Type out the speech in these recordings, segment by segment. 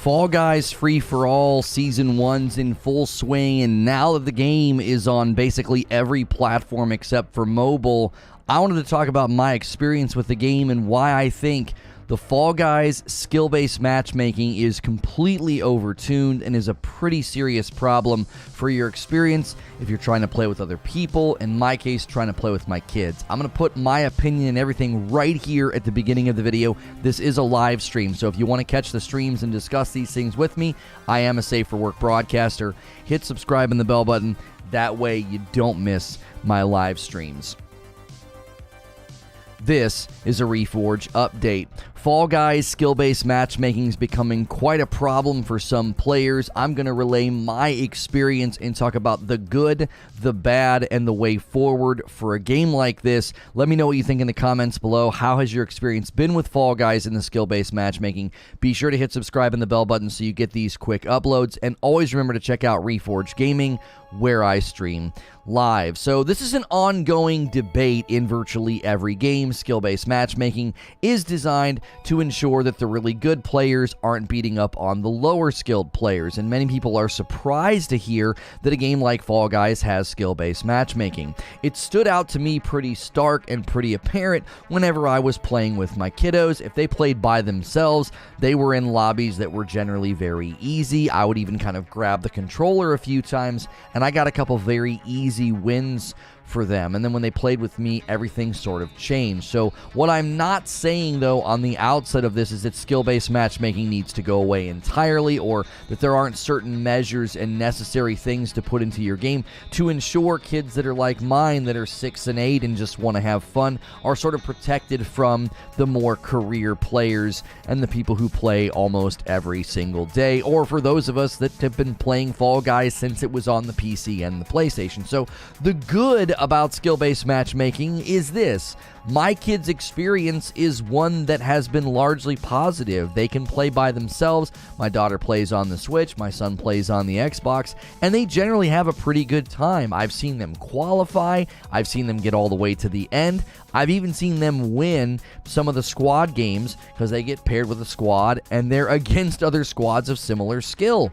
Fall Guys Free-for-All Season 1's in full swing, and now that the game is on basically every platform except for mobile, I wanted to talk about my experience with the game and why I think the Fall Guys skill-based matchmaking is completely overtuned and is a pretty serious problem for your experience if you're trying to play with other people, in my case, trying to play with my kids. I'm going to put my opinion and everything right here at the beginning of the video. This is a live stream, so if you want to catch the streams and discuss these things with me, I am a Safe for Work broadcaster. Hit subscribe and the bell button. That way you don't miss my live streams. This is a Reforge update. Fall Guys skill-based matchmaking is becoming quite a problem for some players. I'm going to relay my experience and talk about the good, the bad, and the way forward for a game like this. Let me know what you think in the comments below. How has your experience been with Fall Guys in the skill-based matchmaking? Be sure to hit subscribe and the bell button so you get these quick uploads. And always remember to check out Reforge Gaming, where I stream live. So this is an ongoing debate in virtually every game. Skill-based matchmaking is designed to ensure that the really good players aren't beating up on the lower skilled players, and many people are surprised to hear that a game like Fall Guys has skill-based matchmaking. It stood out to me pretty stark and pretty apparent whenever I was playing with my kiddos. If they played by themselves, they were in lobbies that were generally very easy. I would even kind of grab the controller a few times, and I got a couple very easy wins for them. And then when they played with me, everything sort of changed. So what I'm not saying, though, on the outset of this is that skill-based matchmaking needs to go away entirely, or that there aren't certain measures and necessary things to put into your game to ensure kids that are like mine, that are 6 and 8 and just want to have fun, are sort of protected from the more career players and the people who play almost every single day, or for those of us that have been playing Fall Guys since it was on the PC and the PlayStation. So the good about skill-based matchmaking is this: my kids' experience is one that has been largely positive. They can play by themselves. My daughter plays on the Switch, my son plays on the Xbox, and they generally have a pretty good time. I've seen them qualify, I've seen them get all the way to the end, I've even seen them win some of the squad games because they get paired with a squad and they're against other squads of similar skill.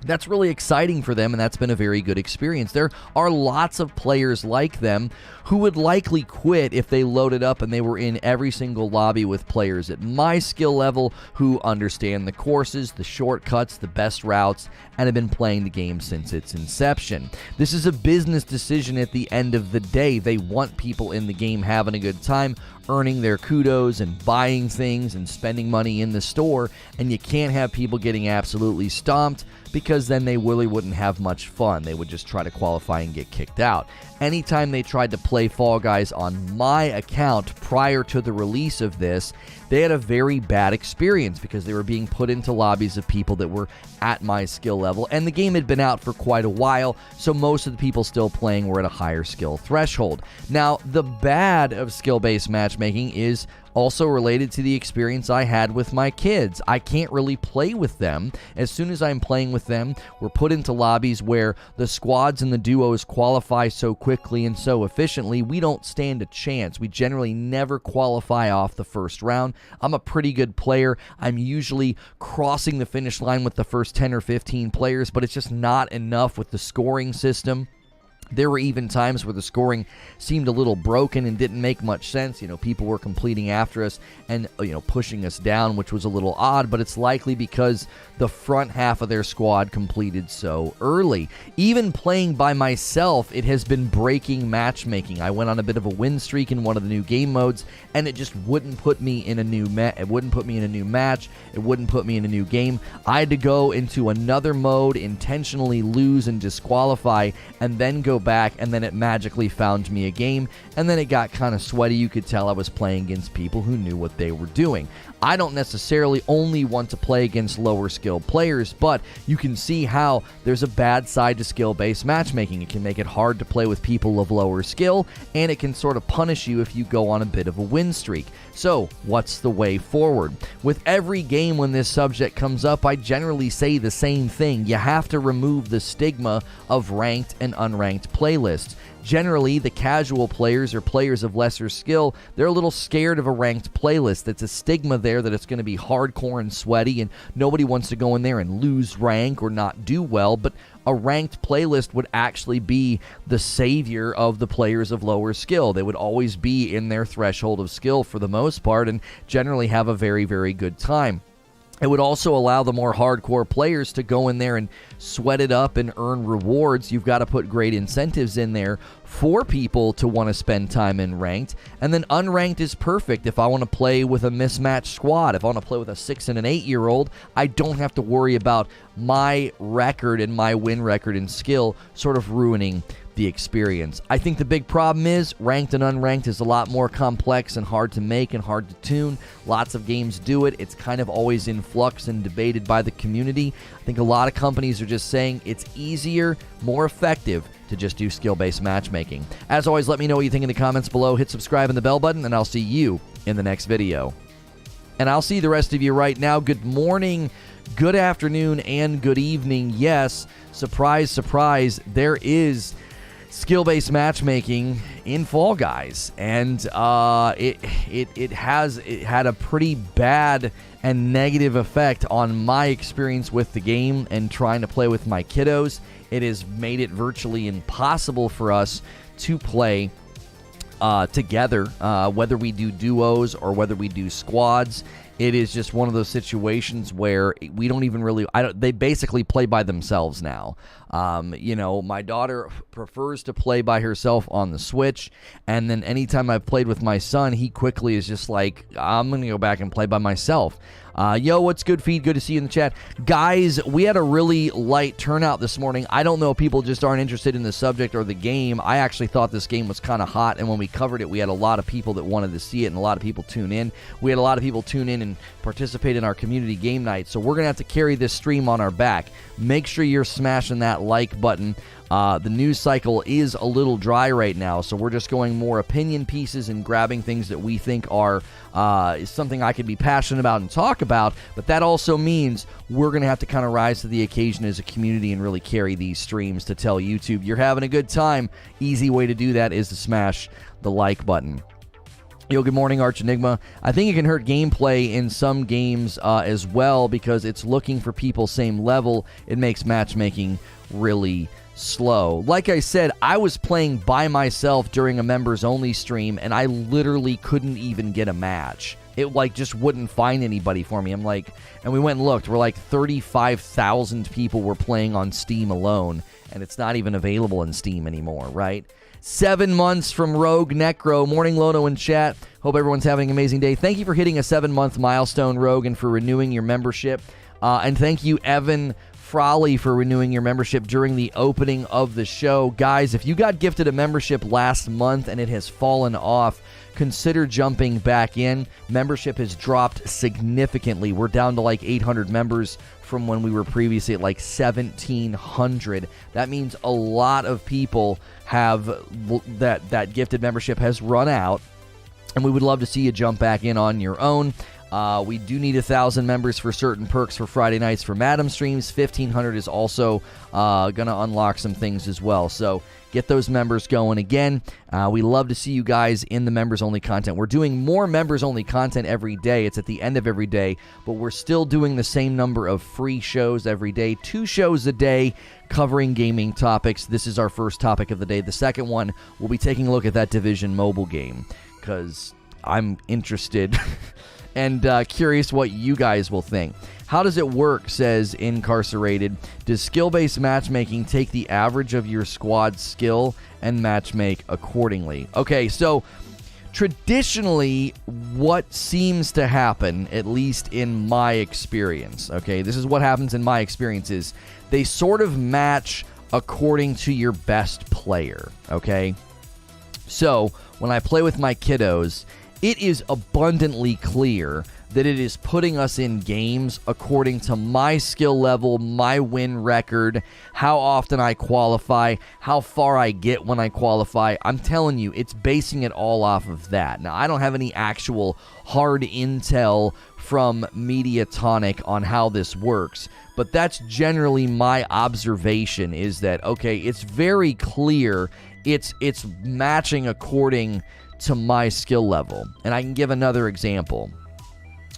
That's really exciting for them, and that's been a very good experience. There are lots of players like them who would likely quit if they loaded up and they were in every single lobby with players at my skill level who understand the courses, the shortcuts, the best routes, and have been playing the game since its inception. This is a business decision at the end of the day. They want people in the game having a good time, earning their kudos and buying things and spending money in the store, and you can't have people getting absolutely stomped, because then they really wouldn't have much fun. They would just try to qualify and get kicked out. Anytime they tried to play Fall Guys on my account prior to the release of this, they had a very bad experience because they were being put into lobbies of people that were at my skill level, and the game had been out for quite a while, so most of the people still playing were at a higher skill threshold. Now, the bad of skill-based matchmaking is also related to the experience I had with my kids. I can't really play with them. As soon as I'm playing with them, we're put into lobbies where the squads and the duos qualify so quickly and so efficiently, we don't stand a chance. We generally never qualify off the first round. I'm a pretty good player. I'm usually crossing the finish line with the first 10 or 15 players, but it's just not enough with the scoring system. There were even times where the scoring seemed a little broken and didn't make much sense. You know, people were completing after us and, pushing us down, which was a little odd, but it's likely because the front half of their squad completed so early. Even playing by myself, it has been breaking matchmaking. I went on a bit of a win streak in one of the new game modes, and it just wouldn't put me in a new match. It wouldn't put me in a new match. It wouldn't put me in a new game. I had to go into another mode, intentionally lose and disqualify, and then go back, and then it magically found me a game, and then it got kind of sweaty. You could tell I was playing against people who knew what they were doing. I don't necessarily only want to play against lower skilled players, but you can see how there's a bad side to skill-based matchmaking. It can make it hard to play with people of lower skill, and it can sort of punish you if you go on a bit of a win streak. So, what's the way forward? With every game when this subject comes up, I generally say the same thing. You have to remove the stigma of ranked and unranked unranked playlists. Generally, the casual players or players of lesser skill, they're a little scared of a ranked playlist. That's a stigma there that it's going to be hardcore and sweaty, and nobody wants to go in there and lose rank or not do well, but a ranked playlist would actually be the savior of the players of lower skill. They would always be in their threshold of skill for the most part and generally have a very, very good time. It would also allow the more hardcore players to go in there and sweat it up and earn rewards. You've got to put great incentives in there for people to want to spend time in ranked. And then unranked is perfect if I want to play with a mismatched squad. If I want to play with a 6 and an 8-year-old, I don't have to worry about my record and my win record and skill sort of ruining the experience. I think the big problem is ranked and unranked is a lot more complex and hard to make and hard to tune. Lots of games do it. It's kind of always in flux and debated by the community. I think a lot of companies are just saying it's easier, more effective to just do skill-based matchmaking. As always, let me know what you think in the comments below. Hit subscribe and the bell button, and I'll see you in the next video. And I'll see the rest of you right now. Good morning, good afternoon, and good evening. Yes, surprise, surprise, there is skill-based matchmaking in Fall Guys, and it had a pretty bad and negative effect on my experience with the game and trying to play with my kiddos. It has made it virtually impossible for us to play together, whether we do duos or whether we do squads. It is just one of those situations where we don't even really, they basically play by themselves now. My daughter prefers to play by herself on the Switch, and then anytime I've played with my son, he quickly is just like, I'm going to go back and play by myself. Yo, what's good, Feed? Good to see you in the chat. Guys, we had a really light turnout this morning. I don't know if people just aren't interested in the subject or the game. I actually thought this game was kind of hot, and when we covered it, we had a lot of people that wanted to see it, and a lot of people tune in. We had a lot of people tune in and participate in our community game night, so we're going to have to carry this stream on our back. Make sure you're smashing that like button. The news cycle is a little dry right now, so we're just going more opinion pieces and grabbing things that we think are something I could be passionate about and talk about, but that also means we're going to have to kind of rise to the occasion as a community and really carry these streams to tell YouTube you're having a good time. Easy way to do that is to smash the like button. Yo, good morning, Arch Enigma. I think it can hurt gameplay in some games as well because it's looking for people same level. It makes matchmaking really slow. Like I said, I was playing by myself during a members only stream and I literally couldn't even get a match. It just wouldn't find anybody for me. I'm like, and we went and looked. We're like 35,000 people were playing on Steam alone, and it's not even available in Steam anymore, right? 7 months from Rogue Necro. Morning, Lono in chat. Hope everyone's having an amazing day. Thank you for hitting a 7-month milestone, Rogue, and for renewing your membership. And thank you, Evan Frawley, for renewing your membership during the opening of the show. Guys, if you got gifted a membership last month and it has fallen off, consider jumping back in. Membership has dropped significantly. We're down to like 800 members from when we were previously at like 1,700. That means a lot of people have that gifted membership has run out, and we would love to see you jump back in on your own. We do need 1,000 members for certain perks for Friday nights for Madam streams. 1,500 is also going to unlock some things as well. So get those members going again. We love to see you guys in the members-only content. We're doing more members-only content every day. It's at the end of every day, but we're still doing the same number of free shows every day. 2 shows a day covering gaming topics. This is our first topic of the day. The second one, we'll be taking a look at that Division mobile game because I'm interested and curious what you guys will think. How does it work, says Incarcerated. Does skill-based matchmaking take the average of your squad's skill and matchmake accordingly? Okay, so traditionally, what seems to happen, at least in my experience, okay, this is what happens in my experience, is they sort of match according to your best player, okay? So when I play with my kiddos, it is abundantly clear that it is putting us in games according to my skill level, my win record, how often I qualify, how far I get when I qualify. I'm telling you, it's basing it all off of that. Now, I don't have any actual hard intel from Mediatonic on how this works, but that's generally my observation, is that, okay, it's very clear it's matching according to my skill level. And I can give another example.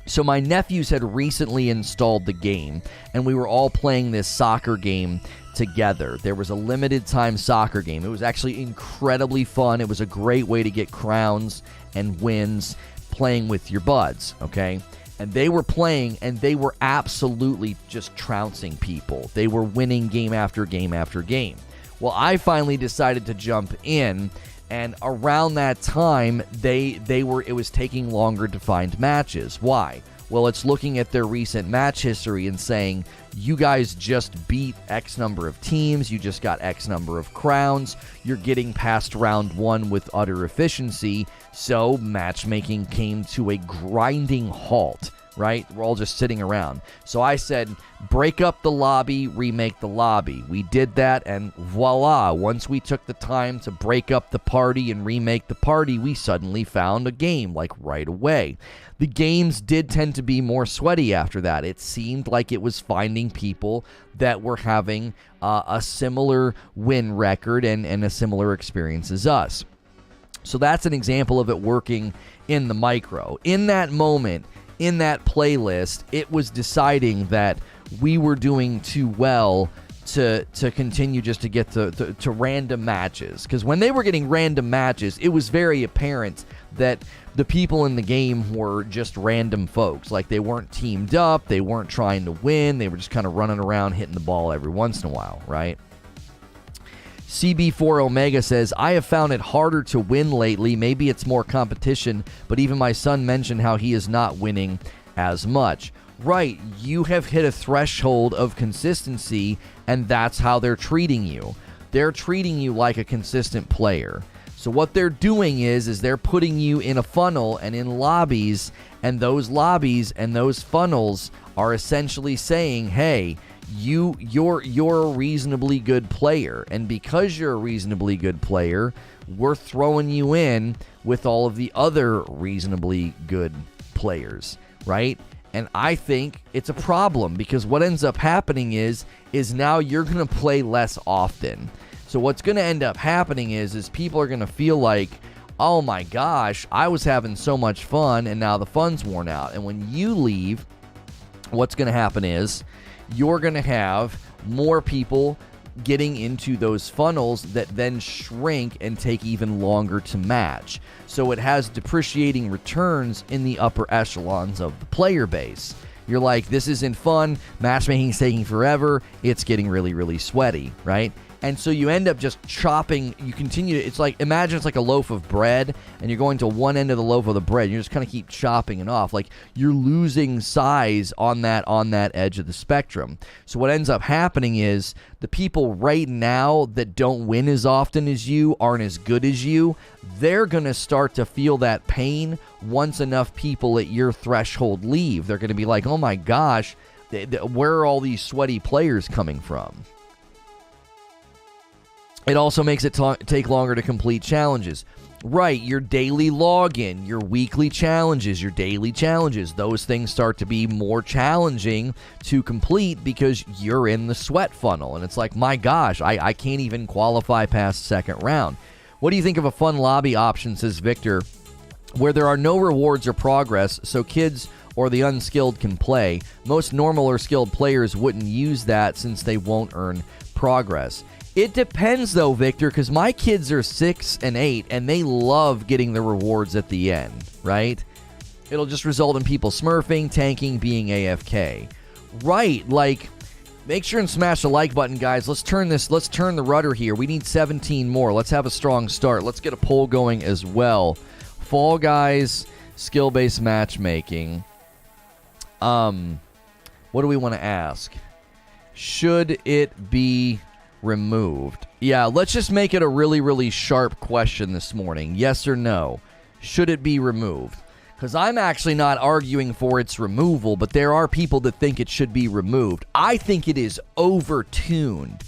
So my nephews had recently installed the game, and we were all playing this soccer game together. There was a limited time soccer game. It was actually incredibly fun. It was a great way to get crowns and wins playing with your buds, okay? And they were playing, and they were absolutely just trouncing people. They were winning game after game after game. Well, I finally decided to jump in, and around that time, it was taking longer to find matches. Why? Well, it's looking at their recent match history and saying, you guys just beat X number of teams, you just got X number of crowns, you're getting past round 1 with utter efficiency, so matchmaking came to a grinding halt, right? We're all just sitting around. So I said, break up the lobby, remake the lobby. We did that, and voila, once we took the time to break up the party and remake the party, we suddenly found a game, like right away. The games did tend to be more sweaty after that. It seemed like it was finding people that were having a similar win record and a similar experience as us. So that's an example of it working in the micro. In that moment, in that playlist, it was deciding that we were doing too well to continue just to get to random matches. Because when they were getting random matches, it was very apparent that the people in the game were just random folks. Like, they weren't teamed up, they weren't trying to win, they were just kind of running around hitting the ball every once in a while, right? CB4 Omega says, I have found it harder to win lately. Maybe it's more competition, but even my son mentioned how he is not winning as much. Right, you have hit a threshold of consistency, and that's how they're treating you. They're treating you like a consistent player. So what they're doing is they're putting you in a funnel and in lobbies, and those lobbies and those funnels are essentially saying, hey, you're a reasonably good player, and because you're a reasonably good player, we're throwing you in with all of the other reasonably good players, right? And I think it's a problem, because what ends up happening is now you're going to play less often. So what's going to end up happening is people are going to feel like, oh my gosh, I was having so much fun and now the fun's worn out. And when you leave, what's going to happen is you're going to have more people getting into those funnels that then shrink and take even longer to match. So it has depreciating returns in the upper echelons of the player base. You're like, this isn't fun, matchmaking's taking forever, it's getting really, really sweaty, right? And so you end up just chopping, you continue to, it's like, imagine it's like a loaf of bread, and you're going to one end of the loaf of the bread, and you just kind of keep chopping it off. Like, you're losing size on that edge of the spectrum. So what ends up happening is the people right now that don't win as often as you, aren't as good as you, they're going to start to feel that pain once enough people at your threshold leave. They're going to be like, oh my gosh, where are all these sweaty players coming from? It also makes it take longer to complete challenges. Right, your daily login, your weekly challenges, your daily challenges, those things start to be more challenging to complete because you're in the sweat funnel. And it's like, my gosh, I can't even qualify past second round. What do you think of a fun lobby option, says Victor, where there are no rewards or progress, so kids or the unskilled can play? Most normal or skilled players wouldn't use that since they won't earn progress. It depends, though, Victor, because my kids are 6 and 8, and they love getting the rewards at the end, right? It'll just result in people smurfing, tanking, being AFK. Right, like, make sure and smash the like button, guys. Let's turn the rudder here. We need 17 more. Let's have a strong start. Let's get a poll going as well. Fall Guys, skill-based matchmaking. What do we want to ask? Should it be removed? Yeah, let's just make it a really, really sharp question this morning. Yes or no? Should it be removed? because I'm actually not arguing for its removal, but there are people that think it should be removed. I think it is overtuned.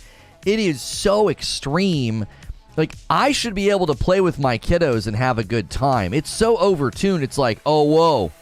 It is so extreme. Like, I should be able to play with my kiddos and have a good time. It's so overtuned. It's like, oh, whoa,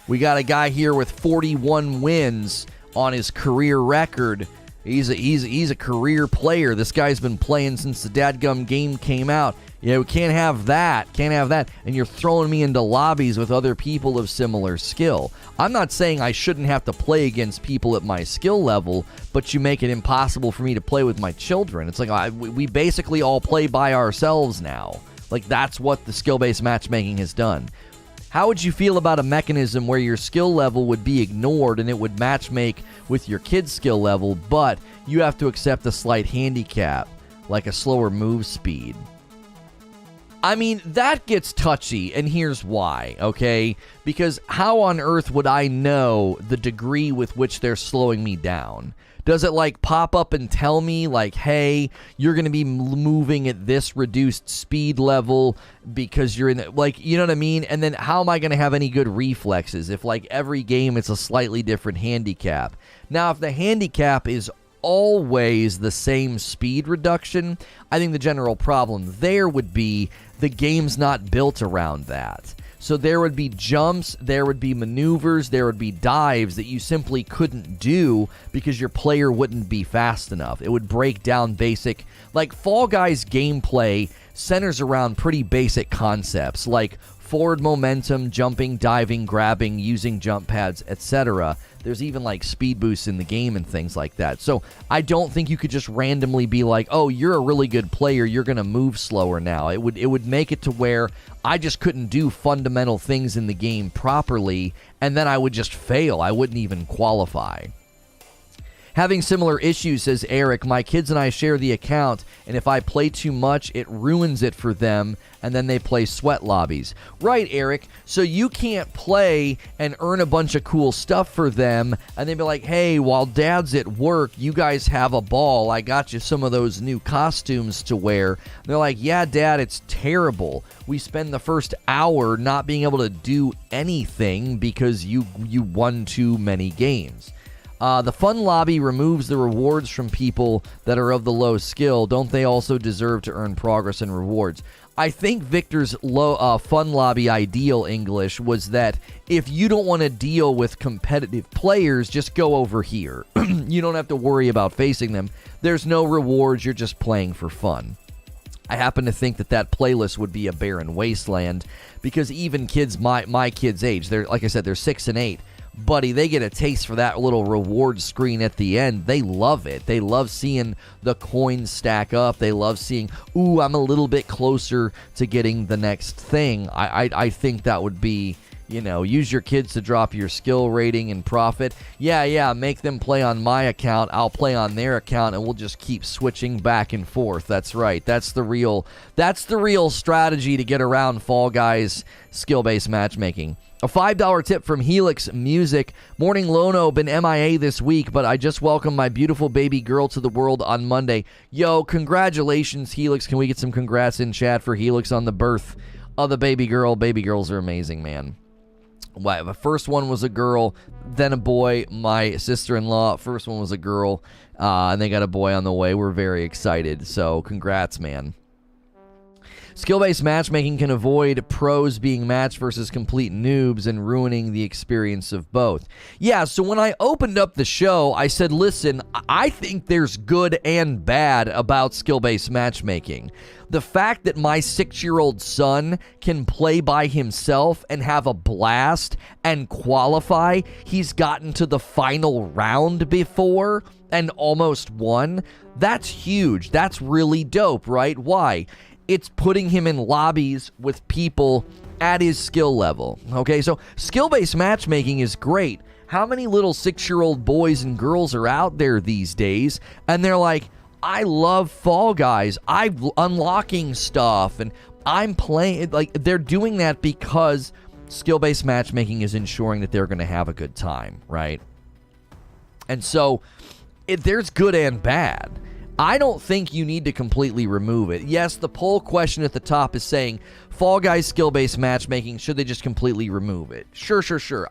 we got a guy here with 41 wins on his career record. He's a career player. This guy's been playing since the dadgum game came out. You know, we can't have that. Can't have that. And you're throwing me into lobbies with other people of similar skill. I'm not saying I shouldn't have to play against people at my skill level, but you make it impossible for me to play with my children. It's like we basically all play by ourselves now. Like, that's what the skill-based matchmaking has done. How would you feel about a mechanism where your skill level would be ignored and it would matchmake with your kid's skill level, but you have to accept a slight handicap, like a slower move speed? I mean, that gets touchy, and here's why, okay? Because how on earth would I know the degree with which they're slowing me down? Does it, like, pop up and tell me, like, hey, you're going to be moving at this reduced speed level because you're in the, like, you know what I mean? And then how am I going to have any good reflexes if, like, every game it's a slightly different handicap? Now, if the handicap is always the same speed reduction, I think the general problem there would be the game's not built around that. So there would be jumps, there would be maneuvers, there would be dives that you simply couldn't do because your player wouldn't be fast enough. It would break down basic, like Fall Guys gameplay centers around pretty basic concepts like forward momentum, jumping, diving, grabbing, using jump pads, etc. There's even like speed boosts in the game and things like that. So I don't think you could just randomly be like, oh, you're a really good player, you're going to move slower now. It would make it to where I just couldn't do fundamental things in the game properly, and then I would just fail. I wouldn't even qualify. Having similar issues, says Eric. My kids and I share the account, and if I play too much, it ruins it for them, and then they play sweat lobbies. Right, Eric. So you can't play and earn a bunch of cool stuff for them, and they'd be like, hey, while Dad's at work, you guys have a ball. I got you some of those new costumes to wear. And they're like, yeah, Dad, it's terrible. We spend the first hour not being able to do anything because you won too many games. The fun lobby removes the rewards from people that are of the low skill. Don't they also deserve to earn progress and rewards? I think Victor's fun lobby ideal English was that if you don't want to deal with competitive players, just go over here. You don't have to worry about facing them. There's no rewards. You're just playing for fun. I happen to think that playlist would be a barren wasteland because even kids my kids' age, they're, like I said, they're 6 and 8. Buddy, they get a taste for that little reward screen at the end. They love it. They love seeing the coins stack up. They love seeing, ooh, I'm a little bit closer to getting the next thing. I think that would be, you know, use your kids to drop your skill rating and profit. Yeah, make them play on my account. I'll play on their account, and we'll just keep switching back and forth. That's right. That's the real strategy to get around Fall Guys skill-based matchmaking. A $5 tip from Helix Music. Morning Lono, been MIA this week, but I just welcomed my beautiful baby girl to the world on Monday. Yo, congratulations, Helix. Can we get some congrats in chat for Helix on the birth of the baby girl? Baby girls are amazing, man. Well, the first one was a girl, then a boy. My sister-in-law, first one was a girl, and they got a boy on the way. We're very excited, so congrats, man. Skill-based matchmaking can avoid pros being matched versus complete noobs and ruining the experience of both. Yeah, so when I opened up the show, I said, listen, I think there's good and bad about skill-based matchmaking. The fact that my 6-year-old son can play by himself and have a blast and qualify, he's gotten to the final round before and almost won, that's huge. That's really dope, right? Why? It's putting him in lobbies with people at his skill level. Okay, so skill-based matchmaking is great. How many little 6-year-old boys and girls are out there these days, and they're like, I love Fall Guys. I'm unlocking stuff, and I'm playing. Like, they're doing that because skill-based matchmaking is ensuring that they're going to have a good time, right? And so there's good and bad. I don't think you need to completely remove it. Yes, the poll question at the top is saying, Fall Guys skill-based matchmaking, should they just completely remove it? Sure.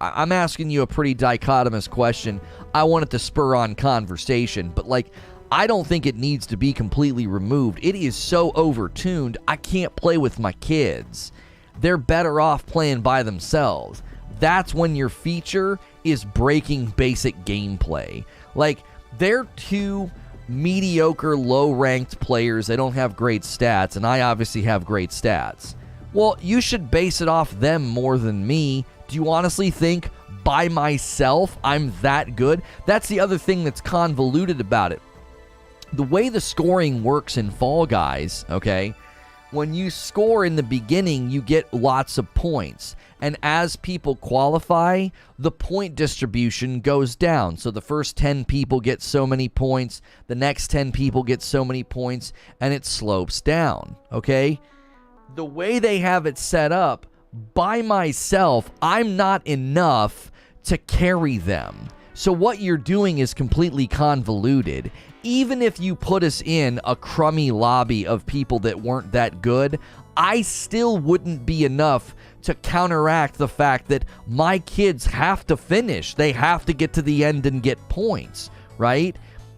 I'm asking you a pretty dichotomous question. I want it to spur on conversation, but like, I don't think it needs to be completely removed. It is so overtuned, I can't play with my kids. They're better off playing by themselves. That's when your feature is breaking basic gameplay. Like, they're two mediocre, low-ranked players. They don't have great stats, and I obviously have great stats. Well, you should base it off them more than me. Do you honestly think by myself I'm that good? That's the other thing that's convoluted about it. The way the scoring works in Fall Guys, okay, when you score in the beginning, you get lots of points. And as people qualify, the point distribution goes down. So the first 10 people get so many points, the next 10 people get so many points, and it slopes down, okay? The way they have it set up, by myself, I'm not enough to carry them. So what you're doing is completely convoluted. Even if you put us in a crummy lobby of people that weren't that good, I still wouldn't be enough to counteract the fact that my kids have to finish. They have to get to the end and get points, right?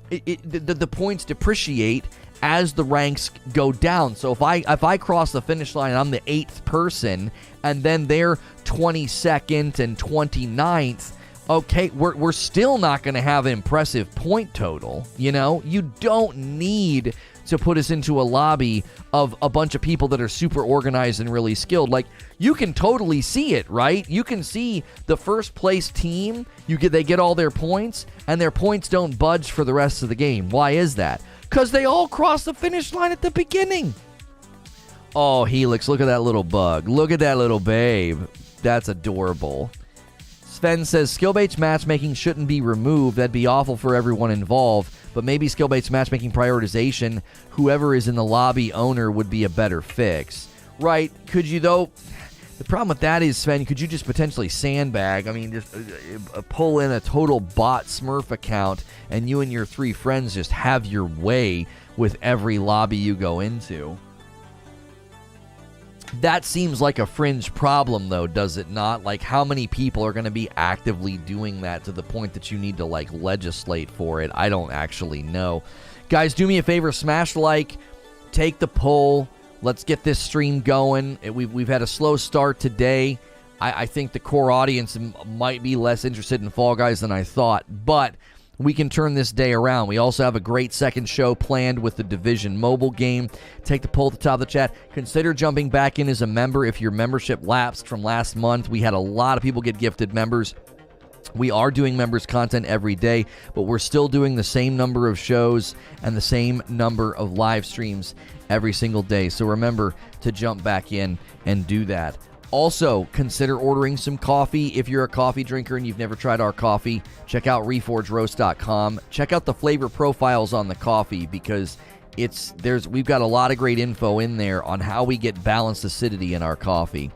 The points depreciate as the ranks go down. So if I cross the finish line and I'm the 8th person, and then they're 22nd and 29th, okay, we're still not going to have an impressive point total, you know? You don't need to put us into a lobby of a bunch of people that are super organized and really skilled. Like, you can totally see it, right? You can see the first place team, they get all their points, and their points don't budge for the rest of the game. Why is that? Because they all cross the finish line at the beginning. Oh, Helix, look at that little bug. Look at that little babe. That's adorable. Sven says, skill-based matchmaking shouldn't be removed. That'd be awful for everyone involved. But maybe skill-based matchmaking prioritization, whoever is in the lobby owner would be a better fix. Right. Could you, though? The problem with that is, Sven, could you just potentially sandbag? I mean, just pull in a total bot Smurf account, and you and your 3 friends just have your way with every lobby you go into. That seems like a fringe problem, though, does it not? Like, how many people are going to be actively doing that to the point that you need to, like, legislate for it? I don't actually know. Guys, do me a favor, smash like, take the poll. Let's get this stream going. We've had a slow start today. I think the core audience might be less interested in Fall Guys than I thought, but we can turn this day around. We also have a great second show planned with the Division mobile game. Take the poll at the top of the chat. Consider jumping back in as a member if your membership lapsed from last month. We had a lot of people get gifted members. We are doing members content every day, but we're still doing the same number of shows and the same number of live streams every single day. So remember to jump back in and do that. Also, consider ordering some coffee. If you're a coffee drinker and you've never tried our coffee, check out reforgeroast.com. Check out the flavor profiles on the coffee, because we've got a lot of great info in there on how we get balanced acidity in our coffee.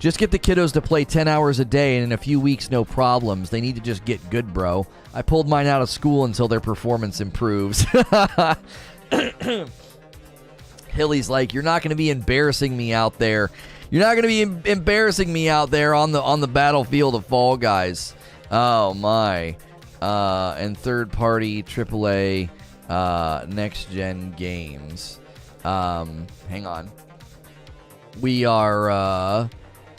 Just get the kiddos to play 10 hours a day, and in a few weeks, no problems. They need to just get good, bro. I pulled mine out of school until their performance improves. Hilly's like, you're not going to be embarrassing me out there. You're not going to be embarrassing me out there on the battlefield of Fall Guys. Oh, my. And third-party AAA next-gen games. Hang on. We are,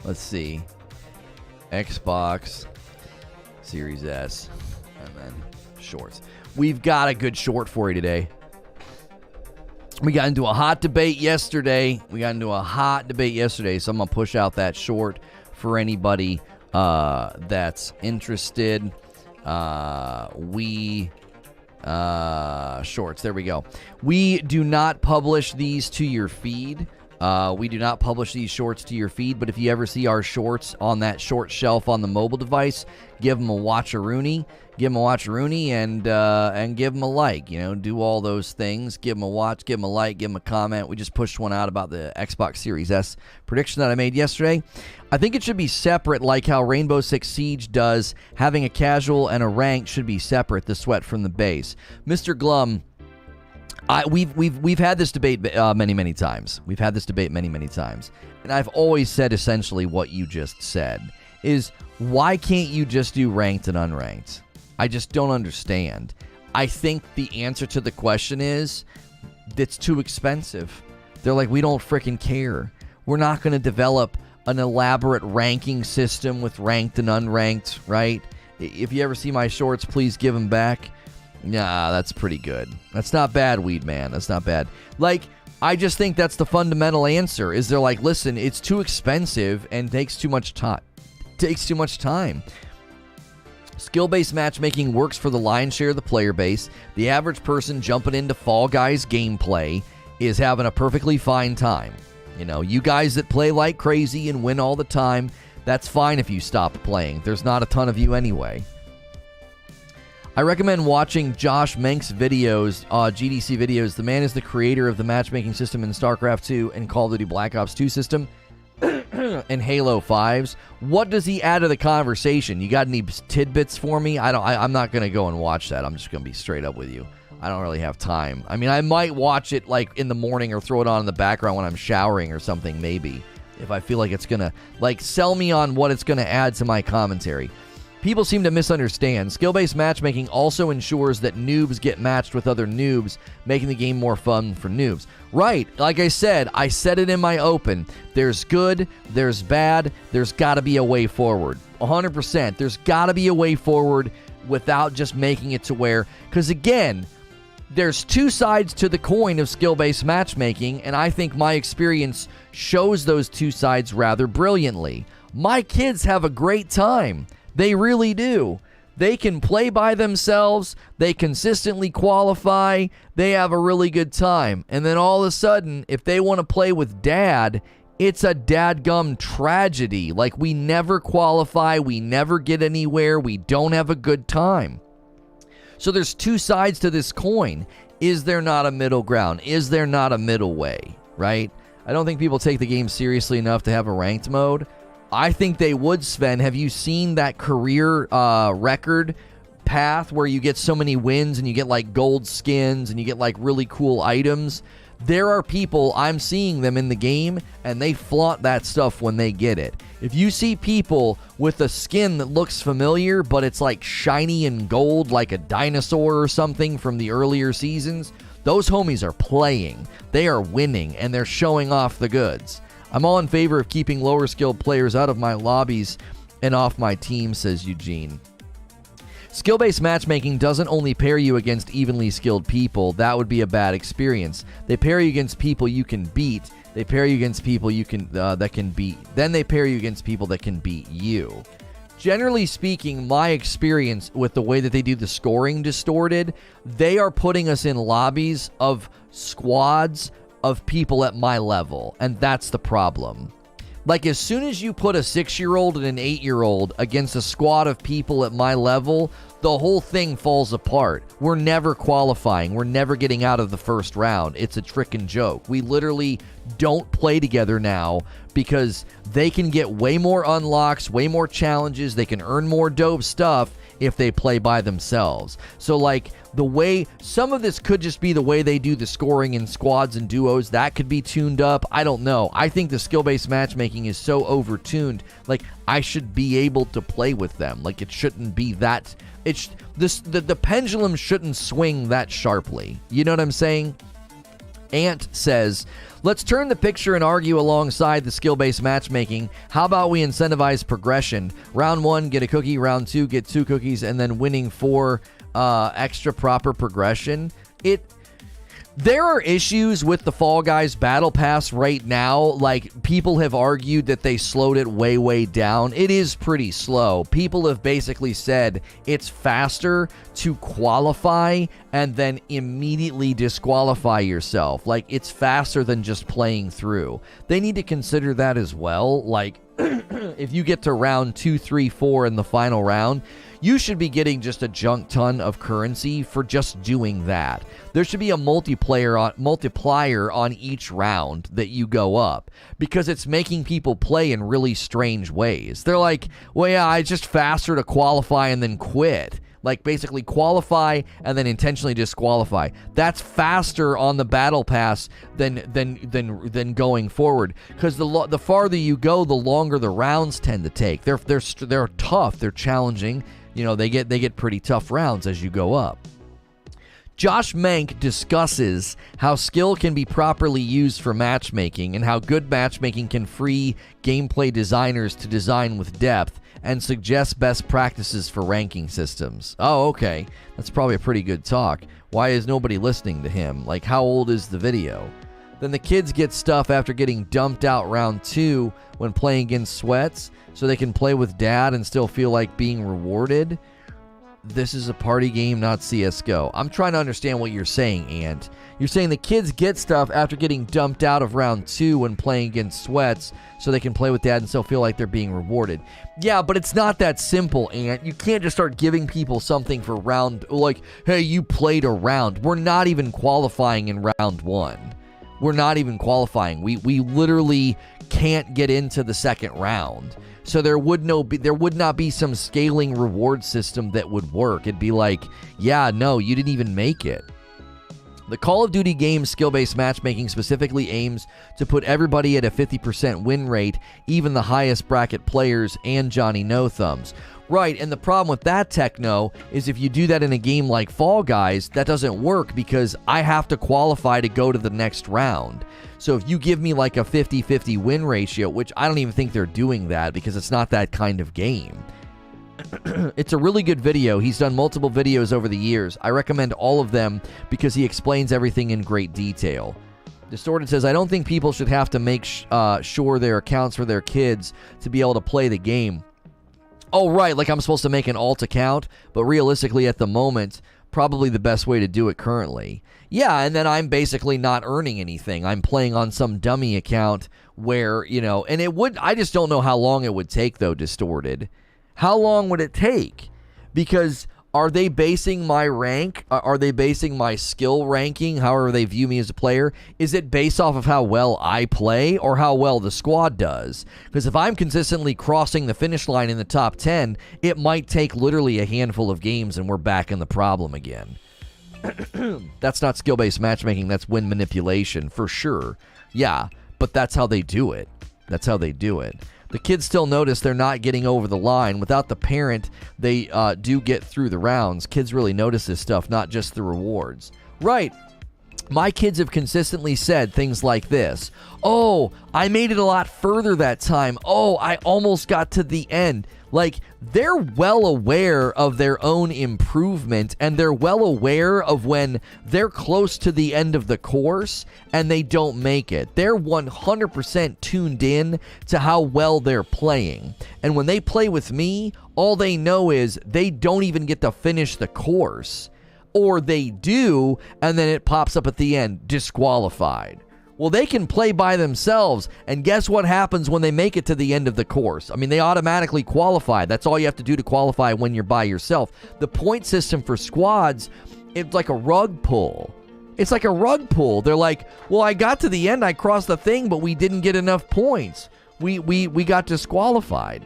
let's see. Xbox Series S. And then shorts. We've got a good short for you today. We got into a hot debate yesterday. So I'm going to push out that short for anybody that's interested. Shorts, there we go. We do not publish these to your feed. We do not publish these shorts to your feed, but if you ever see our shorts on that short shelf on the mobile device, give them a watch-a-rooney. Give them a watch-a-rooney and give them a like. You know, do all those things. Give them a watch, give them a like, give them a comment. We just pushed one out about the Xbox Series S prediction that I made yesterday. I think it should be separate, like how Rainbow Six Siege does. Having a casual and a ranked should be separate, the sweat from the base. Mr. Glum, We've had this debate many times. We've had this debate many times, and I've always said essentially what you just said is, why can't you just do ranked and unranked? I just don't understand. I think the answer to the question is it's too expensive. They're like, we don't freaking care. We're not going to develop an elaborate ranking system with ranked and unranked, right? If you ever see my shorts, please give them back. Nah, that's pretty good. That's not bad, Weed Man. That's not bad. Like, I just think that's the fundamental answer. Is they're like, listen, it's too expensive and takes too much time. Skill-based matchmaking works for the lion's share of the player base. The average person jumping into Fall Guys gameplay is having a perfectly fine time. You know, you guys that play like crazy and win all the time, that's fine if you stop playing. There's not a ton of you anyway. I recommend watching Josh Menk's videos, GDC videos. The man is the creator of the matchmaking system in StarCraft 2 and Call of Duty Black Ops 2 system and Halo 5s. What does he add to the conversation? You got any tidbits for me? I'm not going to go and watch that. I'm just going to be straight up with you. I don't really have time. I mean, I might watch it like in the morning or throw it on in the background when I'm showering or something, maybe, if I feel like it's going to, like, sell me on what it's going to add to my commentary. People seem to misunderstand. Skill-based matchmaking also ensures that noobs get matched with other noobs, making the game more fun for noobs. Right, like I said it in my open. There's good, there's bad, there's got to be a way forward. 100%. There's got to be a way forward without just making it to where, because again, there's two sides to the coin of skill-based matchmaking, and I think my experience shows those two sides rather brilliantly. My kids have a great time. They really do. They can play by themselves. They consistently qualify. They have a really good time. And then all of a sudden, if they want to play with dad, it's a dadgum tragedy. Like, we never qualify. We never get anywhere. We don't have a good time. So there's two sides to this coin. Is there not a middle ground? Is there not a middle way, right? I don't think people take the game seriously enough to have a ranked mode. I think they would, Sven. Have you seen that career record path where you get so many wins and you get like gold skins and you get like really cool items? There are people, I'm seeing them in the game, and they flaunt that stuff when they get it. If you see people with a skin that looks familiar, but it's like shiny and gold like a dinosaur or something from the earlier seasons, those homies are playing. They are winning, and they're showing off the goods. I'm all in favor of keeping lower skilled players out of my lobbies and off my team, says Eugene. Skill-based matchmaking doesn't only pair you against evenly skilled people. That would be a bad experience. They pair you against people you can beat. They pair you against people you can that can beat. Then they pair you against people that can beat you. Generally speaking, my experience with the way that they do the scoring distorted, they are putting us in lobbies of squads of people at my level, and that's the problem. Like, as soon as you put a 6-year-old and an 8-year-old against a squad of people at my level, the whole thing falls apart. We're never qualifying. We're never getting out of the first round. It's a trick and joke. We literally don't play together now because they can get way more unlocks, way more challenges. They can earn more dope stuff if they play by themselves. So, like, the way some of this could just be the way they do the scoring in squads and duos. That could be tuned up. I don't know. I think the skill-based matchmaking is so over-tuned. Like, I should be able to play with them. Like, it shouldn't be that. The pendulum shouldn't swing that sharply. You know what I'm saying? Ant says, let's turn the picture and argue alongside the skill-based matchmaking. How about we incentivize progression? Round 1, get a cookie. Round 2, get 2 cookies. And then winning 4 extra proper progression. There are issues with the Fall Guys Battle Pass right now. Like, people have argued that they slowed it way down. It is pretty slow. People have basically said it's faster to qualify and then immediately disqualify yourself. Like, it's faster than just playing through. They need to consider that as well. Like, if you get to round 2, 3, 4 in the final round, you should be getting just a junk ton of currency for just doing that. There should be a multiplier on each round that you go up, because it's making people play in really strange ways. They're like, well, yeah, it's just faster to qualify and then quit. Like basically qualify and then intentionally disqualify. That's faster on the battle pass than going forward, because the farther you go, the longer the rounds tend to take. They're tough, they're challenging. You know, they get pretty tough rounds as you go up. Josh Mank discusses how skill can be properly used for matchmaking and how good matchmaking can free gameplay designers to design with depth, and suggests best practices for ranking systems. Oh, okay. That's probably a pretty good talk. Why is nobody listening to him? Like, how old is the video? Then the kids get stuff after getting dumped out round 2 when playing against sweats, so they can play with dad and still feel like being rewarded. This is a party game, not CSGO. I'm trying to understand what you're saying, Ant. You're saying the kids get stuff after getting dumped out of round 2 when playing against sweats, so they can play with dad and still feel like they're being rewarded. Yeah, but it's not that simple, Ant. You can't just start giving people something for round, like, hey, you played a round. We're not even qualifying in round 1. We're not even qualifying. We literally can't get into the second round. So there would not be some scaling reward system that would work. It'd be like, yeah, no, you didn't even make it. The Call of Duty game's skill-based matchmaking specifically aims to put everybody at a 50% win rate, even the highest bracket players and Johnny No Thumbs. Right, and the problem with that, Techno, is if you do that in a game like Fall Guys, that doesn't work because I have to qualify to go to the next round. So if you give me like a 50-50 win ratio, which I don't even think they're doing that because it's not that kind of game. It's a really good video. He's done multiple videos over the years. I recommend all of them because he explains everything in great detail. Distorted says, I don't think people should have to make sure their accounts for their kids to be able to play the game. Oh, right, like I'm supposed to make an alt account, but realistically at the moment, probably the best way to do it currently. Yeah, and then I'm basically not earning anything. I'm playing on some dummy account where, you know, and I just don't know how long it would take, though, Distorted. How long would it take? Because are they basing my rank? Are they basing my skill ranking, however they view me as a player? Is it based off of how well I play or how well the squad does? Because if I'm consistently crossing the finish line in the top 10, it might take literally a handful of games and we're back in the problem again. That's not skill-based matchmaking, that's win manipulation, for sure. Yeah, but that's how they do it. That's how they do it. The kids still notice they're not getting over the line. Without the parent, they do get through the rounds. Kids really notice this stuff, not just the rewards. Right. My kids have consistently said things like this. Oh, I made it a lot further that time. Oh, I almost got to the end. Like, they're well aware of their own improvement, and they're well aware of when they're close to the end of the course and they don't make it. They're 100% tuned in to how well they're playing. And when they play with me, all they know is they don't even get to finish the course. Or they do, and then it pops up at the end, disqualified. Well, they can play by themselves, and guess what happens when they make it to the end of the course? I mean, they automatically qualify. That's all you have to do to qualify when you're by yourself. The point system for squads, it's like a rug pull. It's like a rug pull. They're like, well, I got to the end, I crossed the thing, but we didn't get enough points. We got disqualified.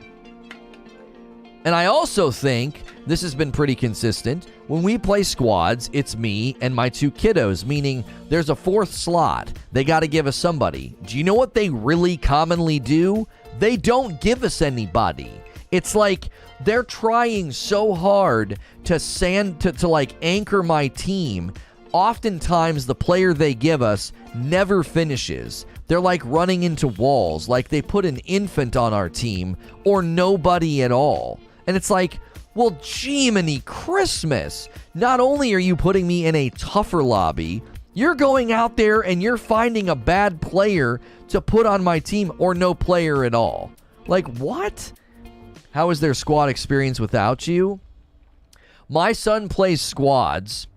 And I also think this has been pretty consistent. When we play squads, it's me and my two kiddos, meaning there's a fourth slot. They got to give us somebody. Do you know what they really commonly do? They don't give us anybody. It's like they're trying so hard to like anchor my team. Oftentimes, the player they give us never finishes. They're like running into walls, like they put an infant on our team or nobody at all. And it's like, well, Jiminy Christmas. Not only are you putting me in a tougher lobby, you're going out there and you're finding a bad player to put on my team or no player at all. Like, what? How is their squad experience without you? My son plays squads.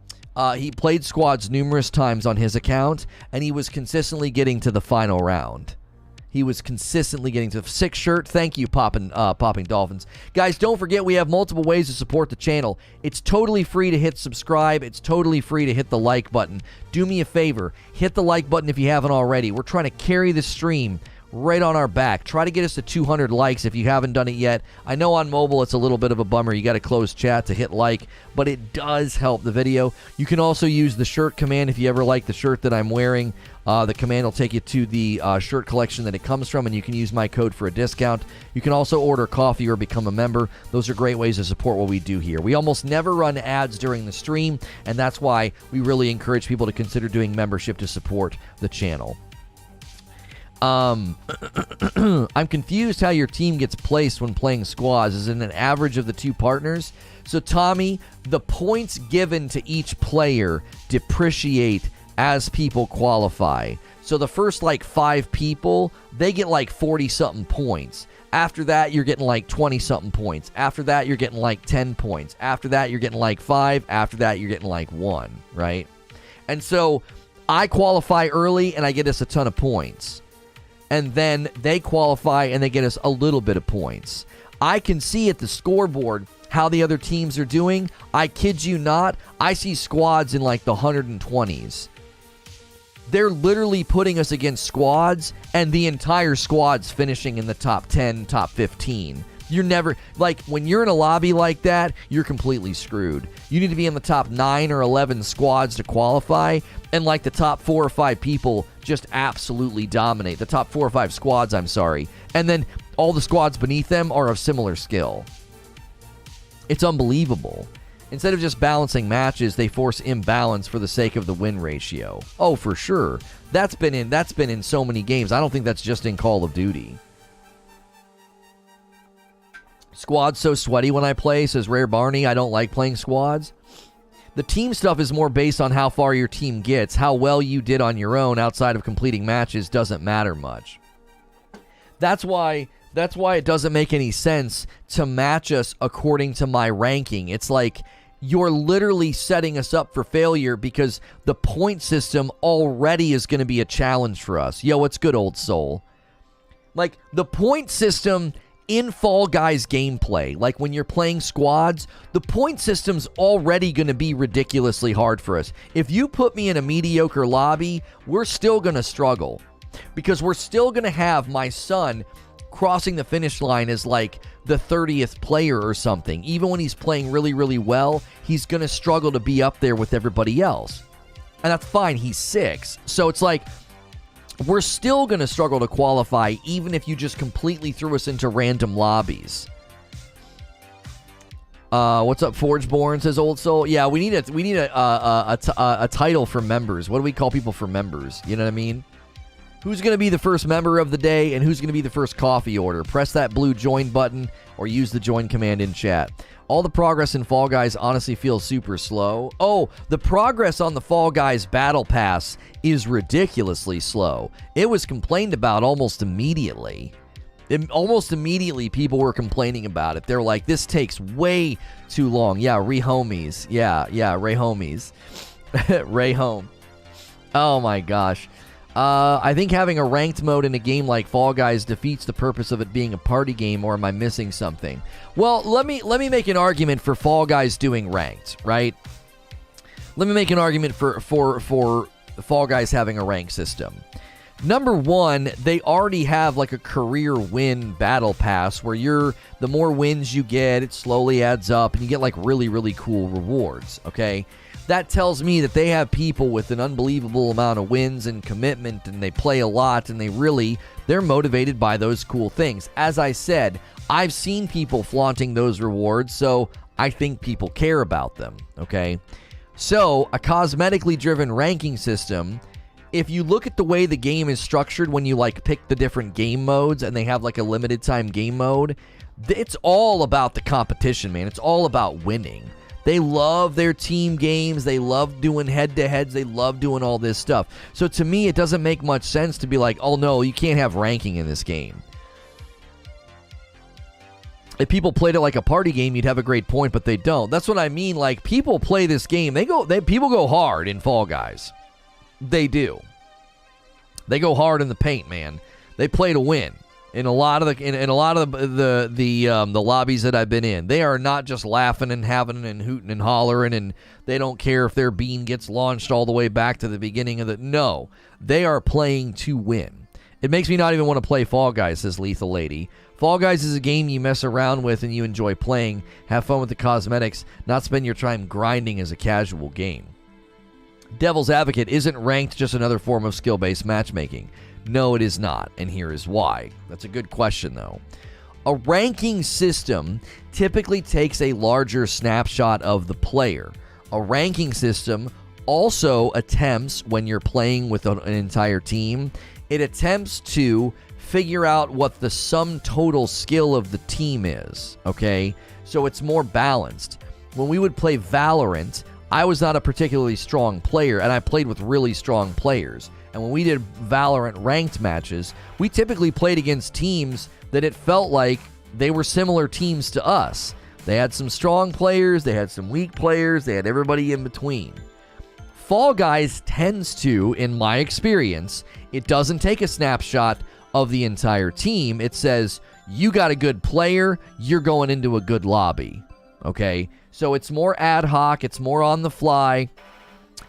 He played squads numerous times on his account, and he was consistently getting to the final round. He was consistently getting to the 6th shirt. Thank you, Popping Dolphins. Guys, don't forget we have multiple ways to support the channel. It's totally free to hit subscribe. It's totally free to hit the like button. Do me a favor. Hit the like button if you haven't already. We're trying to carry the stream. right on our back. Try to get us to 200 likes if you haven't done it yet. I know on mobile it's a little bit of a bummer. You got to close chat to hit like, but it does help the video. You can also use the shirt command if you ever like the shirt that I'm wearing. The command will take you to the shirt collection that it comes from, and you can use my code for a discount. You can also order coffee or become a member. Those are great ways to support what we do here. We almost never run ads during the stream, and that's why we really encourage people to consider doing membership to support the channel. I'm confused how your team gets placed when playing squads. Is it an average of the two partners? So, Tommy, the points given to each player depreciate as people qualify. So the first like 5 people, they get like 40-something points. After that, you're getting like 20-something points. After that, you're getting like 10 points. After that, you're getting like 5. After that, you're getting like 1, right? And so I qualify early and I get us a ton of points. And then they qualify and they get us a little bit of points. I can see at the scoreboard how the other teams are doing. I kid you not, I see squads in like the 120s. They're literally putting us against squads, and the entire squad's finishing in the top 10, top 15. You're never, like, when you're in a lobby like that, you're completely screwed. You need to be in the top 9 or 11 squads to qualify, and like the top 4 or 5 people just absolutely dominate. The top 4 or 5 squads, I'm sorry. And then all the squads beneath them are of similar skill. It's unbelievable. Instead of just balancing matches, they force imbalance for the sake of the win ratio. Oh, for sure. That's been in so many games. I don't think that's just in Call of Duty. Squad's so sweaty when I play, says Rare Barney. I don't like playing squads. The team stuff is more based on how far your team gets. How well you did on your own outside of completing matches doesn't matter much. That's why it doesn't make any sense to match us according to my ranking. It's like you're literally setting us up for failure because the point system already is going to be a challenge for us. Yo, what's good, old soul? Like, the point system in Fall Guys gameplay, like when you're playing squads, the point system's already going to be ridiculously hard for us. If you put me in a mediocre lobby, we're still going to struggle because we're still going to have my son crossing the finish line as like the 30th player or something. Even when he's playing really, really well, he's going to struggle to be up there with everybody else. And that's fine. He's 6. So it's like, we're still going to struggle to qualify even if you just completely threw us into random lobbies. What's up, Forgeborn, says Old Soul. Yeah, we need a title for members. What do we call people for members? You know what I mean? Who's going to be the first member of the day and who's going to be the first coffee order? Press that blue join button or use the join command in chat. All the progress in Fall Guys honestly feels super slow. Oh, the progress on the Fall Guys Battle Pass is ridiculously slow. It was complained about almost immediately. Almost immediately, people were complaining about it. They're like, this takes way too long. Yeah, Re-Homies. Yeah, Ray Homies. Ray Home. Oh my gosh. I think having a ranked mode in a game like Fall Guys defeats the purpose of it being a party game, or am I missing something? Well, let me make an argument for Fall Guys doing ranked, right? Let me make an argument for Fall Guys having a ranked system. Number one, they already have like a career win battle pass where the more wins you get, it slowly adds up and you get like really, really cool rewards, okay? That tells me that they have people with an unbelievable amount of wins and commitment, and they play a lot, and they're motivated by those cool things. As I said, I've seen people flaunting those rewards, so I think people care about them, okay? So, a cosmetically driven ranking system, if you look at the way the game is structured when you like pick the different game modes and they have like a limited time game mode, it's all about the competition, man. It's all about winning. They love their team games. They love doing head-to-heads. They love doing all this stuff. So to me, it doesn't make much sense to be like, oh no, you can't have ranking in this game. If people played it like a party game, you'd have a great point, but they don't. That's what I mean. Like, people play this game. People go hard in Fall Guys. They do. They go hard in the paint, man. They play to win. In a lot of the lobbies that I've been in, they are not just laughing and having and hooting and hollering, and they don't care if their bean gets launched all the way back to the beginning of the. No, they are playing to win, It makes me not even want to play Fall Guys, says Lethal Lady. Fall Guys is a game you mess around with and you enjoy playing. Have fun with the cosmetics, not spend your time grinding as a casual game. Devil's Advocate, isn't ranked just another form of skill-based matchmaking? No, it is not, and here is why. That's a good question, though. A ranking system typically takes a larger snapshot of the player. A ranking system also attempts, when you're playing with an entire team, it attempts to figure out what the sum total skill of the team is, okay? So it's more balanced. When we would play Valorant, I was not a particularly strong player, and I played with really strong players. And when we did Valorant ranked matches, we typically played against teams that it felt like they were similar teams to us. They had some strong players, they had some weak players, they had everybody in between. Fall Guys tends to, in my experience, it doesn't take a snapshot of the entire team. It says, you got a good player, you're going into a good lobby. Okay? So it's more ad hoc, it's more on the fly.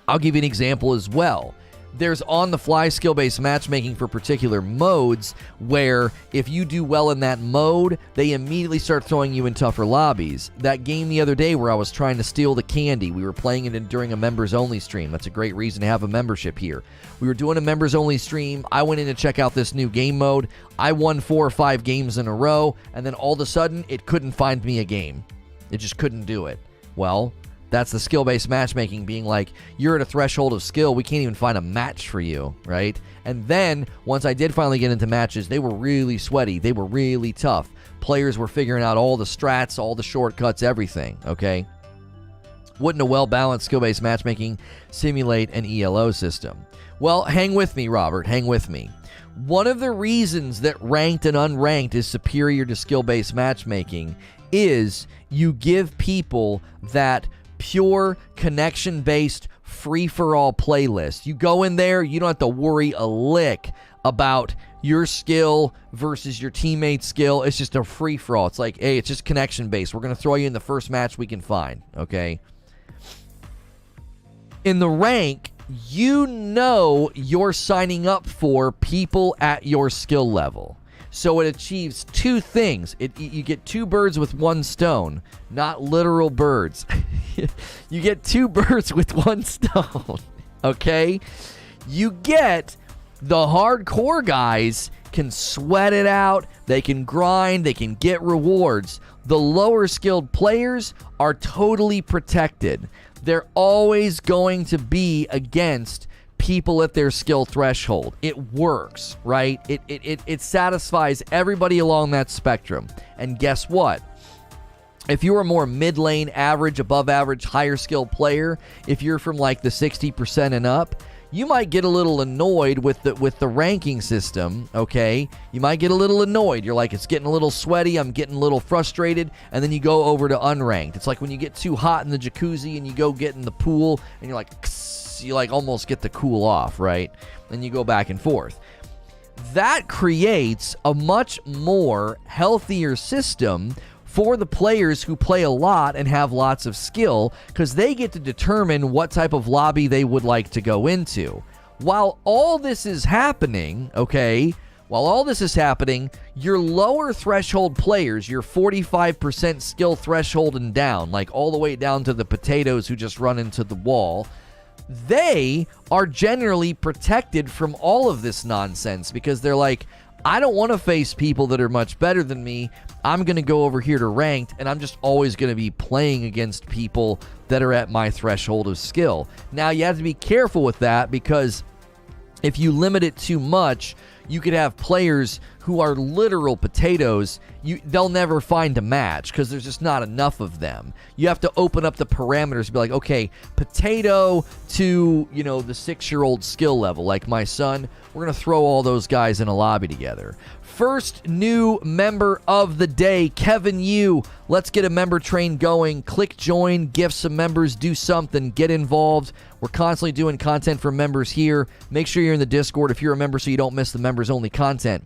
I'll give you an example as well. There's on-the-fly skill-based matchmaking for particular modes where if you do well in that mode, they immediately start throwing you in tougher lobbies. That game the other day where I was trying to steal the candy, we were playing it during a members-only stream. That's a great reason to have a membership here. We were doing a members-only stream. I went in to check out this new game mode. I won 4 or 5 games in a row, and then all of a sudden, it couldn't find me a game. It just couldn't do it. Well, that's the skill-based matchmaking being like, you're at a threshold of skill, we can't even find a match for you, right? And then, once I did finally get into matches, they were really sweaty, they were really tough. Players were figuring out all the strats, all the shortcuts, everything, okay? Wouldn't a well-balanced skill-based matchmaking simulate an ELO system? Well, hang with me, Robert, hang with me. One of the reasons that ranked and unranked is superior to skill-based matchmaking is you give people that pure connection-based free-for-all playlist. You go in there, you don't have to worry a lick about your skill versus your teammate's skill. It's just a free-for-all. It's like, hey, it's just connection-based. We're going to throw you in the first match we can find, okay? In the rank, you know you're signing up for people at your skill level. So it achieves 2 things. You get 2 birds with 1 stone, not literal birds. You get 2 birds with 1 stone, okay? You get the hardcore guys can sweat it out, they can grind, they can get rewards. The lower skilled players are totally protected. They're always going to be against people at their skill threshold. It works, right? It satisfies everybody along that spectrum. And guess what? If you're a more mid-lane, average, above average, higher skill player, if you're from like the 60% and up, you might get a little annoyed with the ranking system, okay? You might get a little annoyed. You're like, it's getting a little sweaty, I'm getting a little frustrated, and then you go over to unranked. It's like when you get too hot in the jacuzzi and you go get in the pool, and you're like, you like almost get the cool off, right? Then you go back and forth. That creates a much more healthier system for the players who play a lot and have lots of skill, because they get to determine what type of lobby they would like to go into. While all this is happening, okay, while all this is happening, your lower threshold players, your 45% skill threshold and down, like all the way down to the potatoes who just run into the wall, they are generally protected from all of this nonsense because they're like, I don't want to face people that are much better than me. I'm going to go over here to ranked, and I'm just always going to be playing against people that are at my threshold of skill. Now, you have to be careful with that because if you limit it too much, you could have players who are literal potatoes. They'll never find a match because there's just not enough of them. You have to open up the parameters and be like, okay, potato to, the 6-year-old skill level, like my son, we're going to throw all those guys in a lobby together. First new member of the day, Kevin Yu. Let's get a member train going. Click join, gift some members, do something, get involved. We're constantly doing content for members here. Make sure you're in the Discord if you're a member so you don't miss the members only content.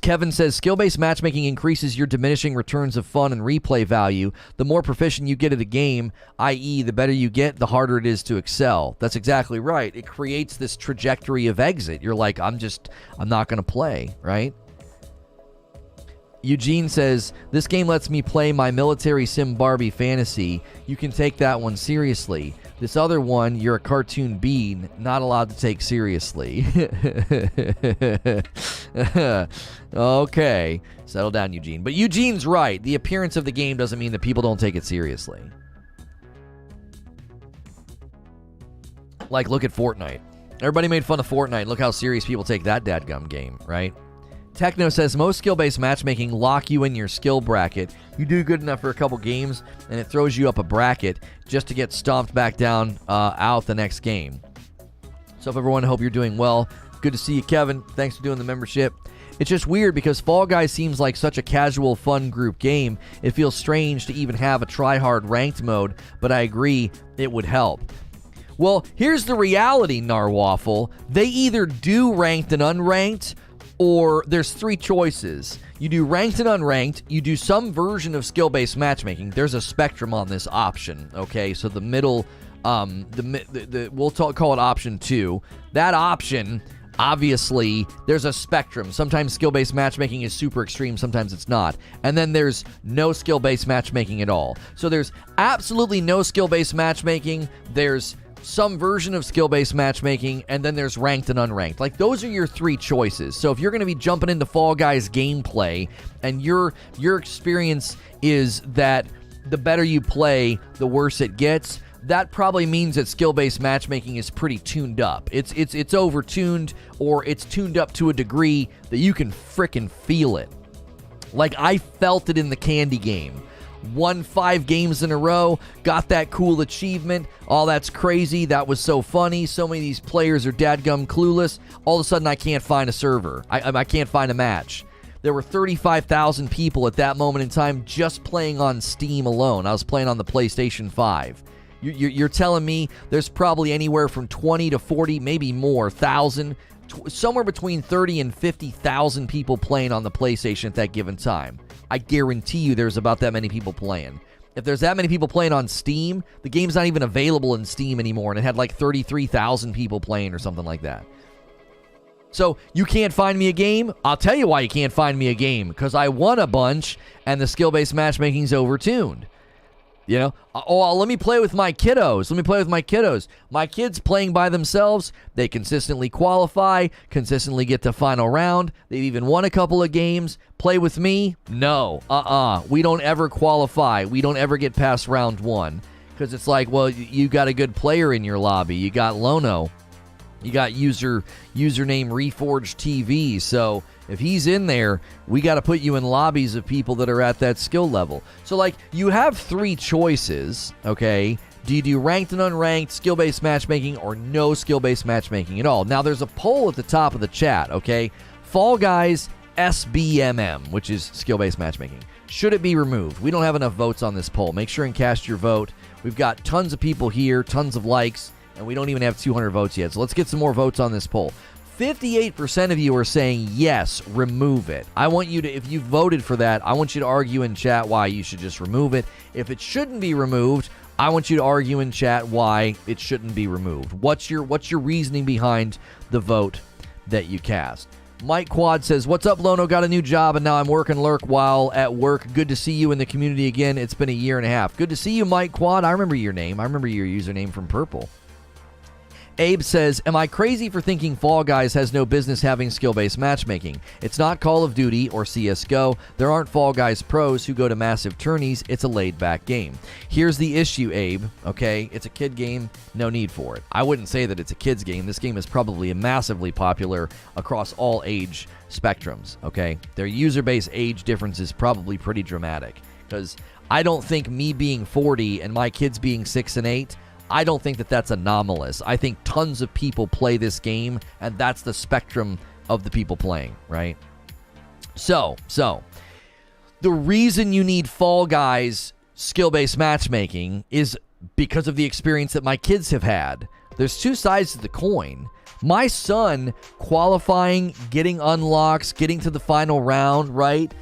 Kevin says, skill-based matchmaking increases your diminishing returns of fun and replay value. The more proficient you get at a game, i.e. the better you get, the harder it is to excel. That's exactly right. It creates this trajectory of exit. You're like, I'm not going to play, right? Eugene says, this game lets me play my military sim Barbie fantasy. You can take that one seriously. This other one, you're a cartoon bean, not allowed to take seriously. Okay, settle down, Eugene. But Eugene's right. The appearance of the game doesn't mean that people don't take it seriously. Like, look at Fortnite. Everybody made fun of Fortnite. Look how serious people take that dadgum game, right? Techno says, most skill-based matchmaking lock you in your skill bracket. You do good enough for a couple games, and it throws you up a bracket just to get stomped back down out the next game. So if everyone, I hope you're doing well. Good to see you, Kevin. Thanks for doing the membership. It's just weird because Fall Guys seems like such a casual, fun group game. It feels strange to even have a try-hard ranked mode, but I agree it would help. Well, here's the reality, Narwaffle. They either do ranked and unranked, or there's three choices. You do ranked and unranked. You do some version of skill-based matchmaking. There's a spectrum on this option, okay? So the middle, we'll call it option 2. That option, obviously, there's a spectrum. Sometimes skill-based matchmaking is super extreme. Sometimes it's not. And then there's no skill-based matchmaking at all. So there's absolutely no skill-based matchmaking. There's some version of skill-based matchmaking, and then there's ranked and unranked. Like, those are your three choices. So if you're going to be jumping into Fall Guys gameplay, and your experience is that the better you play, the worse it gets, that probably means that skill-based matchmaking is pretty tuned up. It's over-tuned, or it's tuned up to a degree that you can frickin' feel it. Like, I felt it in the candy game. Won 5 games in a row, got that cool achievement. Oh, that's crazy. That was so funny. So many of these players are dadgum clueless. All of a sudden, I can't find a server. I can't find a match. There were 35,000 people at that moment in time just playing on Steam alone. I was playing on the PlayStation 5. You're telling me there's probably anywhere from 20 to 40, maybe more, thousand, somewhere between 30 and 50,000 people playing on the PlayStation at that given time. I guarantee you there's about that many people playing. If there's that many people playing on Steam, the game's not even available in Steam anymore, and it had like 33,000 people playing or something like that. So you can't find me a game? I'll tell you why you can't find me a game. Because I won a bunch, and the skill-based matchmaking's overtuned. You know, let me play with my kiddos. My kids playing by themselves, they consistently qualify, consistently get to final round. They've even won a couple of games. Play with me? No. We don't ever qualify. We don't ever get past round 1. Because it's like, well, you got a good player in your lobby. You got Lono. You got username Reforge TV. So if he's in there, we got to put you in lobbies of people that are at that skill level. So, like, you have 3 choices, okay? Do you do ranked and unranked, skill-based matchmaking, or no skill-based matchmaking at all? Now, there's a poll at the top of the chat, okay? Fall Guys SBMM, which is skill-based matchmaking. Should it be removed? We don't have enough votes on this poll. Make sure and cast your vote. We've got tons of people here, tons of likes, and we don't even have 200 votes yet. So let's get some more votes on this poll. 58% of you are saying, yes, remove it. I want you to, if you voted for that, I want you to argue in chat why you should just remove it. If it shouldn't be removed, I want you to argue in chat why it shouldn't be removed. What's your reasoning behind the vote that you cast? Mike Quad says, what's up, Lono? Got a new job, and now I'm working lurk while at work. Good to see you in the community again. It's been a year and a half. Good to see you, Mike Quad. I remember your name. I remember your username from Purple. Abe says, am I crazy for thinking Fall Guys has no business having skill-based matchmaking? It's not Call of Duty or CSGO. There aren't Fall Guys pros who go to massive tourneys. It's a laid-back game. Here's the issue, Abe, okay? It's a kid game. No need for it. I wouldn't say that it's a kid's game. This game is probably massively popular across all age spectrums, okay? Their user-base age difference is probably pretty dramatic because I don't think me being 40 and my kids being 6 and 8, I don't think that that's anomalous. I think tons of people play this game, and that's the spectrum of the people playing, right? So the reason you need Fall Guys skill-based matchmaking is because of the experience that my kids have had. There's 2 sides to the coin. My son qualifying, getting unlocks, getting to the final round, right?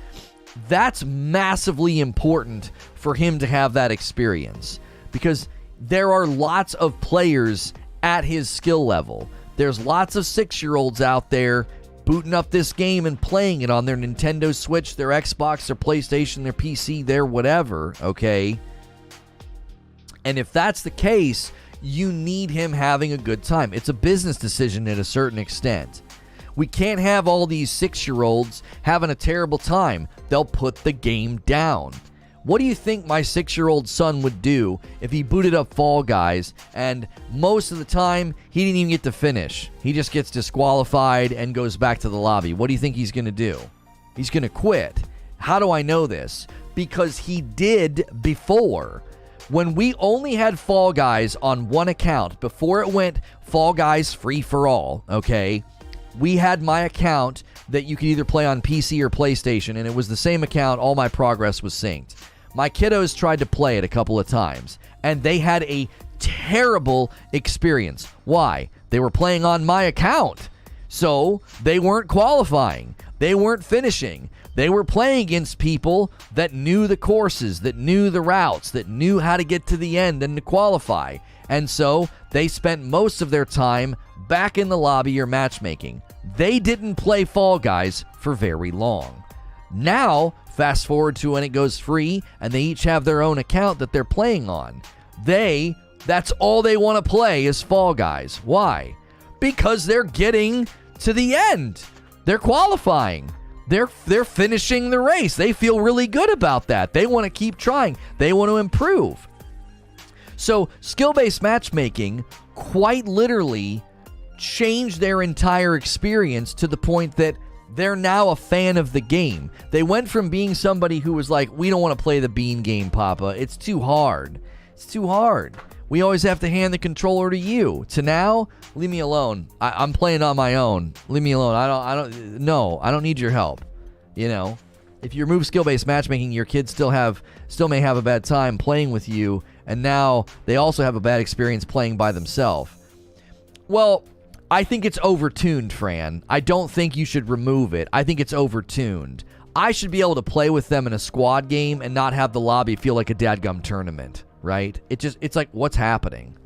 That's massively important for him to have that experience, because there are lots of players at his skill level. There's lots of 6-year-olds out there booting up this game and playing it on their Nintendo Switch, their Xbox, their PlayStation, their PC, their whatever, okay? And if that's the case, you need him having a good time. It's a business decision at a certain extent. We can't have all these 6-year-olds having a terrible time. They'll put the game down. What do you think my 6-year-old son would do if he booted up Fall Guys and most of the time he didn't even get to finish? He just gets disqualified and goes back to the lobby. What do you think he's going to do? He's going to quit. How do I know this? Because he did before. When we only had Fall Guys on one account, before it went Fall Guys free for all, okay? We had my account that you could either play on PC or PlayStation, and it was the same account. All my progress was synced. My kiddos tried to play it a couple of times, and they had a terrible experience. Why? They were playing on my account, so they weren't qualifying. They weren't finishing. They were playing against people that knew the courses, that knew the routes, that knew how to get to the end and to qualify. And so they spent most of their time back in the lobby or matchmaking. They didn't play Fall Guys for very long. Now, fast forward to when it goes free and they each have their own account that they're playing on. That's all they want to play is Fall Guys. Why? Because they're getting to the end. They're qualifying. They're finishing the race. They feel really good about that. They want to keep trying. They want to improve. So skill-based matchmaking quite literally changed their entire experience to the point that they're now a fan of the game. They went from being somebody who was like, we don't want to play the bean game, Papa. It's too hard. It's too hard. We always have to hand the controller to you. To now, leave me alone. I'm playing on my own. Leave me alone. I don't need your help. You know, if you remove skill-based matchmaking, your kids still may have a bad time playing with you, and now they also have a bad experience playing by themselves. Well, I think it's overtuned, Fran. I don't think you should remove it. I think it's overtuned. I should be able to play with them in a squad game and not have the lobby feel like a dadgum tournament, right? It's like, what's happening?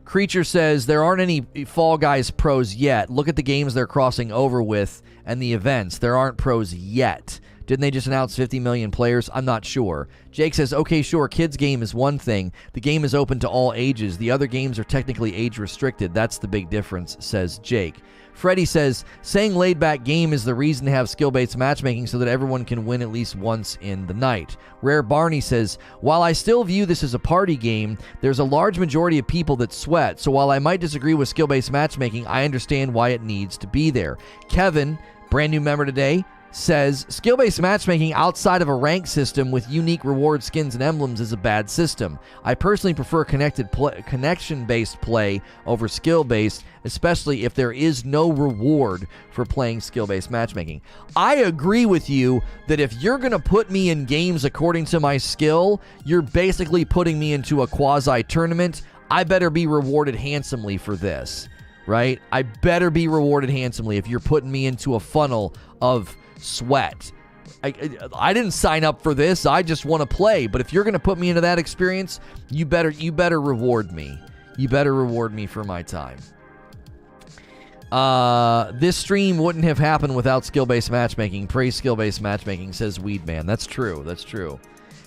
Creature says, there aren't any Fall Guys pros yet. Look at the games they're crossing over with and the events. There aren't pros yet. Didn't they just announce 50 million players? I'm not sure. Jake says, okay, sure, kids game is one thing. The game is open to all ages. The other games are technically age restricted. That's the big difference, says Jake. Freddie says, saying laid-back game is the reason to have skill-based matchmaking so that everyone can win at least once in the night. Rare Barney says, while I still view this as a party game, there's a large majority of people that sweat, so while I might disagree with skill-based matchmaking, I understand why it needs to be there. Kevin, brand new member today, says, skill-based matchmaking outside of a rank system with unique reward skins and emblems is a bad system. I personally prefer connection-based play over skill-based, especially if there is no reward for playing skill-based matchmaking. I agree with you that if you're going to put me in games according to my skill, you're basically putting me into a quasi-tournament. I better be rewarded handsomely for this, right? I better be rewarded handsomely if you're putting me into a funnel of sweat. I didn't sign up for this. I just want to play. But if you're going to put me into that experience, you better reward me. You better reward me for my time. This stream wouldn't have happened without skill-based matchmaking. Praise skill-based matchmaking, says Weedman. That's true. That's true.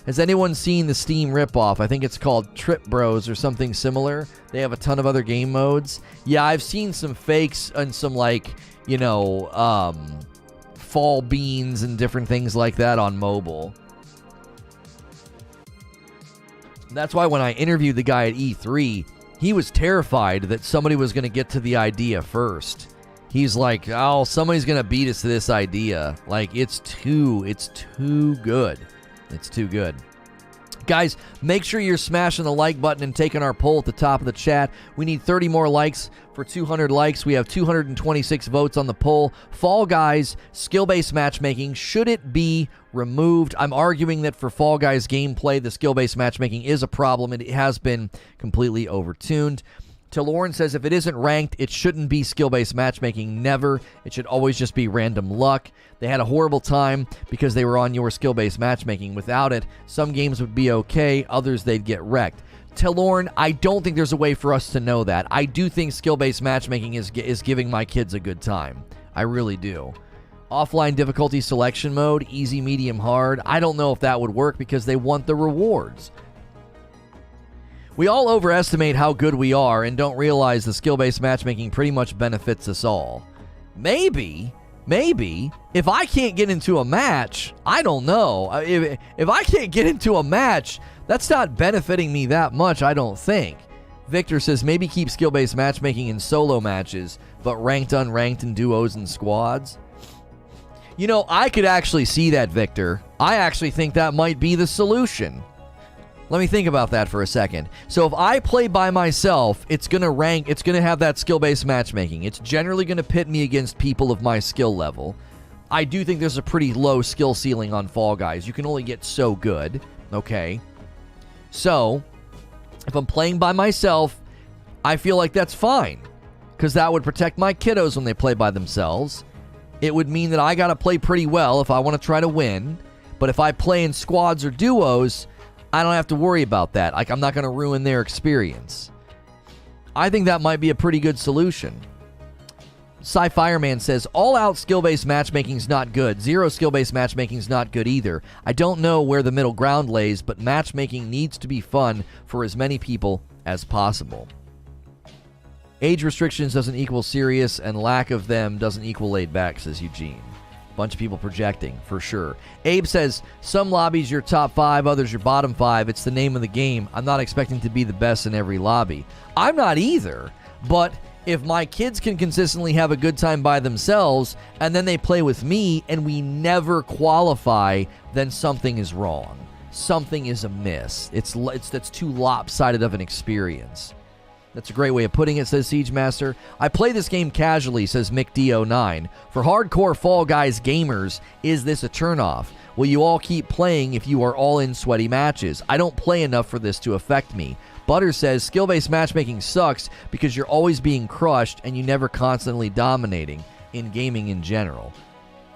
Has anyone seen the Steam ripoff? I think it's called Trip Bros or something similar. They have a ton of other game modes. Yeah, I've seen some fakes and some, like, you know, fall beans and different things like that on mobile. That's why when I interviewed the guy at E3, he was terrified that somebody was going to get to the idea first. He's like, oh, somebody's going to beat us to this idea. Like, it's too good. It's too good. Guys, make sure you're smashing the like button and taking our poll at the top of the chat. We need 30 more likes for 200 likes. We have 226 votes on the poll. Fall Guys, skill-based matchmaking, should it be removed? I'm arguing that for Fall Guys gameplay, the skill-based matchmaking is a problem. It has been completely overtuned. Lauren says, if it isn't ranked, it shouldn't be skill-based matchmaking. Never. It should always just be random luck. They had a horrible time because they were on your skill-based matchmaking. Without it, some games would be okay, others they'd get wrecked. Lauren, I don't think there's a way for us to know that. I do think skill-based matchmaking is giving my kids a good time. I really do. Offline difficulty selection mode, easy, medium, hard. I don't know if that would work because they want the rewards. We all overestimate how good we are and don't realize the skill-based matchmaking pretty much benefits us all. Maybe, if I can't get into a match, I don't know. If I can't get into a match, that's not benefiting me that much, I don't think. Victor says, maybe keep skill-based matchmaking in solo matches, but ranked, unranked, and duos and squads. You know, I could actually see that, Victor. I actually think that might be the solution. Let me think about that for a second. So if I play by myself, it's going to have that skill-based matchmaking. It's generally going to pit me against people of my skill level. I do think there's a pretty low skill ceiling on Fall Guys. You can only get so good, okay? So, if I'm playing by myself, I feel like that's fine, because that would protect my kiddos when they play by themselves. It would mean that I got to play pretty well if I want to try to win, but if I play in squads or duos, I don't have to worry about that. Like, I'm not going to ruin their experience. I think that might be a pretty good solution. Sci-Fireman says, all-out skill-based matchmaking is not good. Zero skill-based matchmaking is not good either. I don't know where the middle ground lays, but matchmaking needs to be fun for as many people as possible. Age restrictions doesn't equal serious, and lack of them doesn't equal laid back, says Eugene. Bunch of people projecting, for sure. Abe says, some lobbies your top 5, others your bottom 5. It's the name of the game. I'm not expecting to be the best in every lobby. I'm not either, but if my kids can consistently have a good time by themselves, and then they play with me, and we never qualify, then something is wrong. Something is amiss. That's too lopsided of an experience. That's a great way of putting it, says Siege Master. I play this game casually, says MickD09. For hardcore Fall Guys gamers, is this a turnoff? Will you all keep playing if you are all in sweaty matches? I don't play enough for this to affect me. Butter says, skill-based matchmaking sucks because you're always being crushed and you never constantly dominating in gaming in general.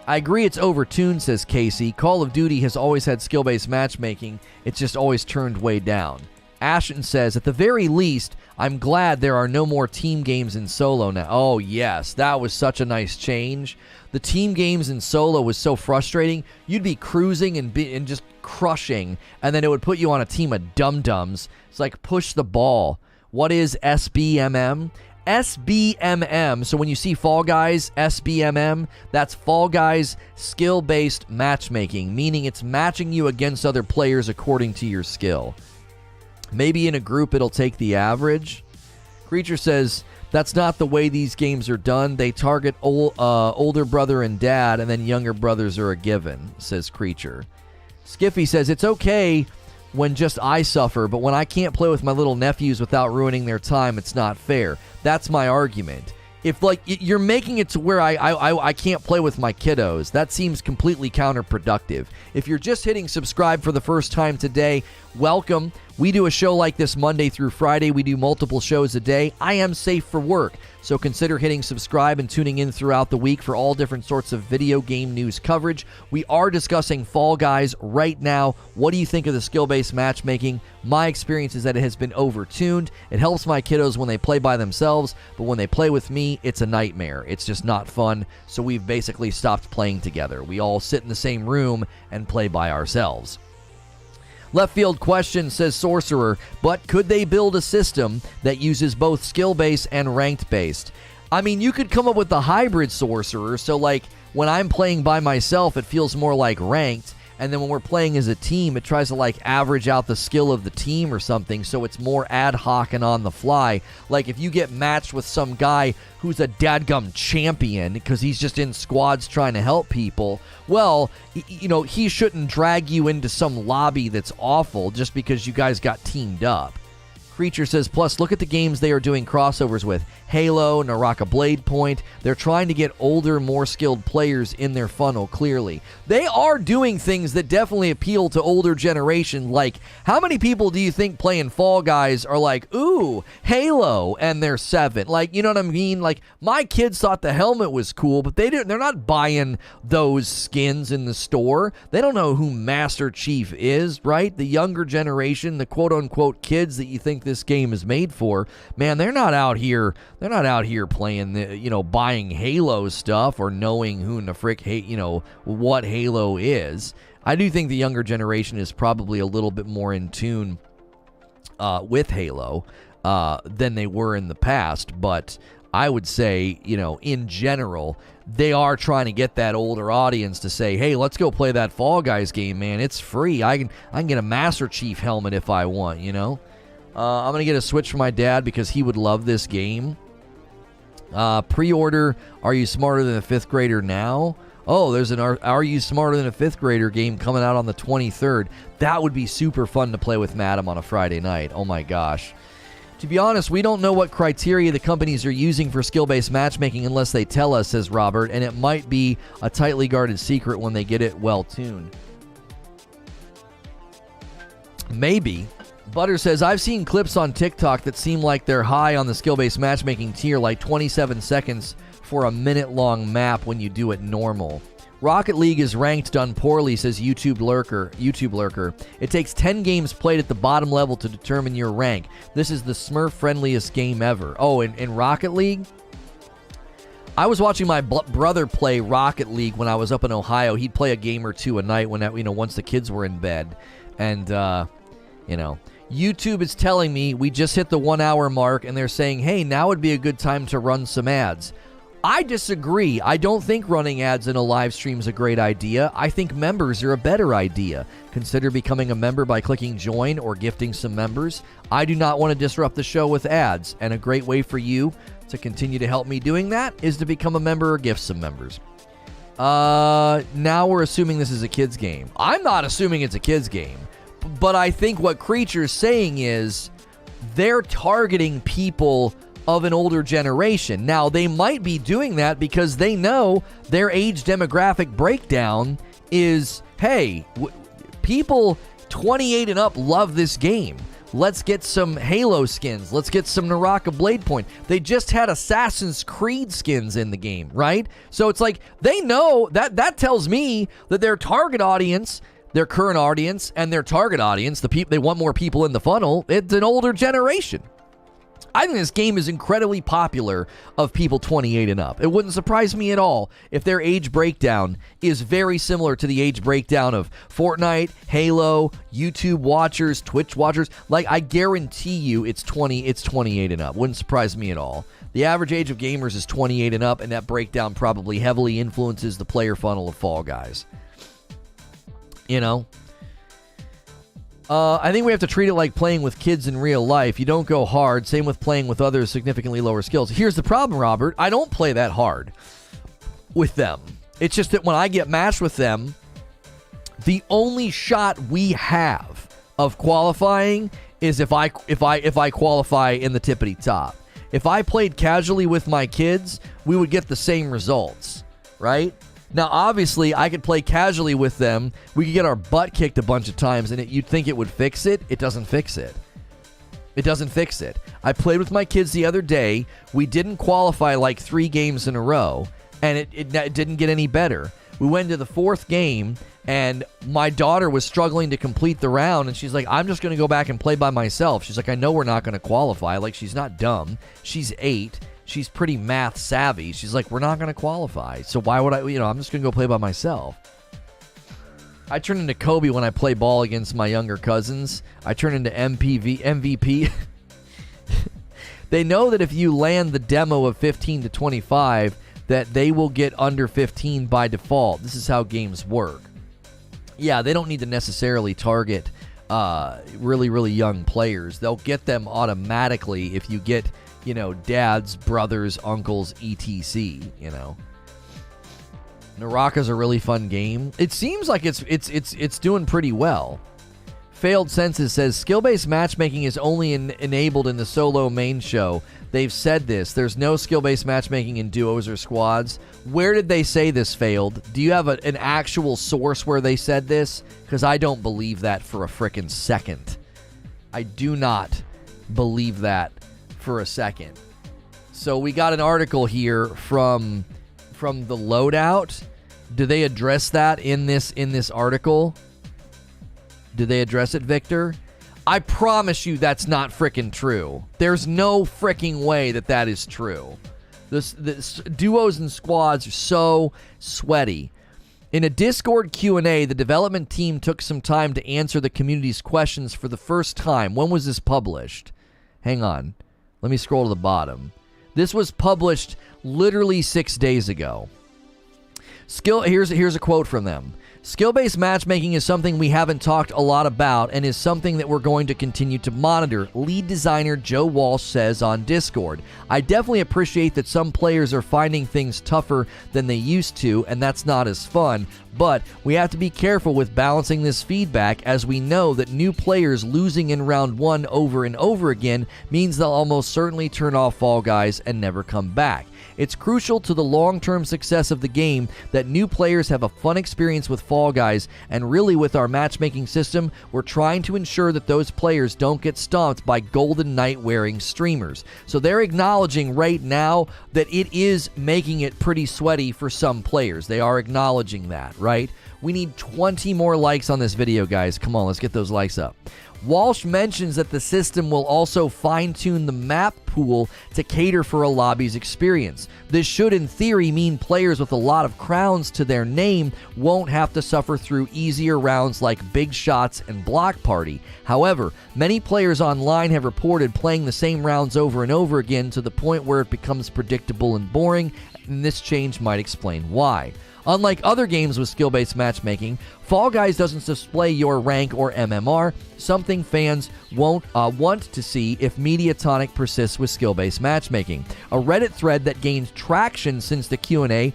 I agree it's overtuned, says Casey. Call of Duty has always had skill-based matchmaking. It's just always turned way down. Ashton says, at the very least, I'm glad there are no more team games in solo now. Oh, yes, that was such a nice change. The team games in solo was so frustrating. You'd be cruising and just crushing, and then it would put you on a team of dum-dums. It's like push the ball. What is SBMM? SBMM, so when you see Fall Guys SBMM, that's Fall Guys skill-based matchmaking, meaning it's matching you against other players according to your skill. Maybe in a group it'll take the average. Creature says, that's not the way these games are done. They target older brother and dad, and then younger brothers are a given, says Creature. Skiffy says, it's okay when just I suffer, but when I can't play with my little nephews without ruining their time, it's not fair. That's my argument. If, like, you're making it to where I can't play with my kiddos, that seems completely counterproductive. If you're just hitting subscribe for the first time today, welcome. We do a show like this Monday through Friday. We do multiple shows a day. I am safe for work, so consider hitting subscribe and tuning in throughout the week for all different sorts of video game news coverage. We are discussing Fall Guys right now. What do you think of the skill-based matchmaking? My experience is that it has been overtuned. It helps my kiddos when they play by themselves, but when they play with me, it's a nightmare. It's just not fun, so we've basically stopped playing together. We all sit in the same room and play by ourselves. Left field question, says Sorcerer, but could they build a system that uses both skill-based and ranked-based? I mean, you could come up with the hybrid Sorcerer, so like when I'm playing by myself, it feels more like ranked, and then when we're playing as a team, it tries to like average out the skill of the team or something, so it's more ad hoc and on the fly. Like if you get matched with some guy who's a dadgum champion because he's just in squads trying to help people, well, you know, he shouldn't drag you into some lobby that's awful just because you guys got teamed up. Creature says, plus, look at the games they are doing crossovers with. Halo, Naraka Blade Point. They're trying to get older, more skilled players in their funnel, clearly. They are doing things that definitely appeal to older generation. Like, how many people do you think playing Fall Guys are like, ooh, Halo, and they're 7? Like, you know what I mean? Like, my kids thought the helmet was cool, but they're not buying those skins in the store. They don't know who Master Chief is, right? The younger generation, the quote-unquote kids that you think this game is made for, man, they're not out here playing the, buying Halo stuff or knowing who in the frick, what Halo is. I do think the younger generation is probably a little bit more in tune with Halo than they were in the past, but I would say, in general, they are trying to get that older audience to say, hey, let's go play that Fall Guys game, man. It's free. I can get a Master Chief helmet if I want, I'm going to get a Switch for my dad because he would love this game. Pre-order Are You Smarter Than a Fifth Grader now? Oh, there's an Are You Smarter Than a Fifth Grader game coming out on the 23rd. That would be super fun to play with Madam on a Friday night. Oh my gosh. To be honest, we don't know what criteria the companies are using for skill-based matchmaking unless they tell us, says Robert, and it might be a tightly guarded secret when they get it well-tuned. Maybe. Butter says, I've seen clips on TikTok that seem like they're high on the skill-based matchmaking tier, like 27 seconds for a minute-long map when you do it normal. Rocket League is ranked done poorly, says YouTube Lurker. It takes 10 games played at the bottom level to determine your rank. This is the Smurf-friendliest game ever. Oh, in Rocket League? I was watching my brother play Rocket League when I was up in Ohio. He'd play a game or two a night when once the kids were in bed. And, YouTube is telling me we just hit the 1 hour mark, and they're saying, hey, now would be a good time to run some ads. I disagree. I don't think running ads in a live stream is a great idea. I think members are a better idea. Consider becoming a member by clicking join or gifting some members. I do not want to disrupt the show with ads, and a great way for you to continue to help me doing that is to become a member or gift some members. Now we're assuming this is a kid's game. I'm not assuming it's a kid's game, but I think what Creature's saying is they're targeting people of an older generation. Now, they might be doing that because they know their age demographic breakdown is, hey, people 28 and up love this game. Let's get some Halo skins. Let's get some Naraka Blade Point. They just had Assassin's Creed skins in the game, right? So it's like they know that tells me that their target audience, their current audience, and their target audience, the people they want more people in the funnel, it's an older generation. I think this game is incredibly popular of people 28 and up. It wouldn't surprise me at all if their age breakdown is very similar to the age breakdown of Fortnite, Halo, YouTube watchers, Twitch watchers. Like, I guarantee you it's 28 and up. Wouldn't surprise me at all. The average age of gamers is 28 and up, and that breakdown probably heavily influences the player funnel of Fall Guys. I think we have to treat it like playing with kids in real life. You don't go hard. Same with playing with others significantly lower skills. Here's the problem, Robert. I don't play that hard with them. It's just that when I get matched with them, the only shot we have of qualifying is if I qualify in the tippity top. If I played casually with my kids, we would get the same results, right? Now, obviously, I could play casually with them. We could get our butt kicked a bunch of times, and you'd think it would fix it. It doesn't fix it. It doesn't fix it. I played with my kids the other day. We didn't qualify like 3 games in a row, and it didn't get any better. We went to the 4th game, and my daughter was struggling to complete the round, and she's like, I'm just going to go back and play by myself. She's like, I know we're not going to qualify. Like, she's not dumb. She's 8. She's pretty math savvy. She's like, we're not going to qualify. So why would I, I'm just going to go play by myself. I turn into Kobe when I play ball against my younger cousins. I turn into MVP. They know that if you land the demo of 15 to 25, that they will get under 15 by default. This is how games work. Yeah, they don't need to necessarily target really, really young players. They'll get them automatically if you get, dads, brothers, uncles, etc. Naraka's a really fun game. It seems like it's doing pretty well. Failed Senses says, skill-based matchmaking is only enabled in the solo main show. They've said this. There's no skill-based matchmaking in duos or squads. Where did they say this failed? Do you have an actual source where they said this? Because I don't believe that for a frickin' second. I do not believe that for a second. So we got an article here from the loadout. Do they address that in this article? Did they address it, Victor? I promise you that's not frickin' true. There's no fricking way that is true. This duos and squads are so sweaty. In a Discord Q&A, the development team took some time to answer the community's questions for the first time. When was this published? Hang on. Let me scroll to the bottom. This was published literally 6 days ago. Here's a quote from them. Skill-based matchmaking is something we haven't talked a lot about and is something that we're going to continue to monitor, lead designer Joe Walsh says on Discord. I definitely appreciate that some players are finding things tougher than they used to, and that's not as fun, but we have to be careful with balancing this feedback, as we know that new players losing in round 1 over and over again means they'll almost certainly turn off Fall Guys and never come back. It's crucial to the long-term success of the game that new players have a fun experience with Fall Guys, and really with our matchmaking system, we're trying to ensure that those players don't get stomped by Golden Knight-wearing streamers. So they're acknowledging right now that it is making it pretty sweaty for some players. They are acknowledging that, right? We need 20 more likes on this video, guys. Come on, let's get those likes up. Walsh mentions that the system will also fine-tune the map pool to cater for a lobby's experience. This should, in theory, mean players with a lot of crowns to their name won't have to suffer through easier rounds like Big Shots and Block Party. However, many players online have reported playing the same rounds over and over again to the point where it becomes predictable and boring, and this change might explain why. Unlike other games with skill-based matchmaking, Fall Guys doesn't display your rank or MMR, something fans won't want to see if Mediatonic persists with skill-based matchmaking. A Reddit thread that gained traction since the Q&A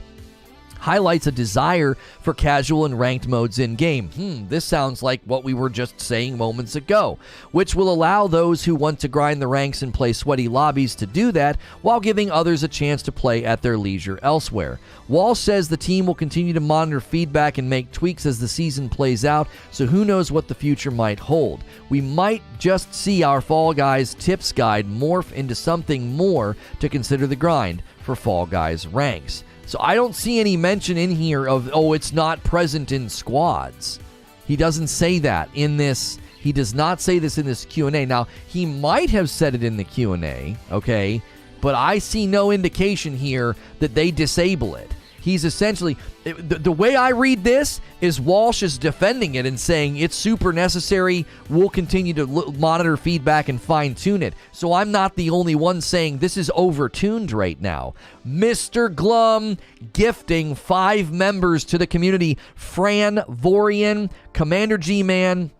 highlights a desire for casual and ranked modes in-game. This sounds like what we were just saying moments ago, which will allow those who want to grind the ranks and play sweaty lobbies to do that, while giving others a chance to play at their leisure elsewhere. Walsh says the team will continue to monitor feedback and make tweaks as the season plays out, so who knows what the future might hold. We might just see our Fall Guys tips guide morph into something more to consider the grind for Fall Guys ranks. So I don't see any mention in here of, oh, it's not present in squads. He doesn't say that in this. He does not say this in this Q&A. Now, he might have said it in the Q&A, okay? But I see no indication here that they disable it. He's essentially, the way I read this is Walsh is defending it and saying it's super necessary. We'll continue to monitor feedback and fine-tune it. So I'm not the only one saying this is overtuned right now. Mr. Glum gifting 5 members to the community. Fran Vorian, Commander G-Man,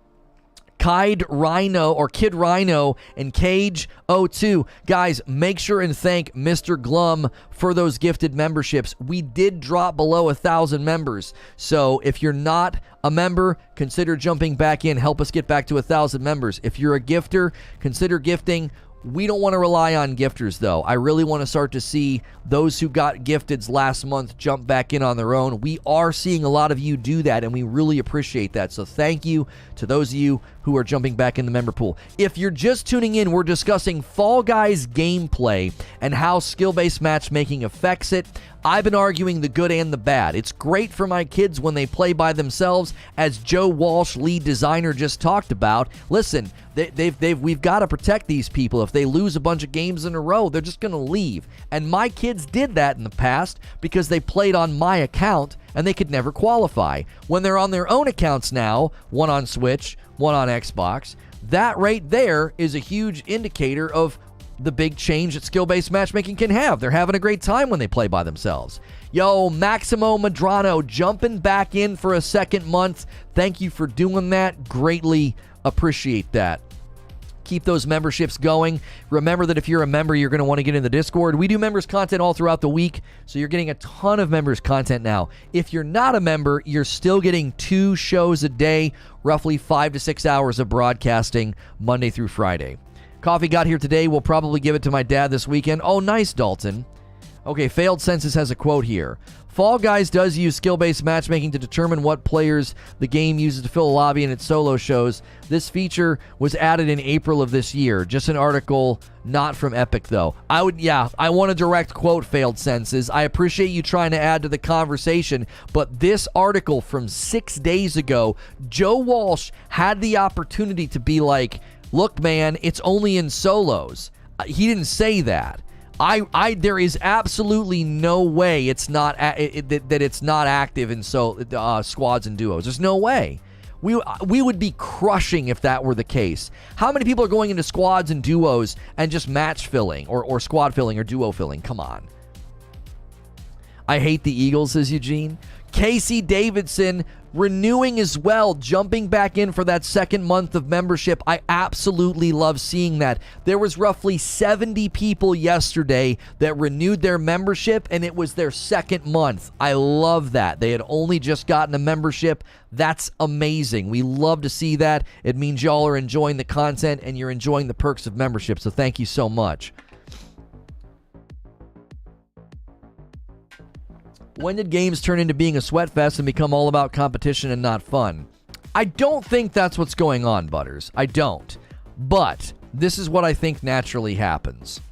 Kid Rhino, and Cage02. Guys, make sure and thank Mr. Glum for those gifted memberships. We did drop below 1,000 members. So if you're not a member, consider jumping back in. Help us get back to 1,000 members. If you're a gifter, consider gifting. We don't want to rely on gifters, though. I really want to start to see those who got gifteds last month jump back in on their own. We are seeing a lot of you do that, and we really appreciate that. So thank you to those of you who are jumping back in the member pool. If you're just tuning in, we're discussing Fall Guys gameplay and how skill-based matchmaking affects it. I've been arguing the good and the bad. It's great for my kids when they play by themselves, as Joe Walsh, lead designer, just talked about. Listen, we've got to protect these people. If they lose a bunch of games in a row, they're just going to leave. And my kids did that in the past because they played on my account and they could never qualify. When they're on their own accounts now, one on Switch, one on Xbox, that right there is a huge indicator of the big change that skill-based matchmaking can have. They're having a great time when they play by themselves. Yo, Maximo Madrano jumping back in for a second month. Thank you for doing that. Greatly appreciate that. keep those memberships going. Remember that if you're a member, you're going to want to get in the Discord. We do members content all throughout the week, so you're getting a ton of members content now. If you're not a member, you're still getting 2 shows a day, roughly 5 to 6 hours of broadcasting Monday through Friday. Coffee got here today. We'll probably give it to my dad this weekend. Oh, nice, Dalton. Okay, Failed Census has a quote here. Fall Guys does use skill-based matchmaking to determine what players the game uses to fill a lobby in its solo shows. This feature was added in April of this year. Just an article, not from Epic, though. I want a direct quote, Failed Census. I appreciate you trying to add to the conversation, but this article from 6 days ago, Joe Walsh had the opportunity to be like, look, man, it's only in solos. He didn't say that. There is absolutely no way it's not that it's not active in squads and duos. There's no way. We would be crushing if that were the case. How many people are going into squads and duos and just match filling or squad filling or duo filling? Come on. I hate the Eagles, says Eugene. Casey Davidson renewing as well, jumping back in for that second month of membership. I absolutely love seeing that. There was roughly 70 people yesterday that renewed their membership, and it was their second month. I love that. They had only just gotten a membership. That's amazing. We love to see that. It means y'all are enjoying the content and you're enjoying the perks of membership, so thank you so much. When did games turn into being a sweat fest and become all about competition and not fun? I don't think that's what's going on, Butters. I don't. But this is what I think naturally happens.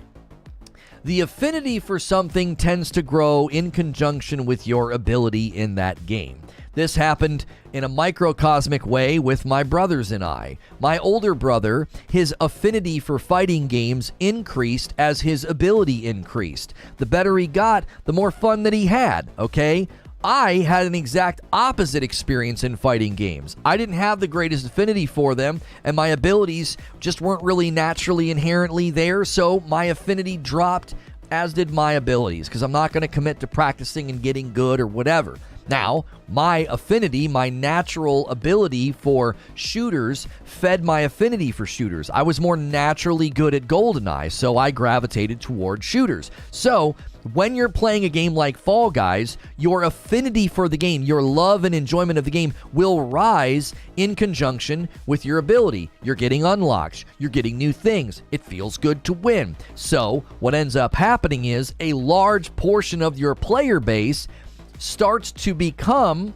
The affinity for something tends to grow in conjunction with your ability in that game. This happened in a microcosmic way with my brothers and I. My older brother, his affinity for fighting games increased as his ability increased. The better he got, the more fun that he had, okay? I had an exact opposite experience in fighting games. I didn't have the greatest affinity for them, and my abilities just weren't really naturally inherently there, so my affinity dropped, as did my abilities, because I'm not going to commit to practicing and getting good or whatever. Now, my affinity, my natural ability for shooters fed my affinity for shooters. I was more naturally good at GoldenEye, so I gravitated toward shooters. So, when you're playing a game like Fall Guys, your affinity for the game, your love and enjoyment of the game will rise in conjunction with your ability. You're getting unlocked. You're getting new things. It feels good to win. So, what ends up happening is a large portion of your player base starts to become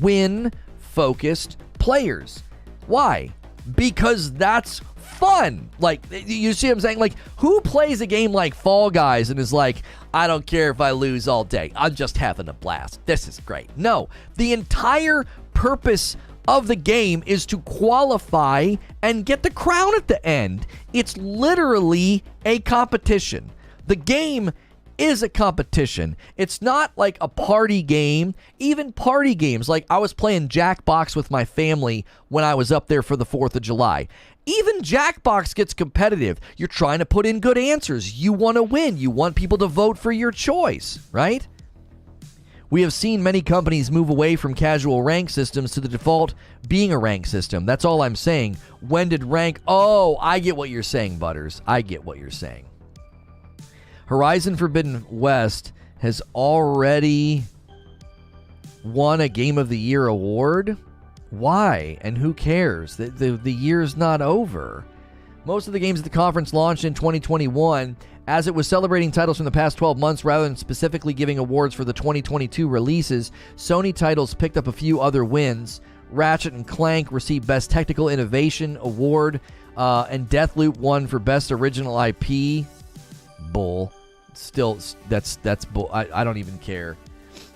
win-focused players. Why? Because that's fun. Like, you see what I'm saying? Like, who plays a game like Fall Guys and is like, I don't care if I lose all day. I'm just having a blast. This is great. No, the entire purpose of the game is to qualify and get the crown at the end. It's literally a competition. The game is a competition. It's not like a party game. Even party games, like I was playing Jackbox with my family when I was up there for the 4th of July. Even Jackbox gets competitive. You're trying to put in good answers. You want to win. You want people to vote for your choice, right? We have seen many companies move away from casual rank systems to the default being a rank system. That's all I'm saying. When did rank... Oh, I get what you're saying, Butters. I get what you're saying. Horizon Forbidden West has already won a Game of the Year award? Why? And who cares? The year's not over. Most of the games at the conference launched in 2021, as it was celebrating titles from the past 12 months rather than specifically giving awards for the 2022 releases. Sony titles picked up a few other wins. Ratchet & Clank received Best Technical Innovation Award, and Deathloop won for Best Original IP. Bull. Still, that's bull. I don't even care.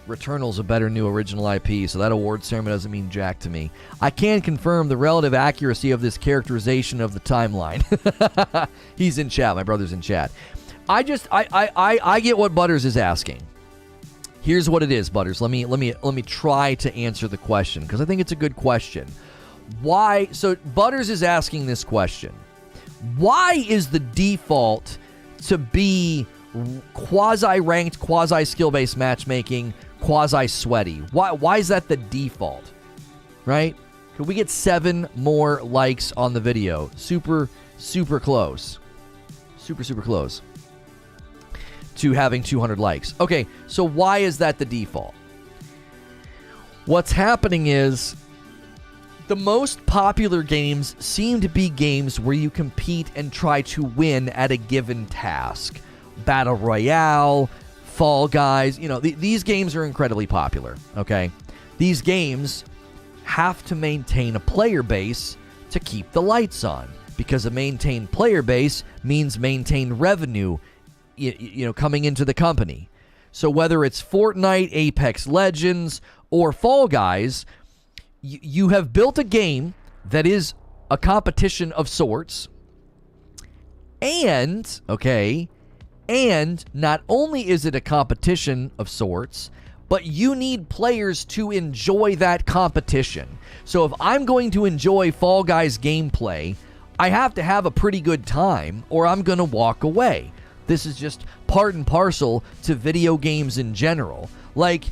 Returnal's a better new original IP, so that award ceremony doesn't mean jack to me. I can confirm the relative accuracy of this characterization of the timeline. He's in chat. My brother's in chat. I get what Butters is asking. Here's what it is, Butters. Let me try to answer the question, because I think it's a good question. Why? So Butters is asking this question. Why is the default to be quasi-ranked, quasi-skill-based matchmaking, quasi-sweaty? Why is that the default? Right? Could we get 7 more likes on the video? Super close. Super close to having 200 likes. Okay, so why is that the default? What's happening is the most popular games seem to be games where you compete and try to win at a given task. Battle Royale, Fall Guys, these games are incredibly popular, okay? These games have to maintain a player base to keep the lights on, because a maintained player base means maintained revenue, coming into the company. So whether it's Fortnite, Apex Legends, or Fall Guys, you have built a game that is a competition of sorts, and not only is it a competition of sorts, but you need players to enjoy that competition. So if I'm going to enjoy Fall Guys gameplay, I have to have a pretty good time, or I'm going to walk away. This is just part and parcel to video games in general. Like,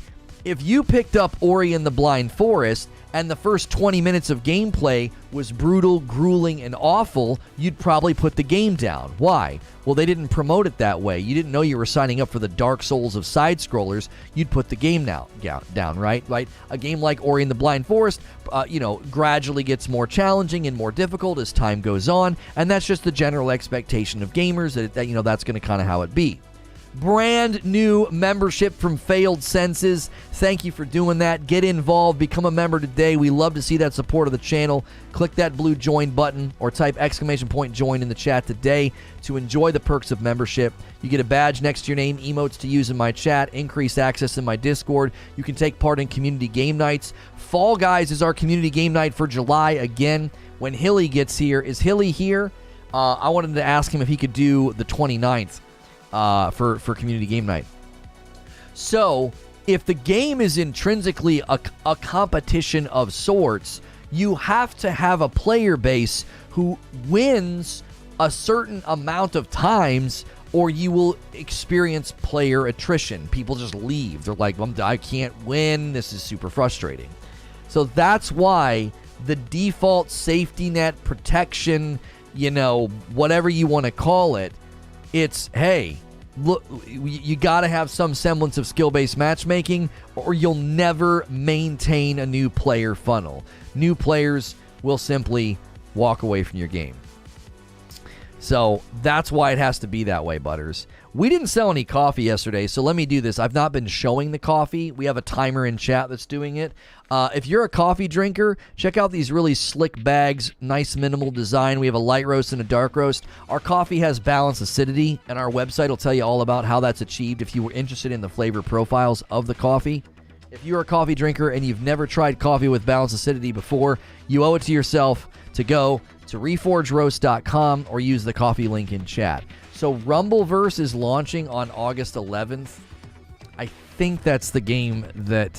if you picked up Ori and the Blind Forest, and the first 20 minutes of gameplay was brutal, grueling, and awful, you'd probably put the game down. Why? Well, they didn't promote it that way. You didn't know you were signing up for the Dark Souls of side-scrollers. You'd put the game down, right? A game like Ori and the Blind Forest, gradually gets more challenging and more difficult as time goes on, and that's just the general expectation of gamers, that that's going to kind of how it be. Brand new membership from Failed Senses. Thank you for doing that. Get involved. Become a member today. We love to see that support of the channel. Click that blue join button or type !join in the chat today to enjoy the perks of membership. You get a badge next to your name, emotes to use in my chat, increased access in my Discord. You can take part in community game nights. Fall Guys is our community game night for July again. When Hilly gets here. Is Hilly here? I wanted to ask him if he could do the 29th. For community game night. So if the game is intrinsically a competition of sorts, you have to have a player base who wins a certain amount of times, or you will experience player attrition. People just leave. They're like, I can't win. This is super frustrating. So that's why the default safety net protection, whatever you want to call it, it's, hey, look, you got to have some semblance of skill-based matchmaking, or you'll never maintain a new player funnel. New players will simply walk away from your game. So that's why it has to be that way, Butters. We didn't sell any coffee yesterday, so let me do this. I've not been showing the coffee. We have a timer in chat that's doing it. If you're a coffee drinker, check out these really slick bags, nice minimal design. We have a light roast and a dark roast. Our coffee has balanced acidity, and our website will tell you all about how that's achieved if you were interested in the flavor profiles of the coffee. If you're a coffee drinker and you've never tried coffee with balanced acidity before, you owe it to yourself to go to reforgeroast.com or use the coffee link in chat. So Rumbleverse is launching on August 11th. I think that's the game that...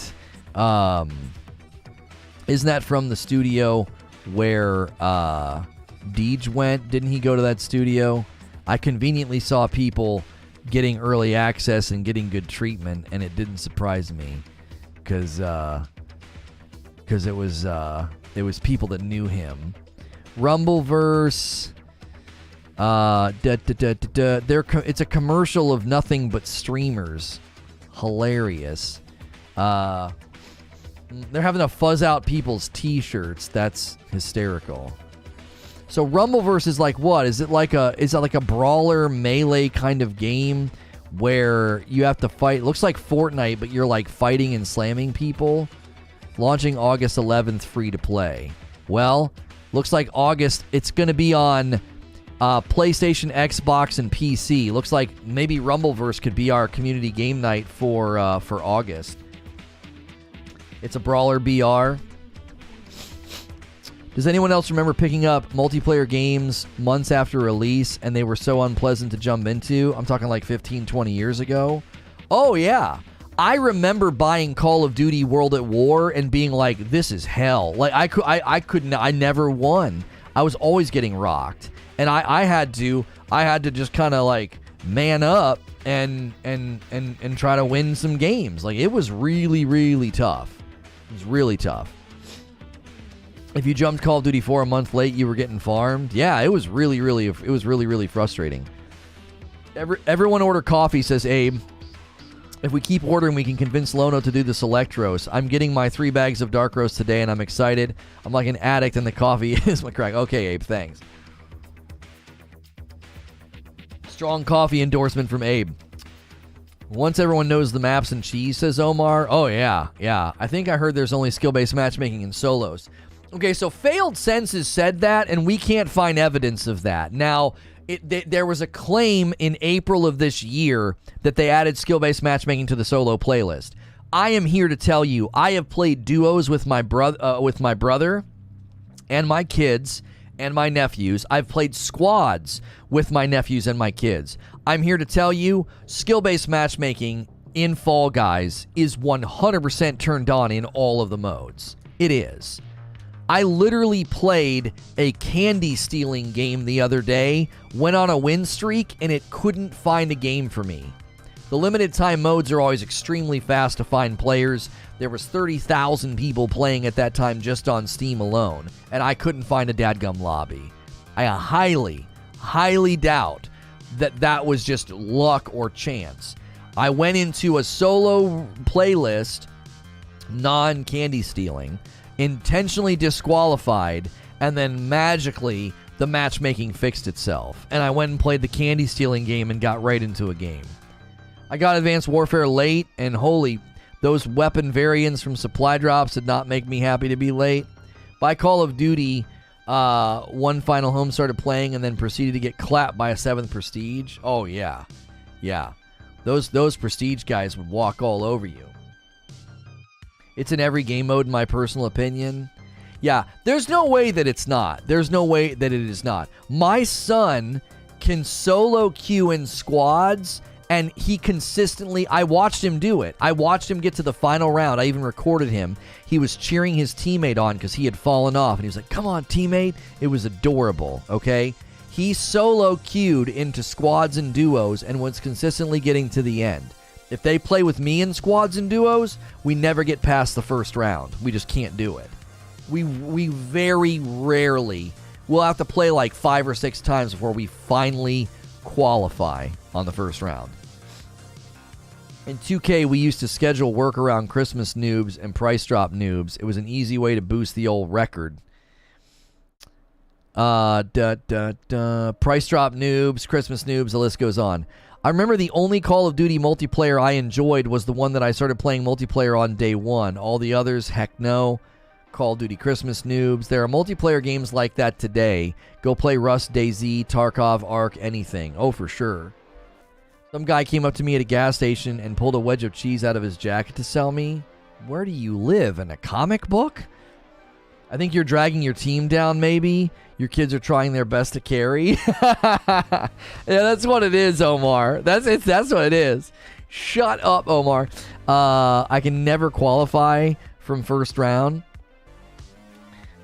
isn't that from the studio where Deej went? Didn't he go to that studio? I conveniently saw people getting early access and getting good treatment, and it didn't surprise me because it was people that knew him. Rumbleverse... it's a commercial of nothing but streamers. Hilarious. They're having to fuzz out people's t-shirts. That's hysterical. So Rumbleverse is like what? Is it like a brawler melee kind of game where you have to fight? It looks like Fortnite, but you're like fighting and slamming people. Launching August 11th, free to play. Well, looks like August. It's going to be on PlayStation, Xbox, and PC. Looks like maybe Rumbleverse could be our community game night for August. It's a brawler BR. Does anyone else remember picking up multiplayer games months after release and they were so unpleasant to jump into? I'm talking like 15, 20 years ago. Oh, yeah. I remember buying Call of Duty World at War and being like, this is hell. Like, I never won. I was always getting rocked. And I had to just kind of like man up and try to win some games. Like, it was really, really tough. It was really tough. If you jumped Call of Duty 4 a month late, you were getting farmed. Yeah, it was really frustrating. Everyone order coffee, says Abe. If we keep ordering, we can convince Lono to do the select roast. I'm getting my 3 bags of dark roast today, and I'm excited. I'm like an addict, and the coffee is my crack. Okay, Abe, thanks. Strong coffee endorsement from Abe. Once everyone knows the maps and cheese, says Omar. Oh, yeah. I think I heard there's only skill-based matchmaking in solos. Okay, so Failed Senses said that, and we can't find evidence of that. Now, there was a claim in April of this year that they added skill-based matchmaking to the solo playlist. I am here to tell you, I have played duos with my brother and my kids and my nephews. I've played squads with my nephews and my kids. I'm here to tell you, skill-based matchmaking in Fall Guys is 100% turned on in all of the modes. It is. I literally played a candy stealing game the other day, went on a win streak, and it couldn't find a game for me. The limited time modes are always extremely fast to find players. There was 30,000 people playing at that time just on Steam alone, and I couldn't find a dadgum lobby. I highly doubt that was just luck or chance. I went into a solo playlist, non-candy stealing, intentionally disqualified, and then magically the matchmaking fixed itself. And I went and played the candy stealing game and got right into a game. I got Advanced Warfare late, and holy, those weapon variants from supply drops did not make me happy to be late. By Call of Duty, one Final Home started playing and then proceeded to get clapped by a 7th Prestige. Oh, yeah. Those Prestige guys would walk all over you. It's in every game mode, in my personal opinion. Yeah, there's no way that it's not. There's no way that it is not. My son can solo queue in squads, and he consistently... I watched him do it. I watched him get to the final round. I even recorded him. He was cheering his teammate on because he had fallen off, and he was like, "Come on, teammate." It was adorable, okay? He solo queued into squads and duos and was consistently getting to the end. If they play with me in squads and duos, we never get past the first round. We just can't do it. We very rarely... We'll have to play like 5 or 6 times before we finally qualify on the first round. In 2K, we used to schedule work around Christmas noobs and price drop noobs. It was an easy way to boost the old record. Price drop noobs, Christmas noobs, the list goes on. I remember the only Call of Duty multiplayer I enjoyed was the one that I started playing multiplayer on day one. All the others, heck no. Call of Duty Christmas noobs. There are multiplayer games like that today. Go play Rust, DayZ, Tarkov, Ark, anything. Oh, for sure. Some guy came up to me at a gas station and pulled a wedge of cheese out of his jacket to sell me. Where do you live? In a comic book? I think you're dragging your team down, maybe. Your kids are trying their best to carry. Yeah, that's what it is, Omar. That's what it is. Shut up, Omar. I can never qualify from first round.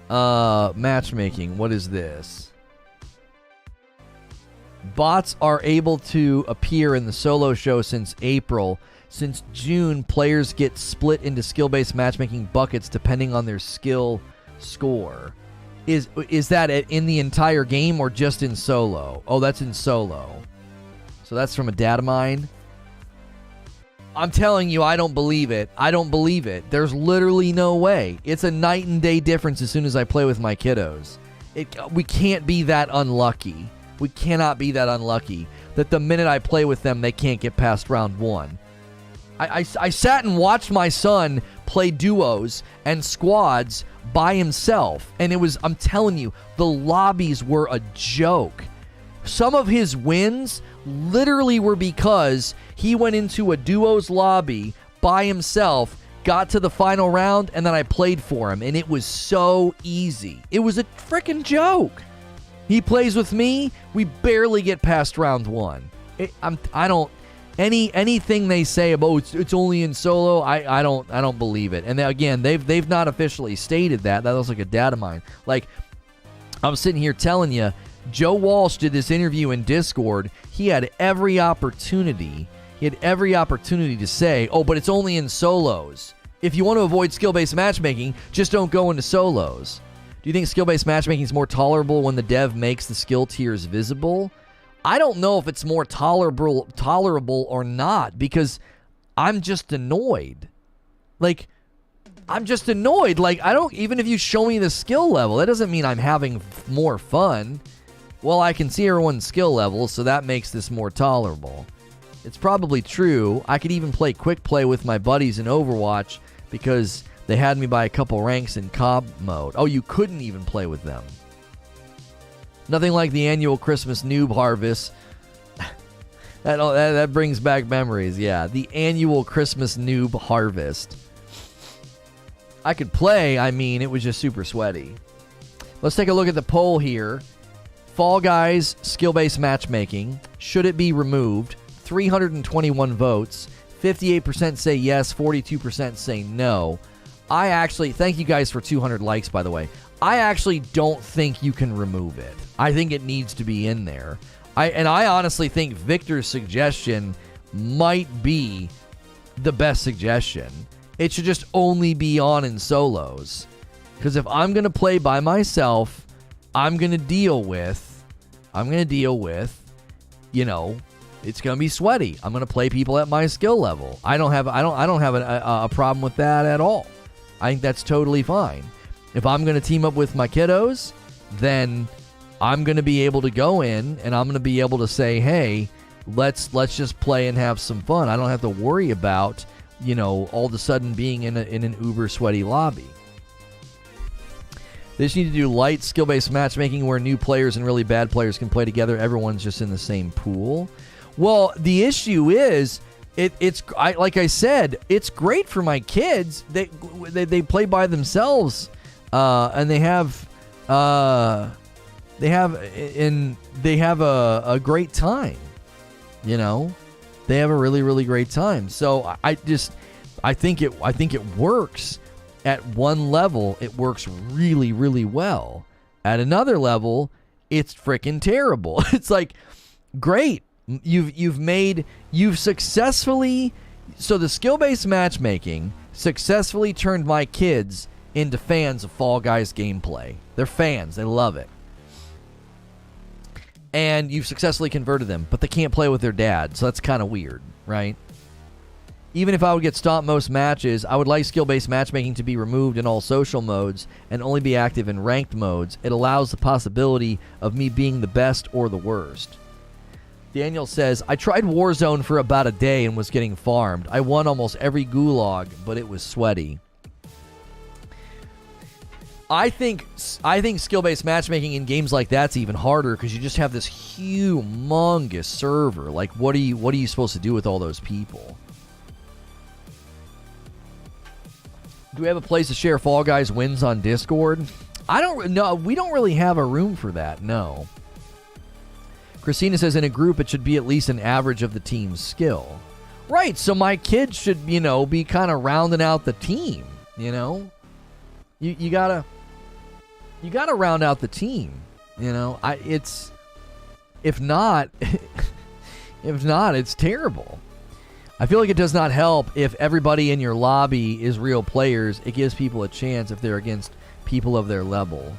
Matchmaking. What is this? Bots are able to appear in the solo show since April. Since June, players get split into skill-based matchmaking buckets depending on their skill score. Is that in the entire game or just in solo? Oh, that's in solo. So that's from a data mine. I'm telling you, I don't believe it. I don't believe it. There's literally no way. It's a night and day difference as soon as I play with my kiddos. We can't be that unlucky. We cannot be that unlucky that the minute I play with them, they can't get past round one. I sat and watched my son play duos and squads by himself, and it was, I'm telling you, the lobbies were a joke. Some of his wins literally were because he went into a duos lobby by himself, got to the final round, and then I played for him, and it was so easy. It was a freaking joke. He plays with me, we barely get past round one. Anything they say about it's only in solo, I don't believe it. And again, they've not officially stated that. That looks like a data mine. Like, I'm sitting here telling you, Joe Walsh did this interview in Discord. He had every opportunity. To say, oh, but it's only in solos. If you want to avoid skill-based matchmaking, just don't go into solos. Do you think skill-based matchmaking is more tolerable when the dev makes the skill tiers visible? I don't know if it's more tolerable or not, because I'm just annoyed. Like, I'm just annoyed. Like, I don't, even if you show me the skill level, that doesn't mean I'm having more fun. Well, I can see everyone's skill level, so that makes this more tolerable. It's probably true. I could even play quick play with my buddies in Overwatch because they had me by a couple ranks in COB mode. Oh, you couldn't even play with them. Nothing like the annual Christmas noob harvest. That brings back memories, yeah. The annual Christmas noob harvest. I could play, I mean, it was just super sweaty. Let's take a look at the poll here. Fall Guys skill-based matchmaking. Should it be removed? 321 votes. 58% say yes, 42% say no. I actually, thank you guys for 200 likes, by the way. I actually don't think you can remove it. I think it needs to be in there. I honestly think Victor's suggestion might be the best suggestion. It should just only be on in solos. Because if I'm going to play by myself, I'm going to deal with, you know, it's going to be sweaty. I'm going to play people at my skill level. I don't have a problem with that at all. I think that's totally fine. If I'm going to team up with my kiddos, then I'm going to be able to go in and I'm going to be able to say, hey, let's just play and have some fun. I don't have to worry about, you know, all of a sudden being in an uber sweaty lobby. They just need to do light skill-based matchmaking where new players and really bad players can play together. Everyone's just in the same pool. Well, the issue is, like I said, it's great for my kids. They play by themselves, and they have a great time. You know, they have a really, really great time. So I think it works. At one level, it works really, really well. At another level, it's freaking terrible. It's like, great. You've successfully, so the skill-based matchmaking successfully turned my kids into fans of Fall Guys gameplay. They're fans. They love it. And you've successfully converted them, but they can't play with their dad, so that's kind of weird, right? Even if I would get stomped most matches, I would like skill-based matchmaking to be removed in all social modes and only be active in ranked modes. It allows the possibility of me being the best or the worst. Daniel says, I tried Warzone for about a day and was getting farmed. I won almost every gulag, but it was sweaty. I think skill-based matchmaking in games like that's even harder because you just have this humongous server. Like, what are you supposed to do with all those people? Do we have a place to share Fall Guys wins on Discord? I don't know. We don't really have a room for that, no. Christina says in a group it should be at least an average of the team's skill. Right, so my kids should, you know, be kind of rounding out the team, you know? You gotta round out the team, you know? If not, it's terrible. I feel like it does not help if everybody in your lobby is real players. It gives people a chance if they're against people of their level.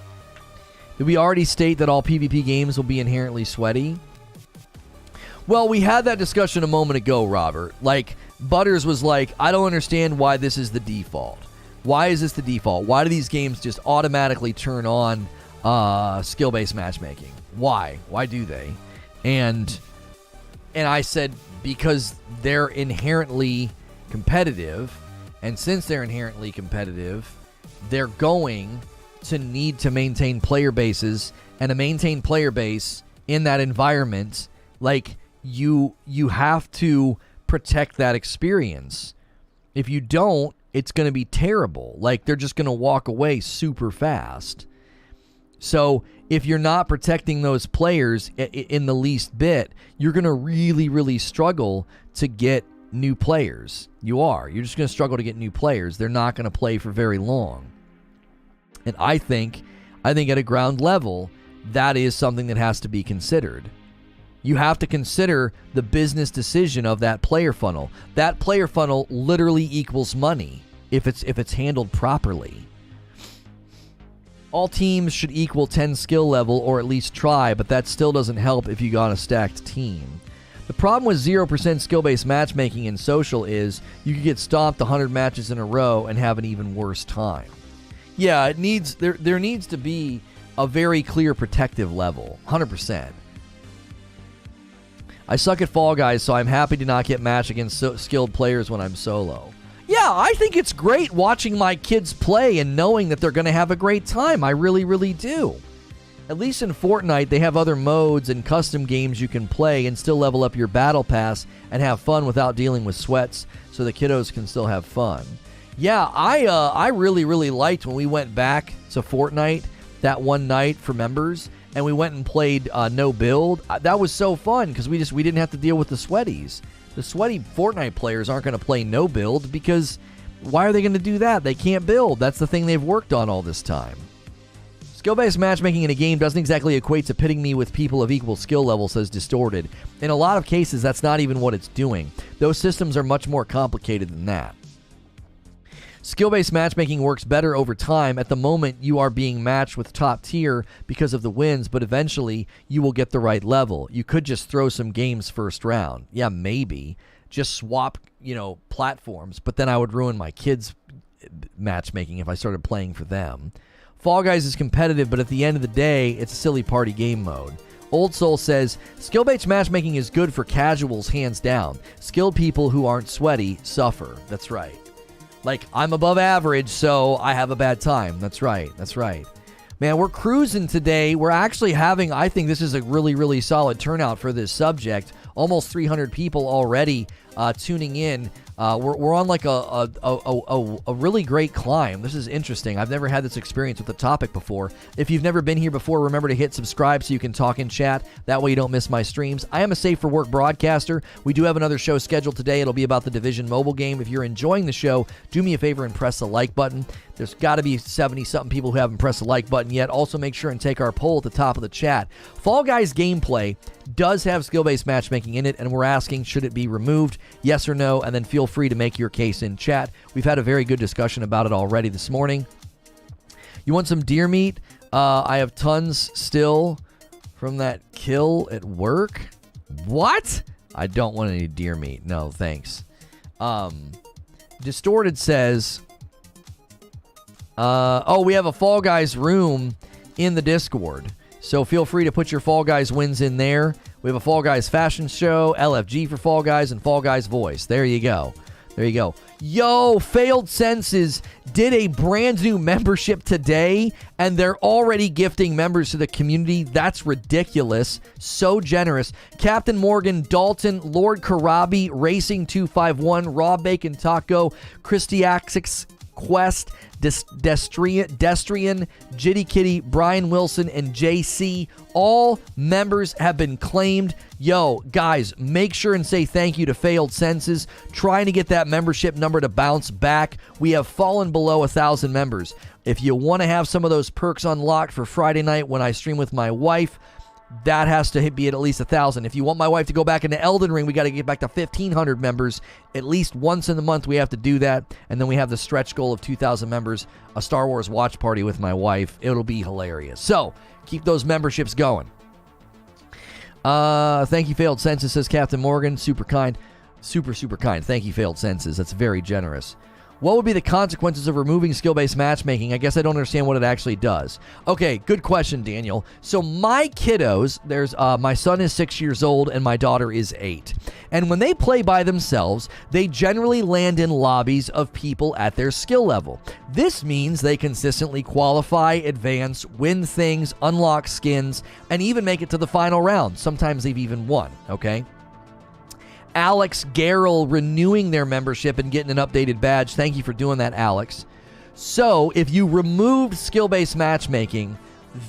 Did we already state that all PvP games will be inherently sweaty? Well, we had that discussion a moment ago, Robert. Like, Butters was like, I don't understand why this is the default. Why is this the default? Why do these games just automatically turn on skill-based matchmaking? Why? Why do they? And I said, because they're inherently competitive, and since they're inherently competitive, they're going to need to maintain player bases, and to maintain player base in that environment, like, you have to protect that experience. If you don't, it's going to be terrible. Like, they're just going to walk away super fast. So if you're not protecting those players in the least bit, you're going to really, really struggle to get new players. You're just going to struggle to get new players. They're not going to play for very long. And I think at a ground level, that is something that has to be considered. You have to consider the business decision of that player funnel. That player funnel literally equals money if it's handled properly. All teams should equal 10 skill level or at least try, but that still doesn't help if you got a stacked team. The problem with 0% skill-based matchmaking in social is you could get stomped 100 matches in a row and have an even worse time. Yeah, there needs to be a very clear protective level, 100%. I suck at Fall Guys, so I'm happy to not get matched against skilled players when I'm solo. Yeah, I think it's great watching my kids play and knowing that they're going to have a great time. I really, really do. At least in Fortnite, they have other modes and custom games you can play and still level up your battle pass and have fun without dealing with sweats, so the kiddos can still have fun. Yeah, I really, really liked when we went back to Fortnite that one night for members, and we went and played no build. That was so fun because we didn't have to deal with the sweaties. The sweaty Fortnite players aren't going to play no build because why are they going to do that? They can't build. That's the thing they've worked on all this time. Skill-based matchmaking in a game doesn't exactly equate to pitting me with people of equal skill level, says Distorted. In a lot of cases, that's not even what it's doing. Those systems are much more complicated than that. Skill-based matchmaking works better over time. At the moment, you are being matched with top tier because of the wins, but eventually you will get the right level. You could just throw some games first round. Yeah, maybe. Just swap, platforms, but then I would ruin my kids' matchmaking if I started playing for them. Fall Guys is competitive, but at the end of the day, it's a silly party game mode. Old Soul says, skill-based matchmaking is good for casuals, hands down. Skilled people who aren't sweaty suffer. That's right. Like, I'm above average, so I have a bad time. That's right. That's right. Man, we're cruising today. We're actually having, I think this is a really, really solid turnout for this subject. Almost 300 people already tuning in. We're on like a really great climb. This is interesting. I've never had this experience with the topic before. If you've never been here before, remember to hit subscribe so you can talk in chat. That way you don't miss my streams. I am a Safe for Work broadcaster. We do have another show scheduled today. It'll be about the Division mobile game. If you're enjoying the show, do me a favor and press the like button. There's got to be 70-something people who haven't pressed the like button yet. Also, make sure and take our poll at the top of the chat. Fall Guys gameplay does have skill-based matchmaking in it, and we're asking, should it be removed? Yes or no? And then feel free to make your case in chat. We've had a very good discussion about it already this morning. You want some deer meat? I have tons still from that kill at work. What? I don't want any deer meat. No, thanks. Distorted says... we have a Fall Guys room in the Discord. So feel free to put your Fall Guys wins in there. We have a Fall Guys fashion show, LFG for Fall Guys, and Fall Guys voice. There you go. There you go. Yo, Failed Senses did a brand new membership today, and they're already gifting members to the community. That's ridiculous. So generous. Captain Morgan, Dalton, Lord Karabi, Racing 251, Raw Bacon Taco, Christiaxix Quest, Destrian, Jitty Kitty, Brian Wilson, and JC. All members have been claimed. Yo, guys, make sure and say thank you to Failed Senses. Trying to get that membership number to bounce back. We have fallen below 1,000 members. If you want to have some of those perks unlocked for Friday night when I stream with my wife, that has to be at least 1,000. If you want my wife to go back into Elden Ring, we got to get back to 1,500 members. At least once in the month, we have to do that. And then we have the stretch goal of 2,000 members, a Star Wars watch party with my wife. It'll be hilarious. So, keep those memberships going. Thank you, Failed Senses, says Captain Morgan. Super kind. Super, super kind. Thank you, Failed Senses. That's very generous. What would be the consequences of removing skill-based matchmaking? I guess I don't understand what it actually does. Okay, good question, Daniel. So my kiddos, my son is 6 years old and my daughter is 8. And when they play by themselves, they generally land in lobbies of people at their skill level. This means they consistently qualify, advance, win things, unlock skins, and even make it to the final round. Sometimes they've even won, okay? Alex Garrell renewing their membership and getting an updated badge. Thank you for doing that, Alex. So, if you removed skill-based matchmaking,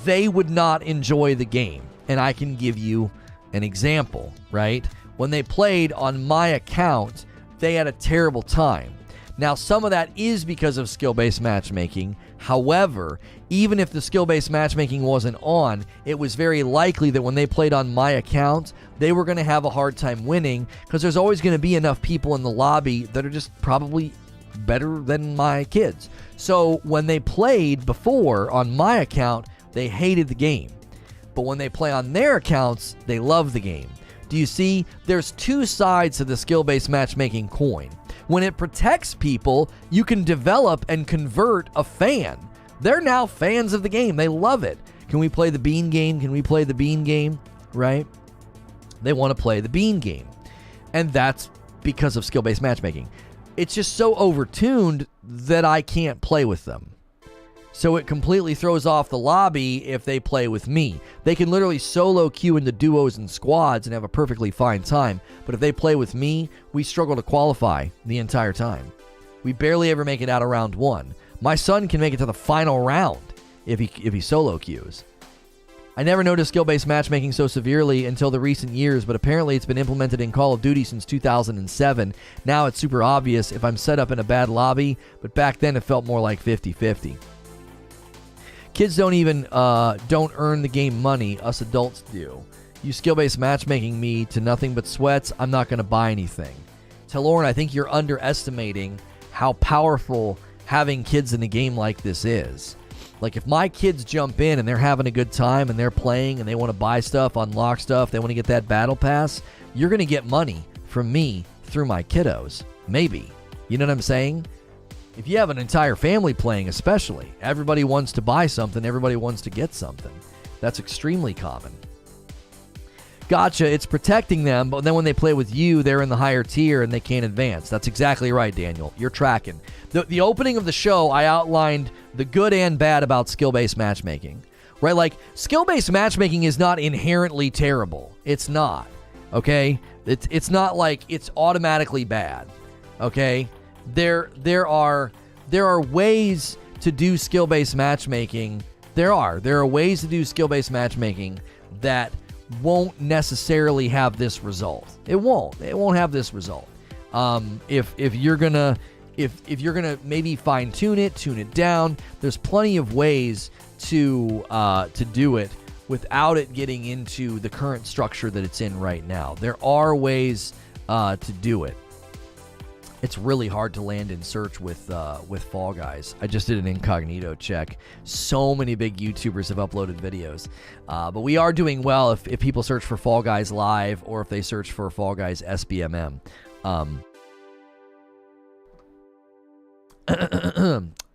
they would not enjoy the game. And I can give you an example, right? When they played on my account, they had a terrible time. Now, some of that is because of skill-based matchmaking. However, even if the skill-based matchmaking wasn't on, it was very likely that when they played on my account, they were going to have a hard time winning because there's always going to be enough people in the lobby that are just probably better than my kids. So when they played before on my account, they hated the game. But when they play on their accounts, they love the game. Do you see? There's two sides to the skill-based matchmaking coin. When it protects people, you can develop and convert a fan. They're now fans of the game. They love it. Can we play the bean game? Can we play the bean game? Right? They want to play the bean game. And that's because of skill-based matchmaking. It's just so overtuned that I can't play with them. So it completely throws off the lobby if they play with me. They can literally solo queue into duos and squads and have a perfectly fine time. But if they play with me, we struggle to qualify the entire time. We barely ever make it out of round one. My son can make it to the final round if he solo queues. I never noticed skill-based matchmaking so severely until the recent years, but apparently it's been implemented in Call of Duty since 2007. Now it's super obvious if I'm set up in a bad lobby, but back then it felt more like 50-50. Kids don't earn the game money, us adults do. You skill-based matchmaking me to nothing but sweats, I'm not going to buy anything. Tell Lauren, I think you're underestimating how powerful having kids in a game like this is. Like, if my kids jump in and they're having a good time and they're playing and they want to buy stuff, unlock stuff, they want to get that battle pass, you're going to get money from me through my kiddos. Maybe. You know what I'm saying? If you have an entire family playing especially, everybody wants to buy something, everybody wants to get something. That's extremely common. Gotcha, it's protecting them, but then when they play with you, they're in the higher tier and they can't advance. That's exactly right, Daniel. You're tracking. The opening of the show, I outlined the good and bad about skill-based matchmaking. Right? Like, skill-based matchmaking is not inherently terrible. It's not. Okay? It's not like it's automatically bad. Okay? There are ways to do skill-based matchmaking. There are ways to do skill-based matchmaking that won't necessarily have this result. It won't have this result. If you're gonna maybe fine tune it down, there's plenty of ways to do it without it getting into the current structure that it's in right now. There are ways to do it. It's really hard to land in search with Fall Guys. I just did an incognito check. So many big YouTubers have uploaded videos. But we are doing well if people search for Fall Guys Live or if they search for Fall Guys SBMM.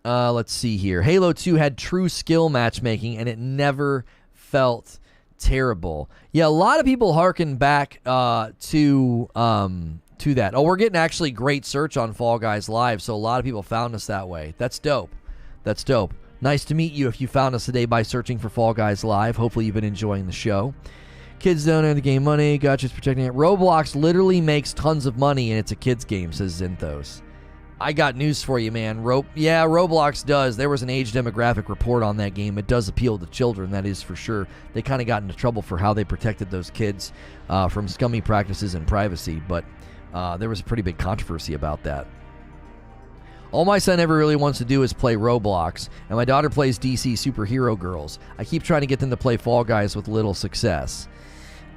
Let's see here. Halo 2 had true skill matchmaking, and it never felt terrible. Yeah, a lot of people harken back to that. Oh, we're getting actually great search on Fall Guys Live, so a lot of people found us that way. That's dope. That's dope. Nice to meet you if you found us today by searching for Fall Guys Live. Hopefully you've been enjoying the show. Kids don't have the game money. Gotcha's protecting it. Roblox literally makes tons of money, and it's a kids game, says Zinthos. I got news for you, man. Roblox does. There was an age demographic report on that game. It does appeal to children, that is for sure. They kind of got into trouble for how they protected those kids from scummy practices and privacy, but there was a pretty big controversy about that. All my son ever really wants to do is play Roblox, and my daughter plays DC Superhero Girls. I keep trying to get them to play Fall Guys with little success.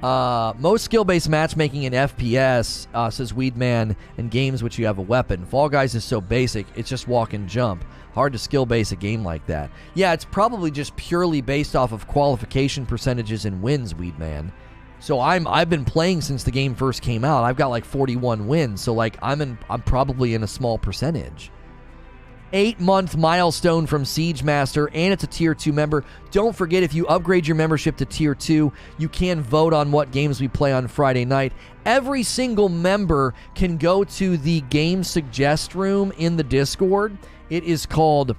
Most skill-based matchmaking in FPS, says Weedman, in games which you have a weapon. Fall Guys is so basic, it's just walk and jump. Hard to skill-base a game like that. Yeah, it's probably just purely based off of qualification percentages and wins, Weedman. So I've been playing since the game first came out. I've got like 41 wins, so like I'm probably in a small percentage. 8-month milestone from Siege Master, and it's a Tier 2 member. Don't forget, if you upgrade your membership to Tier 2, you can vote on what games we play on Friday night. Every single member can go to the Game Suggest room in the Discord. It is called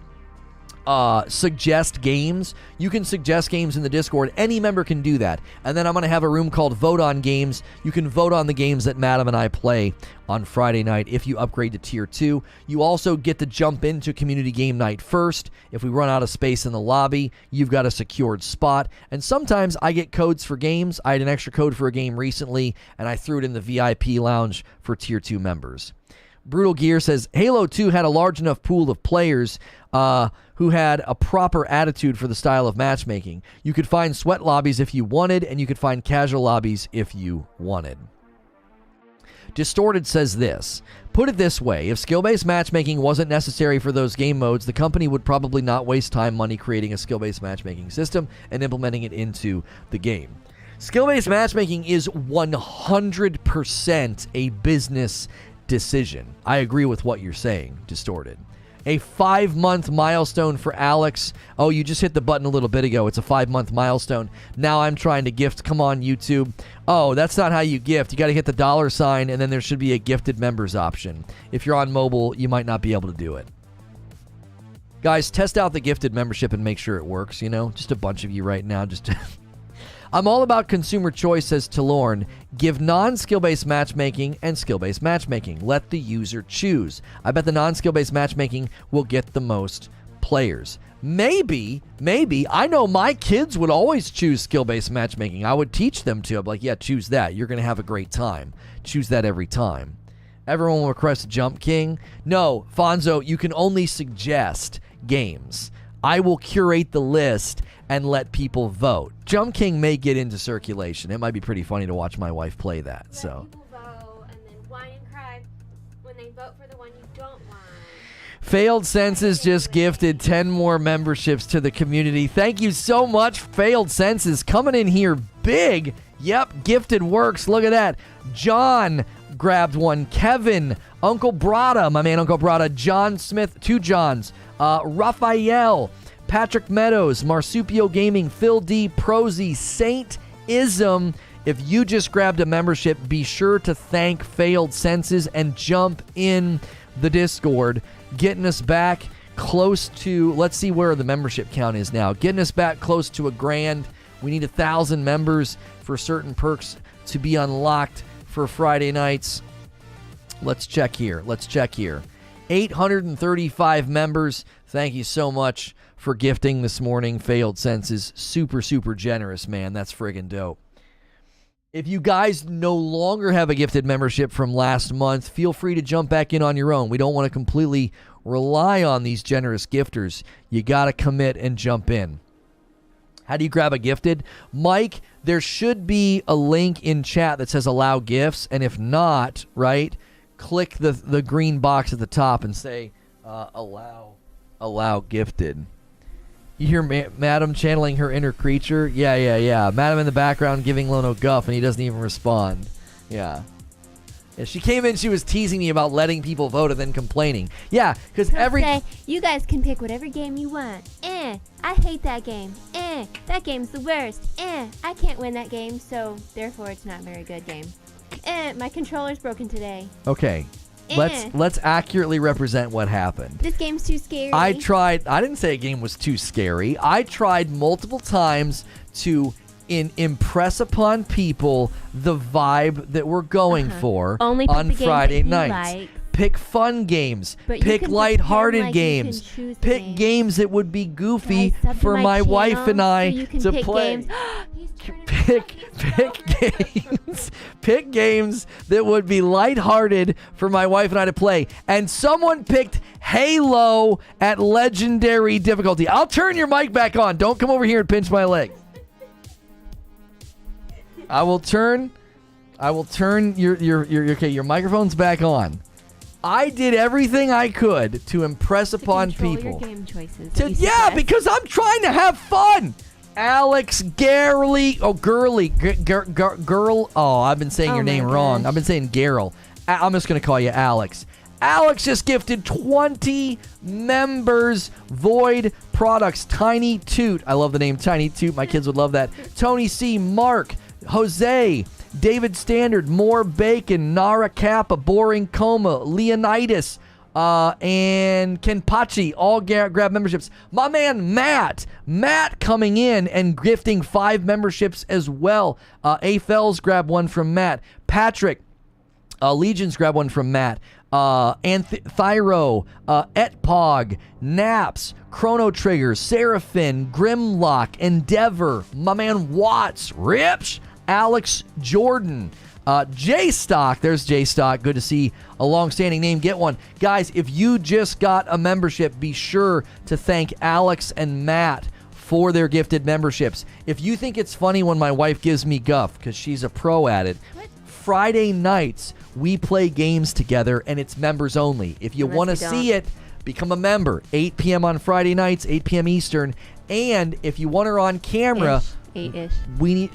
Suggest Games. You can suggest games in the Discord. Any member can do that. And then I'm going to have a room called Vote on Games. You can vote on the games that Madam and I play on Friday night if you upgrade to Tier 2. You also get to jump into Community Game Night first. If we run out of space in the lobby, you've got a secured spot. And sometimes I get codes for games. I had an extra code for a game recently, and I threw it in the VIP lounge for Tier 2 members. Brutal Gear says, Halo 2 had a large enough pool of players who had a proper attitude for the style of matchmaking. You could find sweat lobbies if you wanted, and you could find casual lobbies if you wanted. Distorted says this. Put it this way, if skill-based matchmaking wasn't necessary for those game modes, the company would probably not waste time, money creating a skill-based matchmaking system and implementing it into the game. Skill-based matchmaking is 100% a business decision. I agree with what you're saying, Distorted. A 5-month milestone for Alex. Oh, you just hit the button a little bit ago. It's a 5-month milestone. Now I'm trying to gift. Come on, YouTube. Oh, that's not how you gift. You got to hit the $sign, and then there should be a gifted members option. If you're on mobile, you might not be able to do it. Guys, test out the gifted membership and make sure it works, you know? Just a bunch of you right now. I'm all about consumer choice, says Talorn. Give non-skill-based matchmaking and skill-based matchmaking. Let the user choose. I bet the non-skill-based matchmaking will get the most players. Maybe. I know my kids would always choose skill-based matchmaking. I would teach them to. I'm like, yeah, choose that. You're going to have a great time. Choose that every time. Everyone will request Jump King. No, Fonzo, you can only suggest games. I will curate the list and let people vote. Jump King may get into circulation. It might be pretty funny to watch my wife play that. Let so people vote and then whine and cry when they vote for the one you don't want. Failed Senses just gifted 10 more memberships to the community. Thank you so much, Failed Senses, coming in here big. Yep, gifted works. Look at that. John grabbed one. Kevin, Uncle Brada, my man Uncle Brada, John Smith, 2 Johns, Raphael, Patrick Meadows, Marsupio Gaming, Phil D, Prosy, Saint Ism. If you just grabbed a membership, be sure to thank Failed Senses and jump in the Discord, getting us back close to, let's see where the membership count is now, getting us back close to $1,000. We need 1,000 members for certain perks to be unlocked for Friday nights. Let's check here. 835 members. Thank you so much for gifting this morning. Failed Senses. Super, super generous, man. That's friggin' dope. If you guys no longer have a gifted membership from last month, feel free to jump back in on your own. We don't want to completely rely on these generous gifters. You got to commit and jump in. How do you grab a gifted? Mike, there should be a link in chat that says allow gifts. And if not, right, click the green box at the top and say allow gifted. You hear Madam channeling her inner creature? Yeah. Madam in the background giving Lono guff, and he doesn't even respond. Yeah, she came in, she was teasing me about letting people vote and then complaining. Yeah, because say, you guys can pick whatever game you want. I hate that game. That game's the worst. I can't win that game, so therefore it's not a very good game. My controller's broken today. Okay. Let's accurately represent what happened. This game's too scary. I didn't say a game was too scary. I tried multiple times to impress upon people the vibe that we're going for Only on Friday nights. Like. Pick fun games. Pick lighthearted games. Pick games that would be goofy for my wife and I to play. Pick games. Pick games that would be lighthearted for my wife and I to play. And someone picked Halo at legendary difficulty. I'll turn your mic back on. Don't come over here and pinch my leg. I will turn your microphone's back on. I did everything I could to impress upon people. Your game choices because I'm trying to have fun. Alex Girl. Oh, I've been saying your name wrong. I've been saying Gerl. I'm just going to call you Alex. Alex just gifted 20 members. Void Products. Tiny Toot. I love the name Tiny Toot. My kids would love that. Tony C. Mark. Jose. David Standard. More Bacon. Nara Kappa. Boring Coma. Leonidas. And Kenpachi all grab memberships. My man Matt coming in and gifting 5 memberships as well. A-Fells grab one from Matt. Patrick Legions grab one from Matt. Thyro, Etpog, Naps, Chrono Trigger, Seraphin, Grimlock, Endeavor, my man Watts, Rips, Alex Jordan, J-Stock. There's J-Stock. Good to see a long-standing name get one. Guys, if you just got a membership, be sure to thank Alex and Matt for their gifted memberships. If you think it's funny when my wife gives me guff, because she's a pro at it, Friday nights we play games together, and it's members only. If you want to see it, become a member. 8 p.m. on Friday nights, 8 p.m. Eastern. And if you want her on camera, 8-ish. we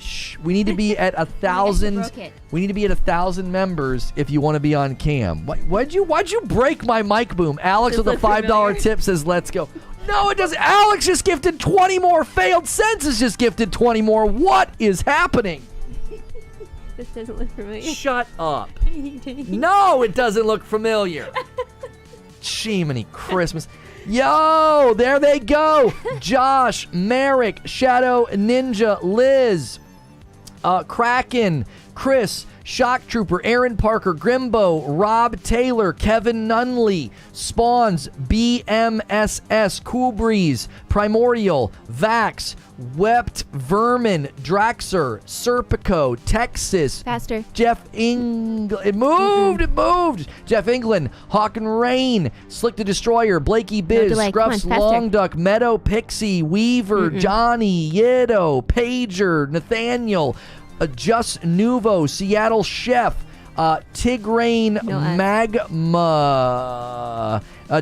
need to be at 1,000. We need to be at 1,000 members if you want to be on cam. Why'd you break my mic boom? Alex with a $5 tip says, "Let's go." No, it doesn't. Alex just gifted 20 more. Failed Senses just gifted 20 more. What is happening? This doesn't look familiar. Shut up. No, it doesn't look familiar. Jiminy Christmas. Yo, there they go. Josh, Merrick, Shadow, Ninja, Liz, Kraken, Chris, Shock Trooper, Aaron Parker, Grimbo, Rob Taylor, Kevin Nunley, Spawns, BMSS, Cool Breeze, Primordial, Vax, Wept Vermin, Draxer, Serpico, Texas, Faster. Jeff England. It moved. Jeff England, Hawk and Rain, Slick the Destroyer, Blakey Biz, delay. Scruffs, Long Duck, Meadow, Pixie, Weaver, Johnny, Yido, Pager, Nathaniel, Just Nuvo, Seattle Chef, Tigraine, Magma,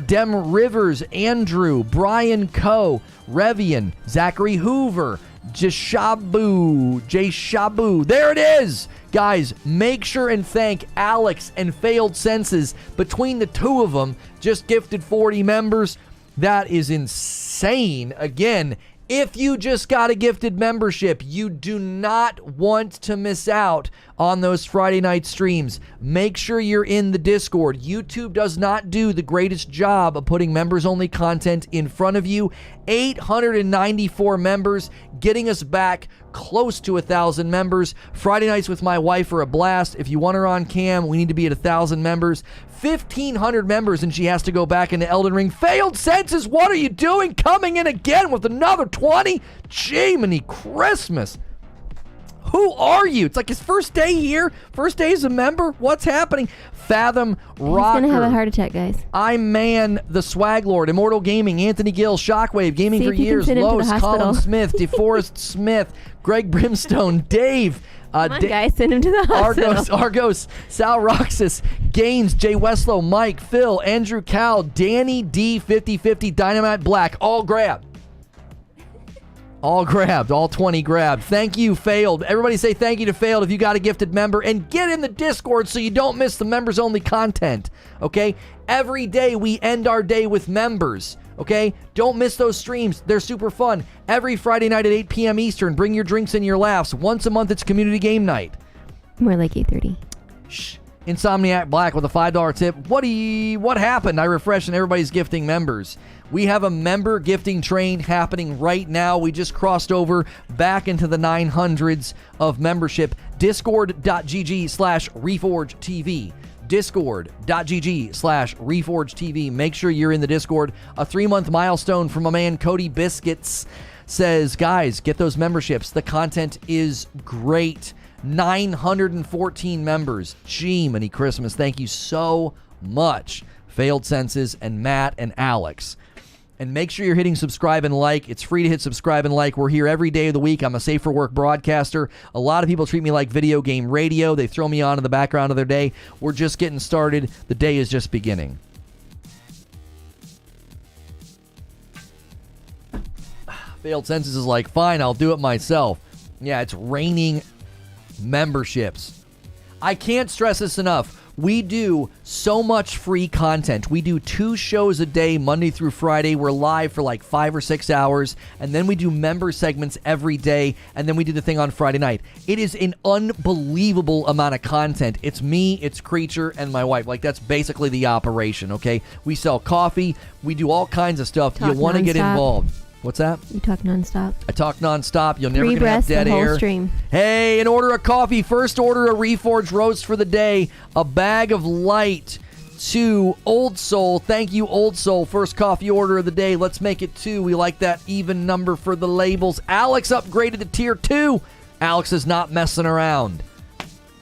Dem Rivers, Andrew, Brian Coe, Revian, Zachary Hoover, Jeshabu. There it is! Guys, make sure and thank Alex and Failed Senses. Between the two of them, just gifted 40 members. That is insane. Again, if you just got a gifted membership, you do not want to miss out on those Friday night streams. Make sure you're in the Discord. YouTube does not do the greatest job of putting members-only content in front of you. 894 members, getting us back close to 1,000 members. Friday nights with my wife are a blast. If you want her on cam, we need to be at 1,000 members. 1,500 members, and she has to go back into Elden Ring. Failed Senses, what are you doing? Coming in again with another 20? Jiminy Christmas. Who are you? It's like his first day here. First day as a member. What's happening? Fathom Rocker. He's going to have a heart attack, guys. I'm Man, the Swag Lord, Immortal Gaming, Anthony Gill, Shockwave, Gaming for Years, Lowe's, Colin Smith, DeForest Smith, Greg Brimstone, Dave. Come on, guys, send him to the hospital. Argos, Sal Roxas, Gaines, Jay Westlow, Mike, Phil, Andrew Cal, Danny D, 5050, Dynamite Black, all grabbed. All grabbed, all 20 grabbed. Thank you, Failed. Everybody say thank you to Failed if you got a gifted member, and get in the Discord so you don't miss the members-only content, okay? Every day we end our day with members, okay? Don't miss those streams. They're super fun. Every Friday night at 8 p.m. Eastern, bring your drinks and your laughs. Once a month, it's community game night. More like 8:30. Shh. Insomniac Black with a $5 tip. What happened? I refreshed and everybody's gifting members. We have a member gifting train happening right now. We just crossed over back into the 900s of membership. Discord.gg/ReforgeTV. Discord.gg/ReforgeTV. Make sure you're in the Discord. A 3-month milestone from my man Cody Biscuits says, guys, get those memberships. The content is great. 914 members. Jiminy Christmas. Thank you so much, Failed Senses and Matt and Alex. And make sure you're hitting subscribe and like. It's free to hit subscribe and like. We're here every day of the week. I'm a Safe for Work broadcaster. A lot of people treat me like video game radio. They throw me on in the background of their day. We're just getting started. The day is just beginning. Failed Senses is like, fine, I'll do it myself. Yeah, it's raining memberships. I can't stress this enough. We do so much free content. We do 2 shows a day, Monday through Friday. We're live for like 5 or 6 hours, and then we do member segments every day, and then we do the thing on Friday night. It is an unbelievable amount of content. It's me, it's Creature, and my wife. Like, that's basically the operation, okay? We sell coffee. We do all kinds of stuff. You want to get involved. What's that? You talk nonstop. I talk nonstop. You'll never Three gonna have dead the whole air. Stream. Hey, an order of coffee. First order a Reforge roast for the day. A bag of light to Old Soul. Thank you, Old Soul. First coffee order of the day. Let's make it 2. We like that even number for the labels. Alex upgraded to Tier 2. Alex is not messing around.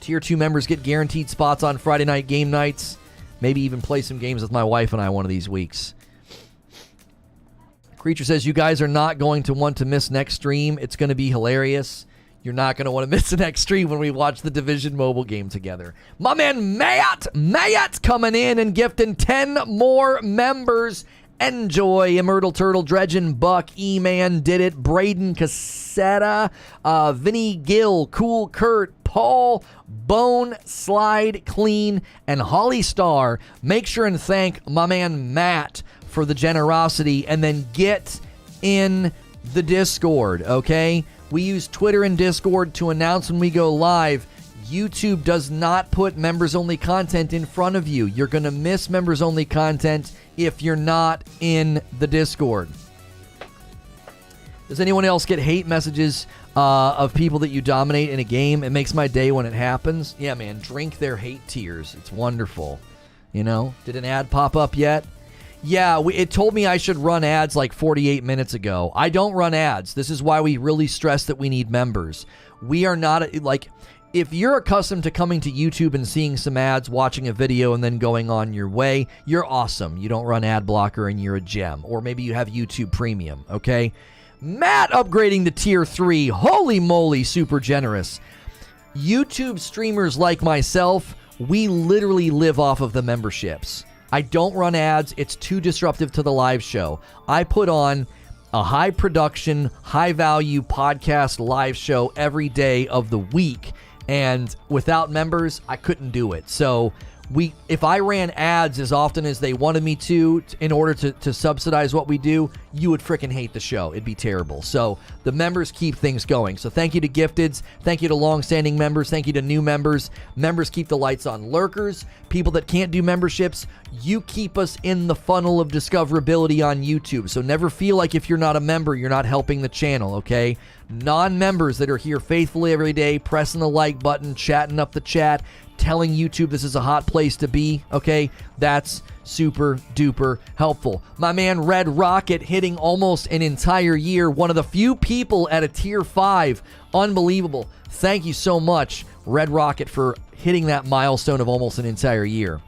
Tier 2 members get guaranteed spots on Friday night game nights. Maybe even play some games with my wife and I one of these weeks. Creature says, you guys are not going to want to miss next stream. It's going to be hilarious. You're not going to want to miss the next stream when we watch the Division mobile game together. My man Matt coming in and gifting 10 more members. Enjoy. Immortal Turtle, Dredgen, Buck, E-Man did it, Braden Cassetta, Vinny Gill, Cool Kurt, Paul, Bone, Slide, Clean, and Holly Star. Make sure and thank my man Matt for the generosity, and then get in the Discord, okay? We use Twitter and Discord to announce when we go live. YouTube does not put members-only content in front of you. You're going to miss members-only content if you're not in the Discord. Does anyone else get hate messages of people that you dominate in a game? It makes my day when it happens. Yeah, man, drink their hate tears. It's wonderful. You know? Did an ad pop up yet? Yeah, it told me I should run ads like 48 minutes ago. I don't run ads. This is why we really stress that we need members. We are not, like, if you're accustomed to coming to YouTube and seeing some ads, watching a video, and then going on your way, you're awesome. You don't run ad blocker and you're a gem. Or maybe you have YouTube Premium, okay? Matt upgrading to Tier 3. Holy moly, super generous. YouTube streamers like myself, we literally live off of the memberships. I don't run ads. It's too disruptive to the live show. I put on a high production, high value podcast live show every day of the week. And without members, I couldn't do it. So if I ran ads as often as they wanted me to in order to subsidize what we do, you would freaking hate the show. It'd be terrible. So the members keep things going. So thank you to Gifteds. Thank you to long-standing members. Thank you to new members. Members keep the lights on. Lurkers, people that can't do memberships, you keep us in the funnel of discoverability on YouTube. So never feel like if you're not a member, you're not helping the channel, okay? Non-members that are here faithfully every day, pressing the like button, chatting up the chat, telling YouTube this is a hot place to be, okay? That's super duper helpful. My man Red Rocket hitting almost an entire year. One of the few people at a Tier 5. Unbelievable. Thank you so much, Red Rocket, for hitting that milestone of almost an entire year.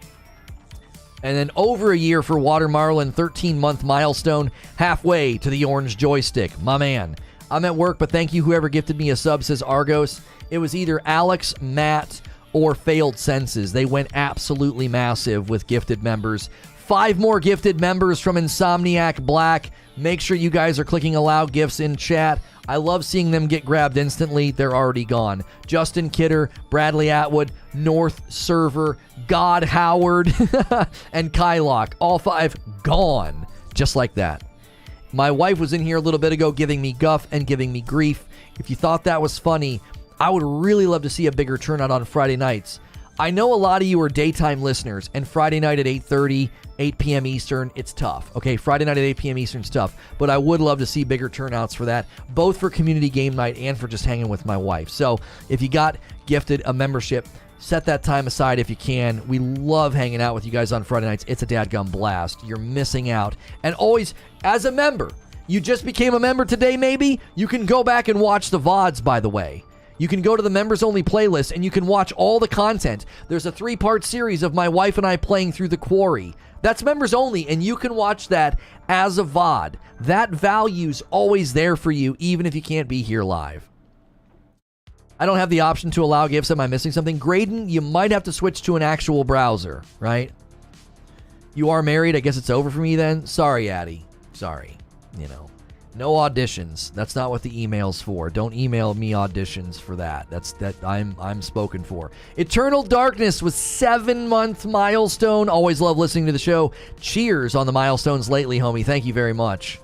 And then over a year for Water Marlin, 13-month milestone, halfway to the orange joystick. My man. I'm at work, but thank you whoever gifted me a sub, says Argos. It was either Alex, Matt, or Failed Senses. They went absolutely massive with gifted members. 5 more gifted members from Insomniac Black. Make sure you guys are clicking allow gifts in chat. I love seeing them get grabbed instantly. They're already gone. Justin Kidder, Bradley Atwood, North Server, God Howard, and Kylock. All 5 gone. Just like that. My wife was in here a little bit ago giving me guff and giving me grief. If you thought that was funny, I would really love to see a bigger turnout on Friday nights. I know a lot of you are daytime listeners, and Friday night at 8:30, 8 p.m. Eastern, it's tough. Okay, Friday night at 8 p.m. Eastern is tough, but I would love to see bigger turnouts for that, both for community game night and for just hanging with my wife. So if you got gifted a membership, set that time aside if you can. We love hanging out with you guys on Friday nights. It's a dadgum blast. You're missing out. And always, as a member, you just became a member today maybe, you can go back and watch the VODs, by the way. You can go to the members-only playlist and you can watch all the content. There's a 3-part series of my wife and I playing through the Quarry. That's members only, and you can watch that as a VOD. That value's always there for you, even if you can't be here live. I don't have the option to allow gifts. Am I missing something? Graydon, you might have to switch to an actual browser, right? You are married? I guess it's over for me then? Sorry, Addie. Sorry. You know. No auditions. That's not what the email's for. Don't email me auditions for that. I'm spoken for. Eternal Darkness was 7-month milestone. Always love listening to the show. Cheers on the milestones lately, homie. Thank you very much.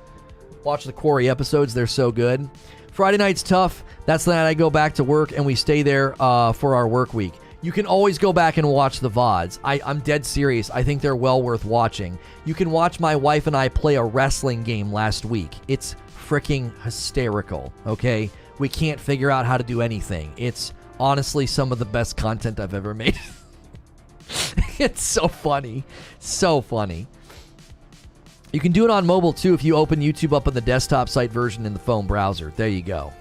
Watch the Quarry episodes. They're so good. Friday night's tough. That's the night I go back to work and we stay there for our work week. You can always go back and watch the VODs. I'm dead serious. I think they're well worth watching. You can watch my wife and I play a wrestling game last week. It's freaking hysterical, okay? We can't figure out how to do anything. It's honestly some of the best content I've ever made. It's so funny. So funny. You can do it on mobile too if you open YouTube up on the desktop site version in the phone browser. There you go.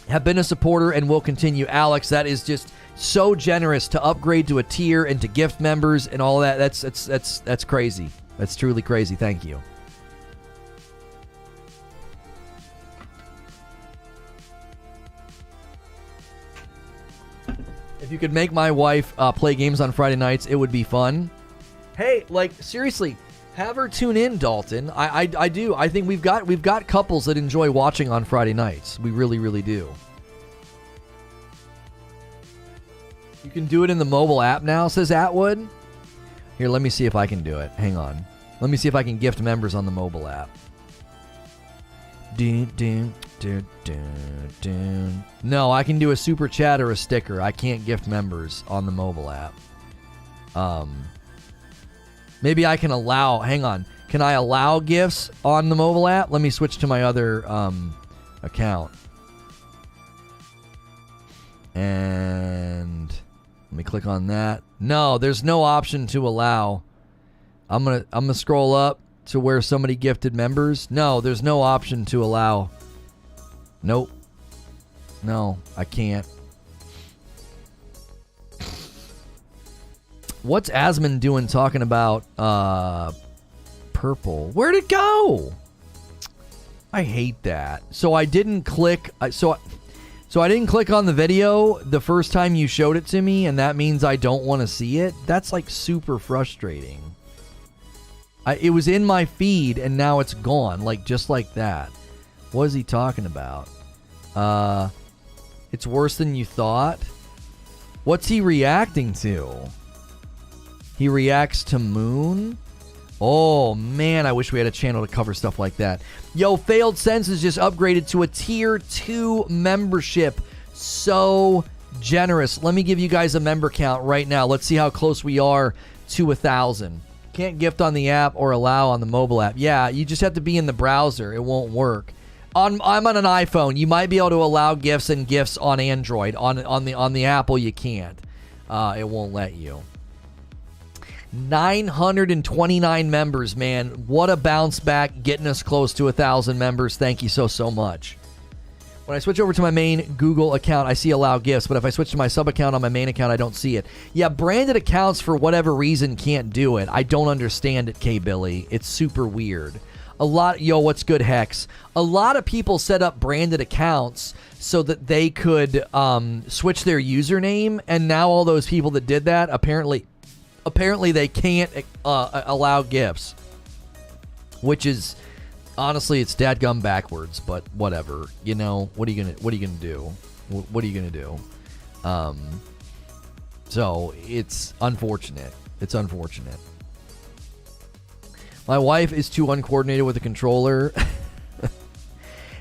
Have been a supporter and will continue. Alex, that is just so generous to upgrade to a tier and to gift members and all that. That's crazy. That's truly crazy. Thank you. you could make my wife play games on Friday nights, it would be fun. Hey, like, seriously, have her tune in, Dalton. I do. I think we've got couples that enjoy watching on Friday nights. We really, really do. You can do it in the mobile app now, says Atwood. Here, let me see if I can do it. Hang on. Let me see if I can gift members on the mobile app. No, I can do a super chat or a sticker. I can't gift members on the mobile app. Maybe I can allow... Hang on. Can I allow gifts on the mobile app? Let me switch to my other account. And... let me click on that. No, there's no option to allow. I'm gonna scroll up to where somebody gifted members. No, there's no option to allow. Nope. No, I can't. What's Asmund doing talking about purple? Where'd it go? I hate that. So I didn't click. So I didn't click on the video the first time you showed it to me, and that means I don't want to see it. That's like super frustrating. It was in my feed, and now it's gone, like just like that. What is he talking about? It's worse than you thought? What's he reacting to? He reacts to Moon? Oh, man, I wish we had a channel to cover stuff like that. Yo, Failed Sense is just upgraded to a Tier 2 membership. So generous. Let me give you guys a member count right now. Let's see how close we are to 1,000. Can't gift on the app or allow on the mobile app. Yeah, you just have to be in the browser. It won't work. I'm on an iPhone. You might be able to allow gifts and gifts on Android. On the Apple, you can't. It won't let you. 929 members, man. What a bounce back, getting us close to 1,000 members. Thank you so much. When I switch over to my main Google account, I see allow gifts, but if I switch to my sub account on my main account, I don't see it. Yeah, branded accounts for whatever reason can't do it. I don't understand it, K-Billy. It's super weird. Yo, what's good, Hex? A lot of people set up branded accounts so that they could switch their username, and now all those people that did that, apparently they can't allow gifts, which is honestly, it's dadgum backwards, but whatever. You know, what are you gonna do? What are you gonna do? So it's unfortunate. It's unfortunate. My wife is too uncoordinated with the controller.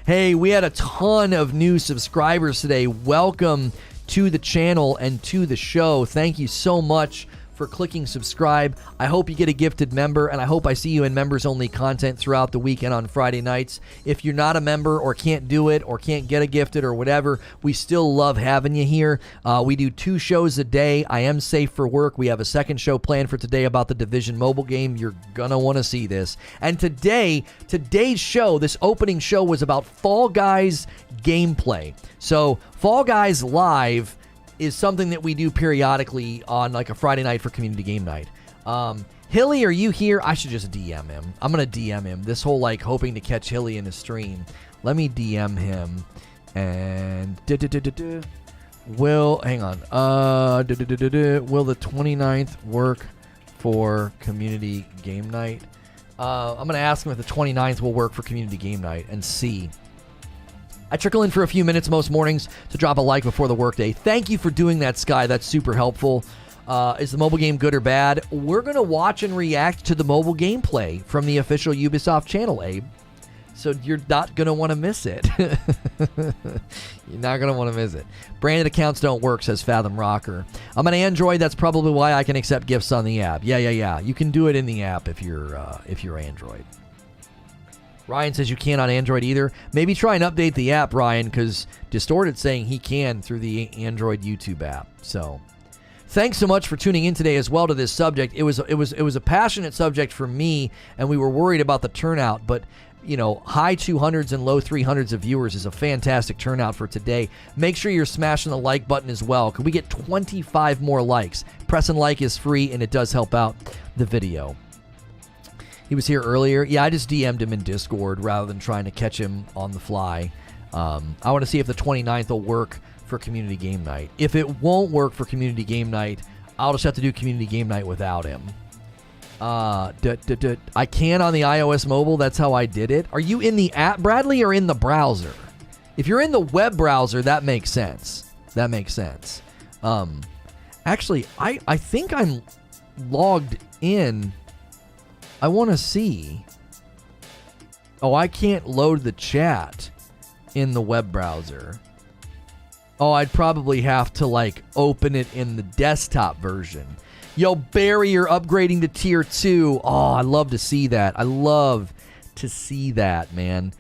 Hey, we had a ton of new subscribers today. Welcome to the channel and to the show. Thank you so much for clicking subscribe. I hope you get a gifted member, and I hope I see you in members only content throughout the weekend on Friday nights. If you're not a member or can't do it or can't get a gifted or whatever, we still love having you here. We do 2 shows a day. I am safe for work. We have a second show planned for today about the Division mobile game. You're gonna want to see this. And today's show, this opening show, was about Fall Guys gameplay. So Fall Guys Live is something that we do periodically on like a Friday night for community game night. Hilly, are you here? I should just DM him. I'm gonna DM him. This whole like hoping to catch Hilly in his stream. Let me DM him. And hang on. Will the 29th work for community game night? I'm gonna ask him if the 29th will work for community game night and see. I trickle in for a few minutes most mornings to drop a like before the workday. Thank you for doing that, Sky. That's super helpful. Is the mobile game good or bad? We're going to watch and react to the mobile gameplay from the official Ubisoft channel, Abe. So you're not going to want to miss it. You're not going to want to miss it. Branded accounts don't work, says Fathom Rocker. I'm an Android. That's probably why I can accept gifts on the app. Yeah. You can do it in the app if you're Android. Ryan says you can't on Android either. Maybe try and update the app, Ryan, because Distorted's saying he can through the Android YouTube app. So, thanks so much for tuning in today as well to this subject. It was a passionate subject for me, and we were worried about the turnout. But you know, high 200s and low 300s of viewers is a fantastic turnout for today. Make sure you're smashing the like button as well. Can we get 25 more likes? Pressing like is free, and it does help out the video. He was here earlier. Yeah, I just DM'd him in Discord rather than trying to catch him on the fly. I want to see if the 29th will work for community game night. If it won't work for community game night, I'll just have to do community game night without him. I can on the iOS mobile. That's how I did it. Are you in the app, Bradley, or in the browser? If you're in the web browser, that makes sense. That makes sense. Actually, I think I'm logged in. I want to see. Oh, I can't load the chat in the web browser. Oh, I'd probably have to like open it in the desktop version. Yo, Barry, you're upgrading to tier 2. Oh, I love to see that. I love to see that, man.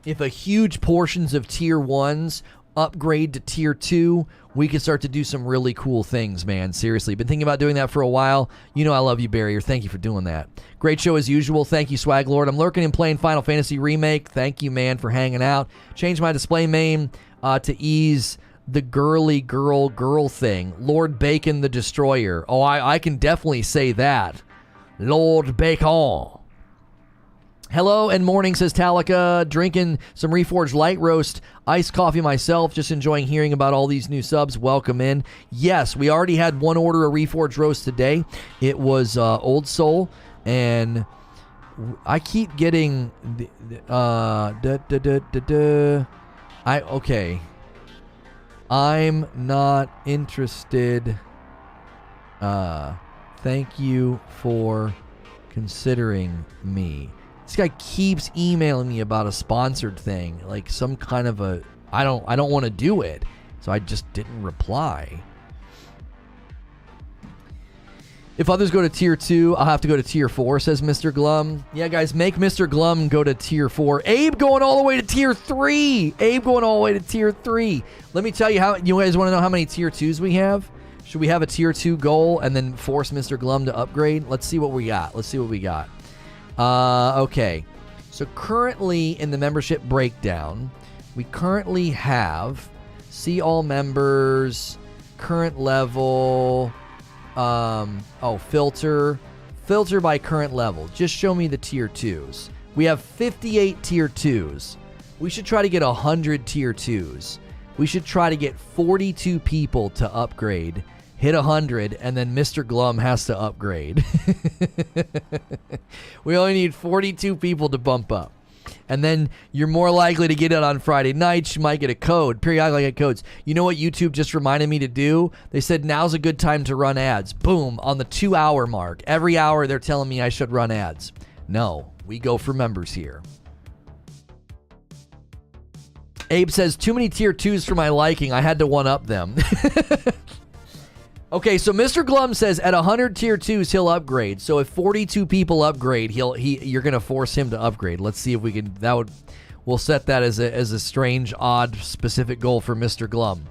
If a huge portions of tier 1s upgrade to tier 2, we can start to do some really cool things, man. Seriously, been thinking about doing that for a while. You know I love you, Barrier. Thank you for doing that. Great show as usual. Thank you, Swag Lord. I'm lurking and playing Final Fantasy Remake. Thank you, man, for hanging out. Changed my display name to ease the girly girl thing. Lord Bacon the Destroyer. Oh, I can definitely say that. Lord Bacon. Hello and morning, says Talika. Drinking some Reforge Light Roast iced coffee myself. Just enjoying hearing about all these new subs. Welcome in. Yes, we already had one order of Reforge Roast today. It was Old Soul, and I keep getting okay. I'm not interested. Thank you for considering me. This guy keeps emailing me about a sponsored thing, like some kind of a I don't want to do it. So I just didn't reply. If others go to tier 2, I'll have to go to tier 4, says Mr. Glum. Yeah, guys, make Mr. Glum go to tier 4. Abe going all the way to tier 3. Abe going all the way to tier 3. Let me tell you how. You guys want to know how many tier 2s we have? Should we have a tier 2 goal and then force Mr. Glum to upgrade? Let's see what we got. Okay. So currently in the membership breakdown, we currently have see all members, current level, filter by current level. Just show me the tier 2s. We have 58 tier 2s. We should try to get 100 tier 2s. We should try to get 42 people to upgrade, hit 100, and then Mr. Glum has to upgrade. We only need 42 people to bump up. And then you're more likely to get it on Friday nights. You might get a code. Periodically I get codes. You know what YouTube just reminded me to do? They said now's a good time to run ads. Boom, on the 2-hour mark. Every hour they're telling me I should run ads. No, we go for members here. Abe says, too many tier 2s for my liking. I had to one-up them. Okay, so Mr. Glum says at 100 tier 2s he'll upgrade. So if 42 people upgrade, you're going to force him to upgrade. Let's see if we can. We'll set that as a strange, odd, specific goal for Mr. Glum.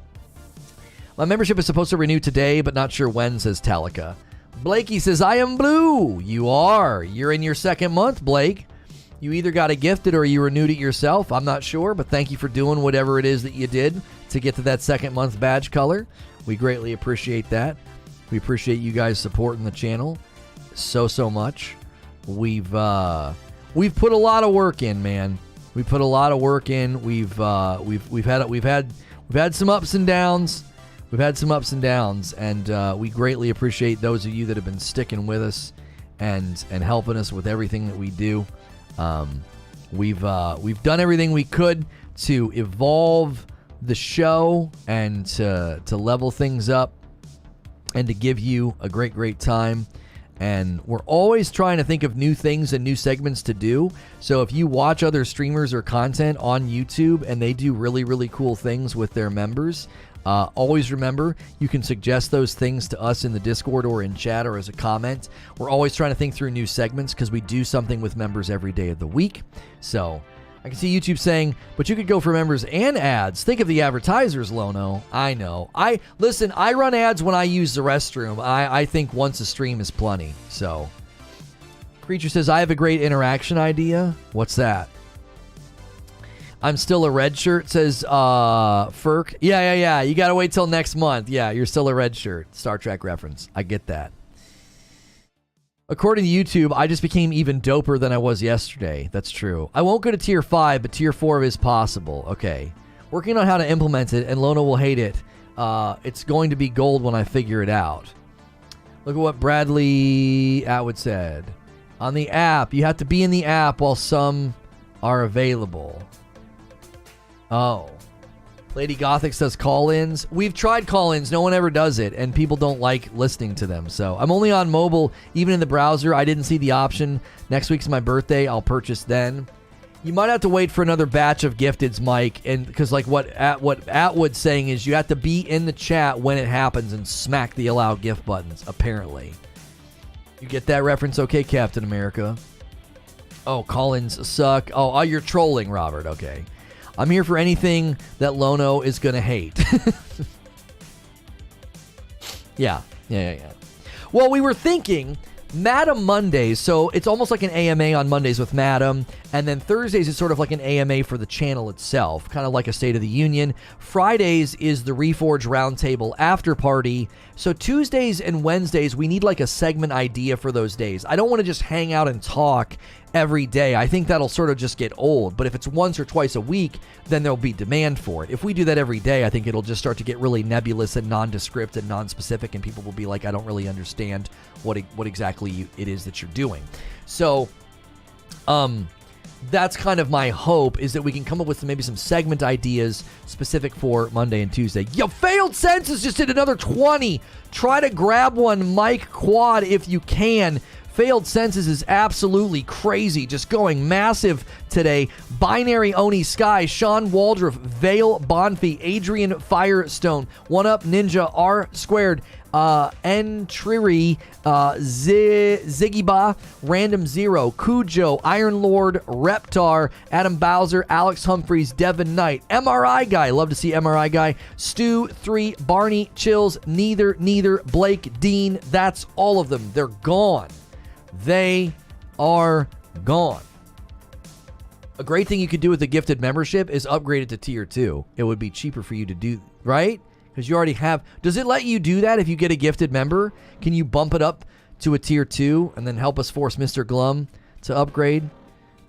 My membership is supposed to renew today, but not sure when, says Talika. Blakey says, I am blue. You are. You're in your second month, Blake. You either got it gifted or you renewed it yourself. I'm not sure, but thank you for doing whatever it is that you did to get to that second month badge color. We greatly appreciate that. We appreciate you guys supporting the channel so much. We've put a lot of work in, man. We put a lot of work in. We've had some ups and downs. We've had some ups and downs, and we greatly appreciate those of you that have been sticking with us and helping us with everything that we do. We've done everything we could to evolve the show and to level things up and to give you a great time. And we're always trying to think of new things and new segments to do. So if you watch other streamers or content on YouTube and they do really cool things with their members, always remember you can suggest those things to us in the Discord or in chat or as a comment. We're always trying to think through new segments because we do something with members every day of the week. So I can see YouTube saying, but you could go for members and ads. Think of the advertisers, Lono. I know. I run ads when I use the restroom. I think once a stream is plenty. So, Creature says, I have a great interaction idea. What's that? I'm still a red shirt, says Ferk. Yeah. You got to wait till next month. Yeah, you're still a red shirt. Star Trek reference. I get that. According to YouTube, I just became even doper than I was yesterday. That's true. I won't go to tier 5, but tier 4 is possible. Okay. Working on how to implement it, and Lono will hate it It's going to be gold when I figure it out. Look at what Bradley Atwood said. On the app, you have to be in the app while some are available. Oh. Lady Gothic says call-ins. We've tried call-ins. No one ever does it, and people don't like listening to them. So I'm only on mobile, even in the browser. I didn't see the option. Next week's my birthday. I'll purchase then. You might have to wait for another batch of gifteds, Mike, and because like what Atwood's saying is you have to be in the chat when it happens and smack the allow gift buttons, apparently. You get that reference? Okay, Captain America. Oh, call-ins suck. Oh, you're trolling, Robert. Okay. I'm here for anything that Lono is going to hate. Yeah. Well, we were thinking Madam Mondays, so it's almost like an AMA on Mondays with Madam, and then Thursdays is sort of like an AMA for the channel itself, kind of like a State of the Union. Fridays is the Reforge Roundtable After Party. So Tuesdays and Wednesdays, we need like a segment idea for those days. I don't want to just hang out and talk every day. I think that'll sort of just get old. But if it's once or twice a week, then there'll be demand for it. If we do that every day, I think it'll just start to get really nebulous and nondescript and non-specific, and people will be like, I don't really understand what exactly it is that you're doing. So, that's kind of my hope, is that we can come up with maybe some segment ideas specific for Monday and Tuesday. Yo, Failed Senses just did another 20. Try to grab one, Mike Quad, if you can. Failed Senses is absolutely crazy, just going massive today. Binary Oni Sky, Sean Waldrop, Vale Bonfi, Adrian Firestone, One Up Ninja, R Squared, Entriri, Ziggyba, Random Zero, Cujo, Iron Lord, Reptar, Adam Bowser, Alex Humphreys, Devin Knight, MRI Guy, love to see MRI Guy, Stu 3, Barney, Chills, Neither, Blake, Dean. That's all of them. They're gone. They are gone. A great thing you could do with a gifted membership is upgrade it to tier 2. It would be cheaper for you to do, right? Because you already have. Does it let you do that if you get a gifted member? Can you bump it up to a tier 2 and then help us force Mr. Glum to upgrade?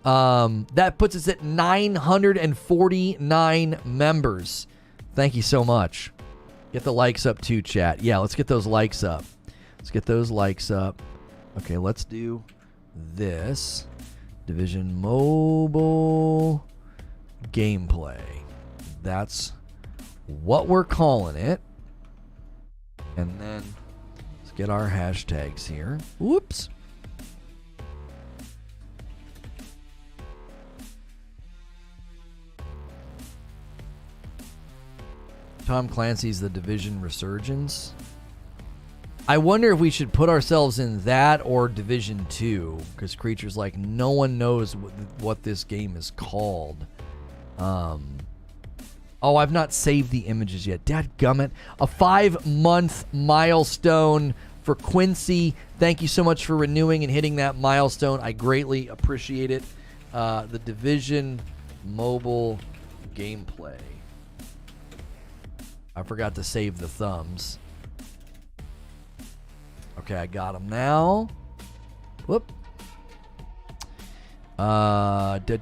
That puts us at 949 members. Thank you so much. Get the likes up too, chat. Yeah, let's get those likes up. Okay, let's do this. Division Mobile Gameplay. That's what we're calling it. And then let's get our hashtags here. Whoops. Tom Clancy's The Division Resurgence. I wonder if we should put ourselves in that or Division 2, because Creature's like, no one knows what this game is called. Oh, I've not saved the images yet. Dadgummit. A 5-month milestone for Quincy. Thank you so much for renewing and hitting that milestone. I greatly appreciate it. The Division Mobile Gameplay. I forgot to save the thumbs. Okay, I got them now. Whoop. I don't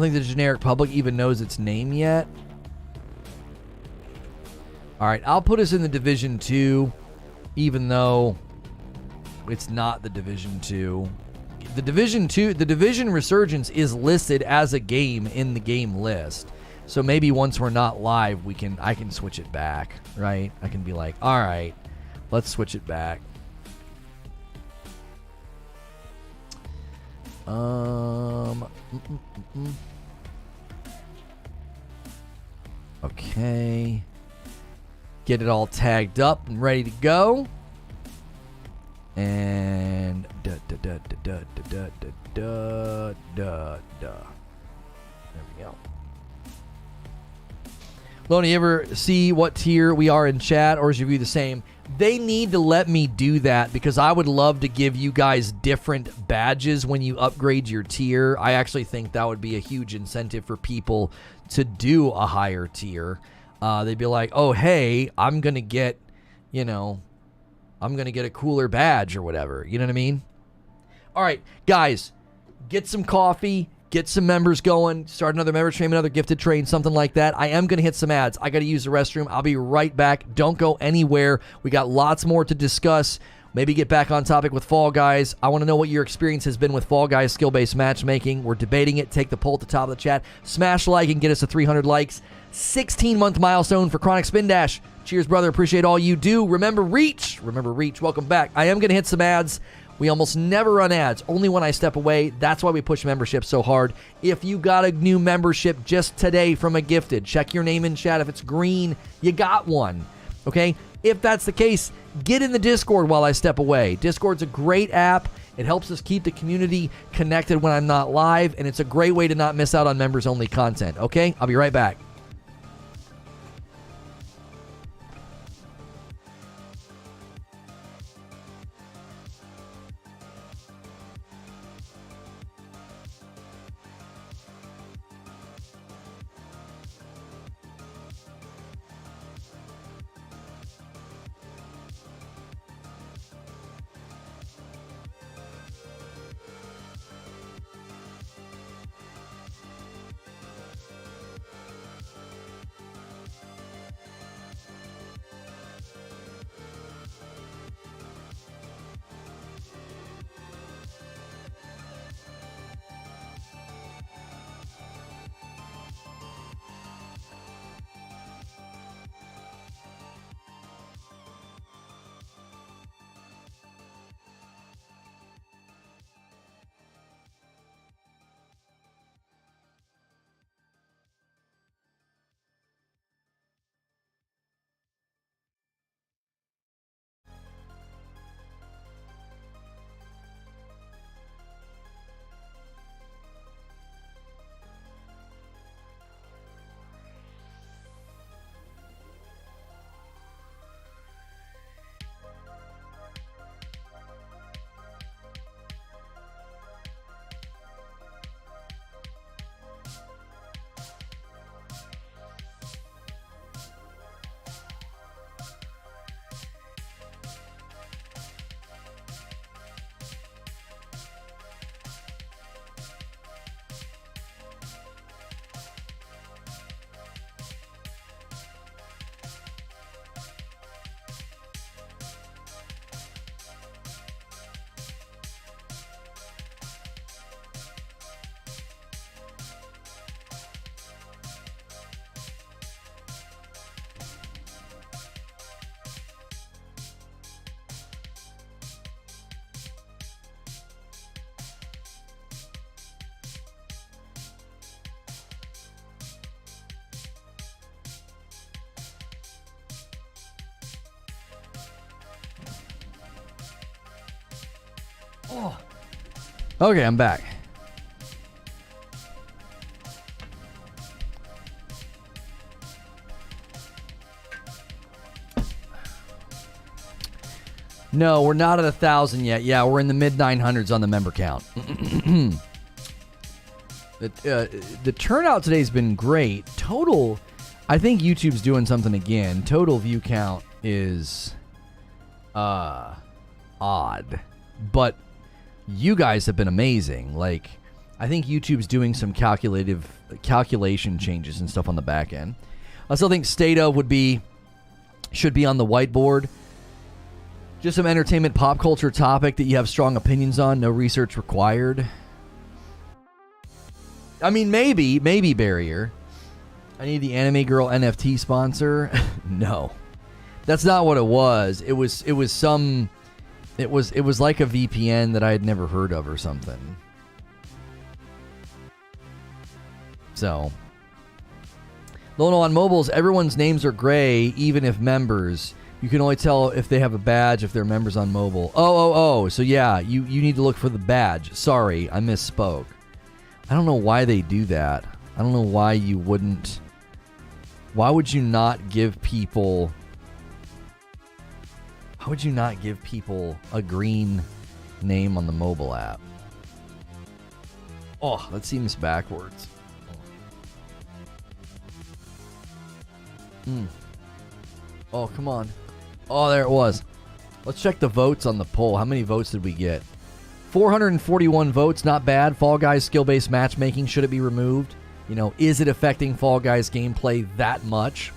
think the generic public even knows its name yet. All right, I'll put us in the Division 2, even though it's not the Division 2. The Division Resurgence is listed as a game in the game list. So maybe once we're not live, I can switch it back, right? I can be like, all right, let's switch it back. Okay. Get it all tagged up and ready to go. And There we go. Lono, you ever see what tier we are in chat, or is your view the same? They need to let me do that, because I would love to give you guys different badges when you upgrade your tier. I actually think that would be a huge incentive for people to do a higher tier. They'd be like, oh, hey, I'm going to get a cooler badge or whatever. You know what I mean? All right, guys, get some coffee, get some members going, start another member train, another gifted train, something like that. I am going to hit some ads. I got to use the restroom. I'll be right back. Don't go anywhere. We got lots more to discuss. Maybe get back on topic with Fall Guys. I want to know what your experience has been with Fall Guys skill-based matchmaking. We're debating it. Take the poll at the top of the chat. Smash like and get us to 300 likes. 16-month milestone for Chronic Spin Dash. Cheers, brother. Appreciate all you do. Remember Reach. Welcome back. I am going to hit some ads. We almost never run ads, only when I step away. That's why we push memberships so hard. If you got a new membership just today from a gifted, check your name in chat. If it's green, you got one, okay? If that's the case, get in the Discord while I step away. Discord's a great app. It helps us keep the community connected when I'm not live, and it's a great way to not miss out on members-only content, okay? I'll be right back. Oh. Okay, I'm back. No, we're not at 1,000 yet. Yeah, we're in the mid-900s on the member count. The turnout today's been great. Total, I think YouTube's doing something again. Total view count is odd. But you guys have been amazing. Like, I think YouTube's doing some calculation changes and stuff on the back end. I still think state of should be on the whiteboard. Just some entertainment pop culture topic that you have strong opinions on. No research required. I mean, maybe barrier. I need the Anime Girl NFT sponsor. No, that's not what it was. It was like a VPN that I had never heard of or something. So, Lono, on mobiles, everyone's names are gray, even if members. You can only tell if they have a badge if they're members on mobile. Oh. So yeah, you need to look for the badge. Sorry, I misspoke. I don't know why they do that. I don't know why you wouldn't. Why would you not give people... How would you not give people a green name on the mobile app? Oh, that seems backwards. Oh, come on. Oh, there it was. Let's check the votes on the poll. How many votes did we get? 441 votes, not bad. Fall Guys skill-based matchmaking, should it be removed? You know, is it affecting Fall Guys gameplay that much?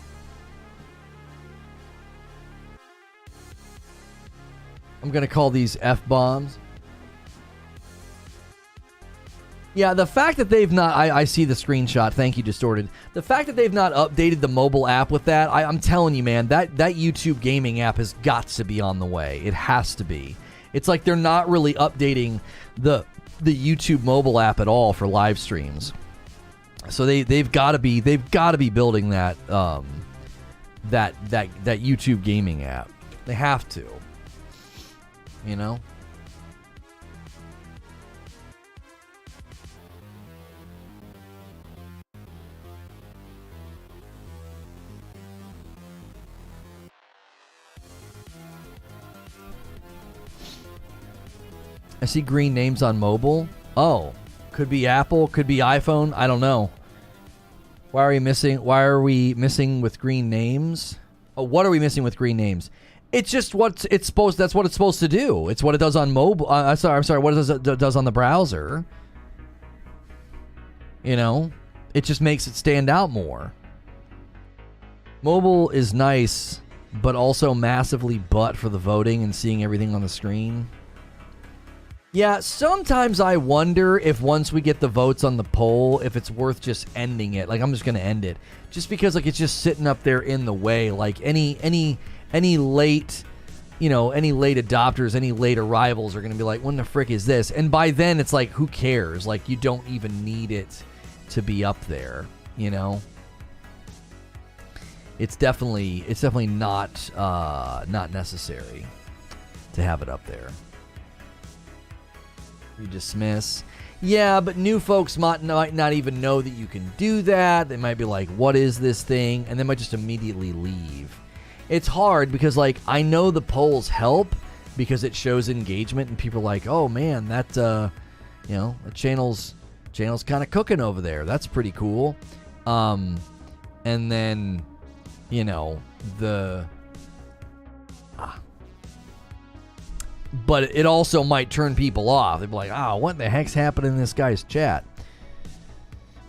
I'm going to call these F-bombs. Yeah, the fact that they've not... I see the screenshot. Thank you, Distorted. The fact that they've not updated the mobile app with that, I'm telling you, man, that YouTube gaming app has got to be on the way. It has to be. It's like they're not really updating the YouTube mobile app at all for live streams. So they've got to be building that that YouTube gaming app. They have to. You know? I see green names on mobile. Oh, could be Apple, could be iPhone. I don't know. Why are we missing? Why are we missing with green names? Oh, what are we missing with green names? It's just what it's supposed. That's what it's supposed to do. It's what it does on mobile. I'm sorry. What it does on the browser? You know, it just makes it stand out more. Mobile is nice, but also massively butt for the voting and seeing everything on the screen. Yeah, sometimes I wonder if once we get the votes on the poll, if it's worth just ending it. Like, I'm just going to end it. Just because, like, it's just sitting up there in the way. Like, any late, you know, any late adopters, any late arrivals are going to be like, when the frick is this? And by then, it's like, who cares? Like, you don't even need it to be up there, you know? It's definitely not necessary to have it up there. You dismiss. Yeah, but new folks might not even know that you can do that. They might be like, what is this thing? And they might just immediately leave. It's hard because, like, I know the polls help because it shows engagement and people are like, oh man, that, you know, the channel's kind of cooking over there. That's pretty cool. And then, you know, but it also might turn people off. They'd be like, oh, what the heck's happening in this guy's chat?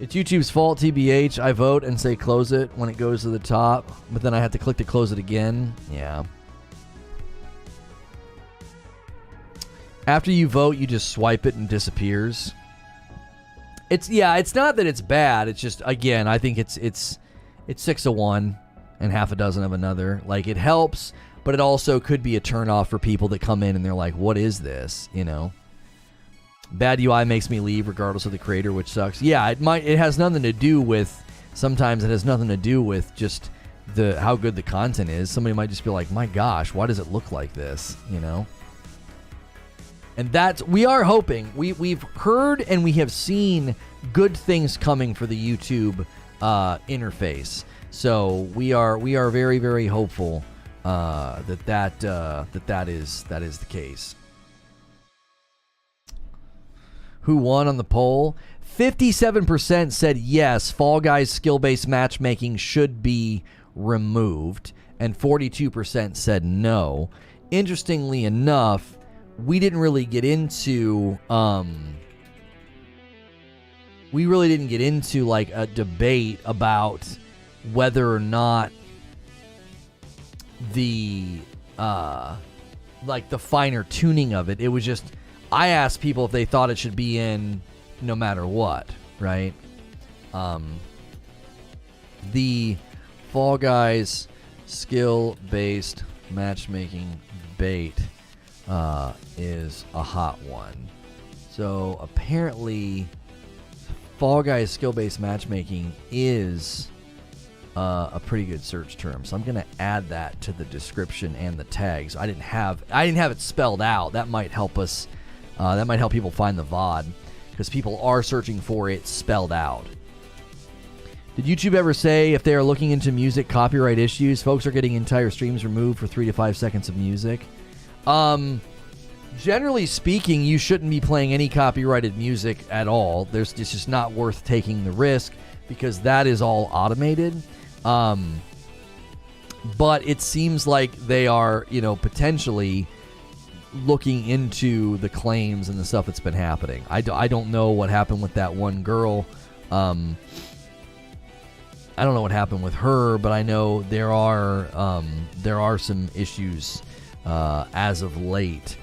It's YouTube's fault, TBH. I vote and say close it when it goes to the top, but then I have to click to close it again. Yeah. After you vote, you just swipe it and it disappears. It's not that it's bad. It's just, again, I think it's 6 of one and half a dozen of another. Like, it helps, but it also could be a turnoff for people that come in and they're like, what is this? You know? Bad UI makes me leave regardless of the creator, which sucks. Yeah, it has nothing to do with, sometimes it has nothing to do with just how good the content is. Somebody might just be like, my gosh, why does it look like this? You know? And we are hoping, we've heard and we have seen good things coming for the YouTube interface. So we are very, very hopeful that is the case. Who won on the poll? 57% said yes, Fall Guys skill-based matchmaking should be removed, and 42% said no. Interestingly enough, we didn't really get into like a debate about whether or not the like the finer tuning of it. It was just, I asked people if they thought it should be in no matter what, right? The Fall Guys skill-based matchmaking debate is a hot one. So apparently Fall Guys skill-based matchmaking is a pretty good search term. So I'm going to add that to the description and the tags. I didn't have it spelled out. That might help us. That might help people find the VOD because people are searching for it spelled out. Did YouTube ever say if they are looking into music copyright issues, folks are getting entire streams removed for 3 to 5 seconds of music? Generally speaking, you shouldn't be playing any copyrighted music at all. It's just not worth taking the risk because that is all automated. But it seems like they are, potentially looking into the claims and the stuff that's been happening. I don't know what happened with that one girl. I don't know what happened with her, but I know there are some issues as of late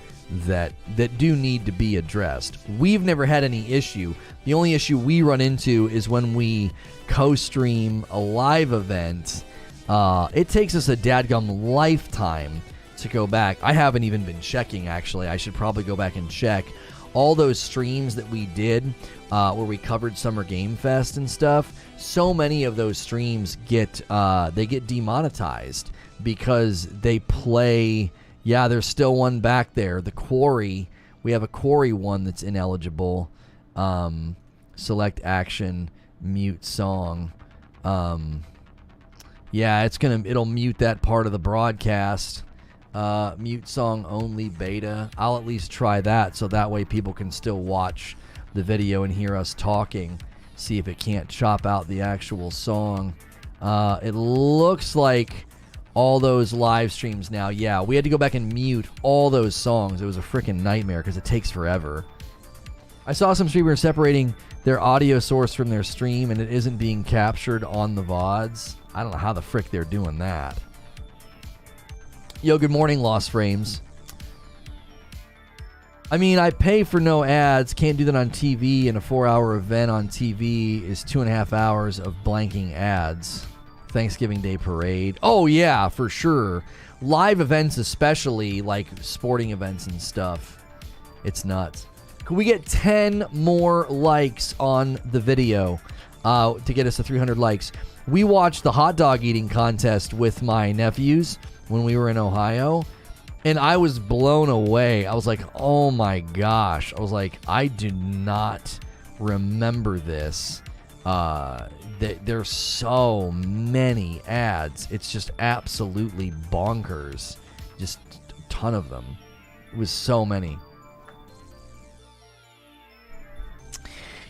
that do need to be addressed. We've never had any issue. The only issue we run into is when we co-stream a live event. It takes us a dadgum lifetime to go back. I haven't even been checking, actually. I should probably go back and check. All those streams that we did where we covered Summer Game Fest and stuff, so many of those streams get demonetized because they play... Yeah, there's still one back there. The Quarry. We have a Quarry one that's ineligible. Select action, mute song. Yeah, it'll mute that part of the broadcast. Mute song only beta. I'll at least try that so that way people can still watch the video and hear us talking. See if it can't chop out the actual song. It looks like all those live streams now. Yeah, we had to go back and mute all those songs. It was a freaking nightmare because it takes forever. I saw some streamers separating their audio source from their stream and it isn't being captured on the VODs. I don't know how the frick they're doing that. Yo, good morning, Lost Frames. I mean, I pay for no ads. Can't do that on TV, and a 4-hour event on TV is 2.5 hours of blanking ads. Thanksgiving Day Parade. Oh, yeah, for sure. Live events, especially, like sporting events and stuff. It's nuts. Can we get 10 more likes on the video to get us to 300 likes? We watched the hot dog eating contest with my nephews when we were in Ohio, and I was blown away. I was like, oh my gosh. I was like, I do not remember this. There's so many ads. It's just absolutely bonkers. Just a ton of them. It was so many.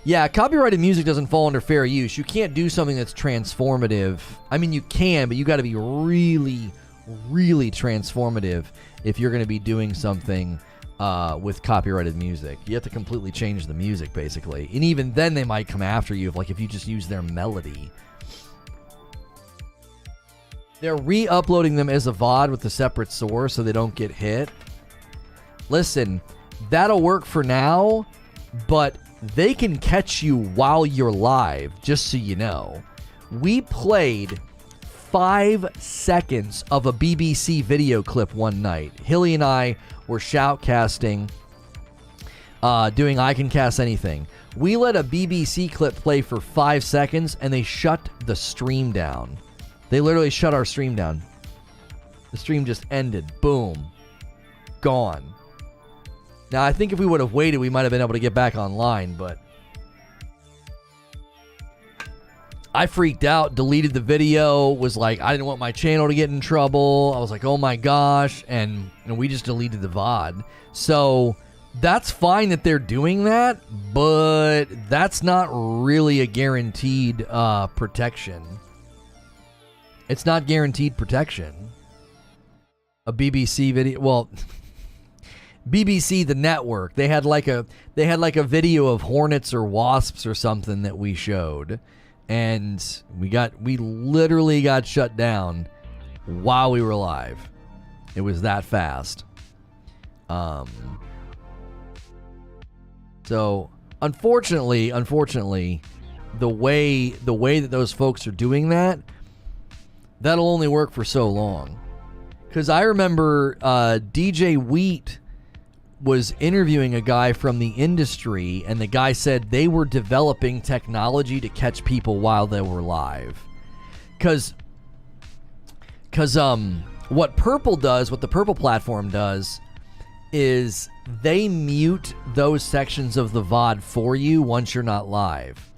Yeah, copyrighted music doesn't fall under fair use. You can't do something that's transformative. I mean, you can, but you got to be really, really transformative if you're going to be doing something with copyrighted music. You have to completely change the music, basically. And even then, they might come after you if you just use their melody. They're re-uploading them as a VOD with a separate source so they don't get hit. Listen, that'll work for now, but they can catch you while you're live, just so you know. We played 5 seconds of a BBC video clip one night. Hilly and I were shoutcasting, doing I Can Cast Anything. We let a BBC clip play for 5 seconds, and they shut the stream down. They literally shut our stream down. The stream just ended. Boom. Gone. Now, I think if we would have waited, we might have been able to get back online, but I freaked out, deleted the video, was like, I didn't want my channel to get in trouble. I was like, oh my gosh, and we just deleted the VOD. So that's fine that they're doing that, but that's not really a guaranteed protection. It's not guaranteed protection. A BBC video, well, BBC the network, they had like a video of hornets or wasps or something that we showed, and we literally got shut down while we were live. It was that fast. So unfortunately, the way that those folks are doing that, that'll only work for so long. Because I remember DJ Wheat was interviewing a guy from the industry, and the guy said they were developing technology to catch people while they were live. Because what the Purple platform does is they mute those sections of the VOD for you once you're not live.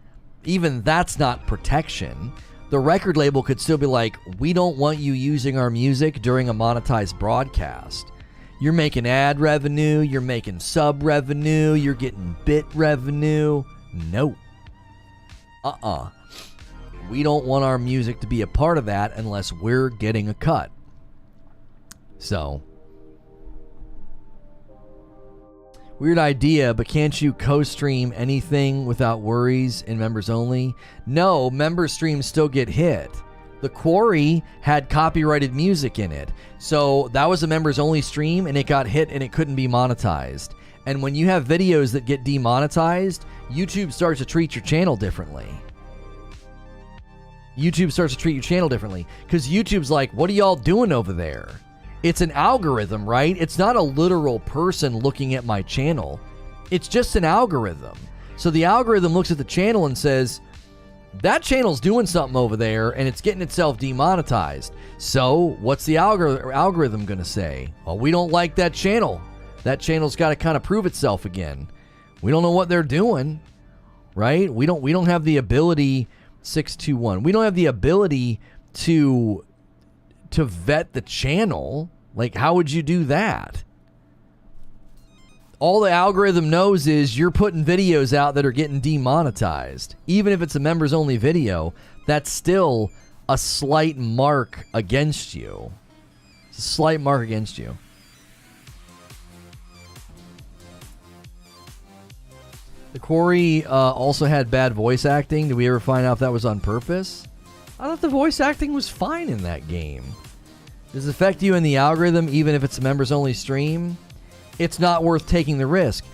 Even that's not protection. The record label could still be like, we don't want you using our music during a monetized broadcast. You're making ad revenue, you're making sub revenue, you're getting bit revenue. No. We don't want our music to be a part of that unless we're getting a cut. So, Weird idea, but can't you co-stream anything without worries in members only? No, member streams still get hit. The Quarry had copyrighted music in it. So that was a members only stream and it got hit and it couldn't be monetized. And when you have videos that get demonetized, YouTube starts to treat your channel differently. YouTube starts to treat your channel differently because YouTube's like, what are y'all doing over there? It's an algorithm, right? It's not a literal person looking at my channel. It's just an algorithm. So the algorithm looks at the channel and says, that channel's doing something over there and it's getting itself demonetized. So what's the algorithm going to say? Well, we don't like that channel. That channel's got to kind of prove itself again. We don't know what they're doing, right? We don't have the ability, 621. We don't have the ability to vet the channel. Like, how would you do that? All the algorithm knows is you're putting videos out that are getting demonetized. Even if it's a members only video, that's still a slight mark against you. It's a slight mark against you. The Quarry also had bad voice acting. Did we ever find out if that was on purpose? I thought the voice acting was fine in that game. Does it affect you in the algorithm even if it's a members only stream? It's not worth taking the risk.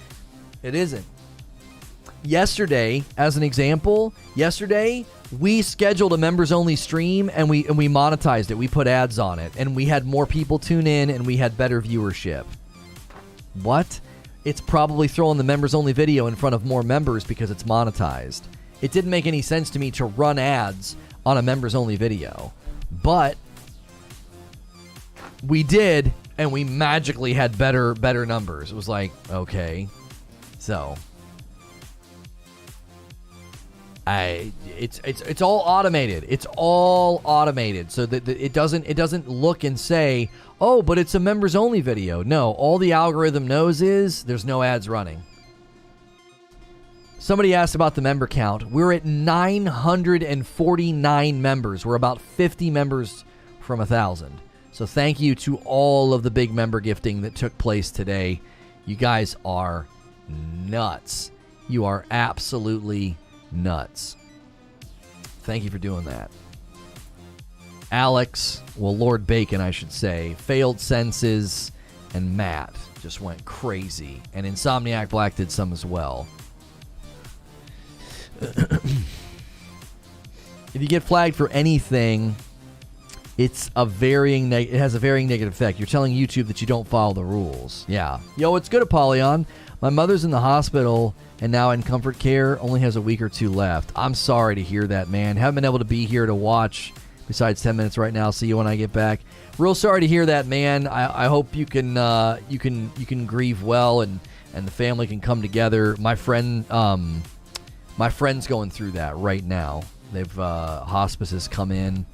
It isn't. Yesterday, as an example, we scheduled a members only stream and we monetized it. We put ads on it and we had more people tune in and we had better viewership. What? It's probably throwing the members only video in front of more members because it's monetized. It didn't make any sense to me to run ads on a members only video. But we did, and we magically had better numbers. It was like, okay. So it's all automated. It's all automated. So that it doesn't look and say, oh, but it's a members only video. No, all the algorithm knows is there's no ads running. Somebody asked about the member count. We're at 949 members. We're about 50 members from 1,000. So thank you to all of the big member gifting that took place today. You guys are nuts. You are absolutely nuts. Thank you for doing that. Alex, well, Lord Bacon, I should say, Failed Senses, and Matt just went crazy. And Insomniac Black did some as well. If you get flagged for anything, it has a varying negative effect. You're telling YouTube that you don't follow the rules. Yeah. Yo, it's good, Apollyon. My mother's in the hospital and now in comfort care, only has a week or two left. I'm sorry to hear that, man. Haven't been able to be here to watch besides 10 minutes right now. See you when I get back. Real sorry to hear that, man. I hope you can grieve well and the family can come together. My friend's going through that right now. They've hospice has come in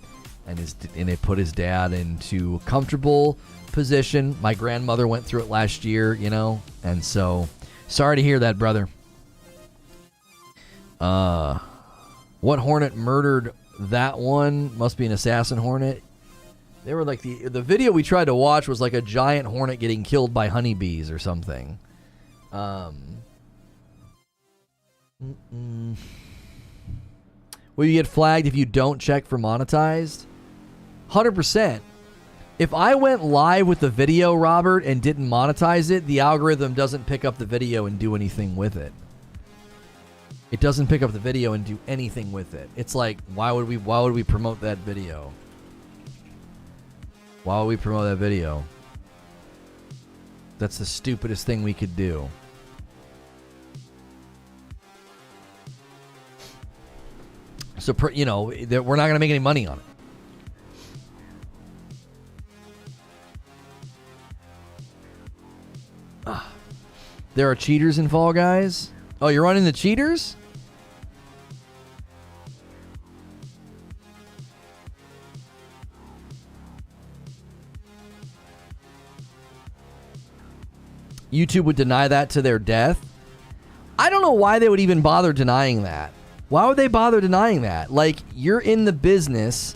and they put his dad into a comfortable position. My grandmother went through it last year, and so sorry to hear that, brother. What hornet murdered that one? Must be an assassin hornet. They were like the video we tried to watch was like a giant hornet getting killed by honeybees or something. Will you get flagged if you don't check for monetized? 100%. If I went live with the video, Robert, and didn't monetize it, the algorithm doesn't pick up the video and do anything with it. It doesn't pick up the video and do anything with it. It's like, why would we promote that video? Why would we promote that video? That's the stupidest thing we could do. So, we're not going to make any money on it. There are cheaters in Fall Guys? Oh, you're running the cheaters? YouTube would deny that to their death? I don't know why they would even bother denying that. Why would they bother denying that? Like, you're in the business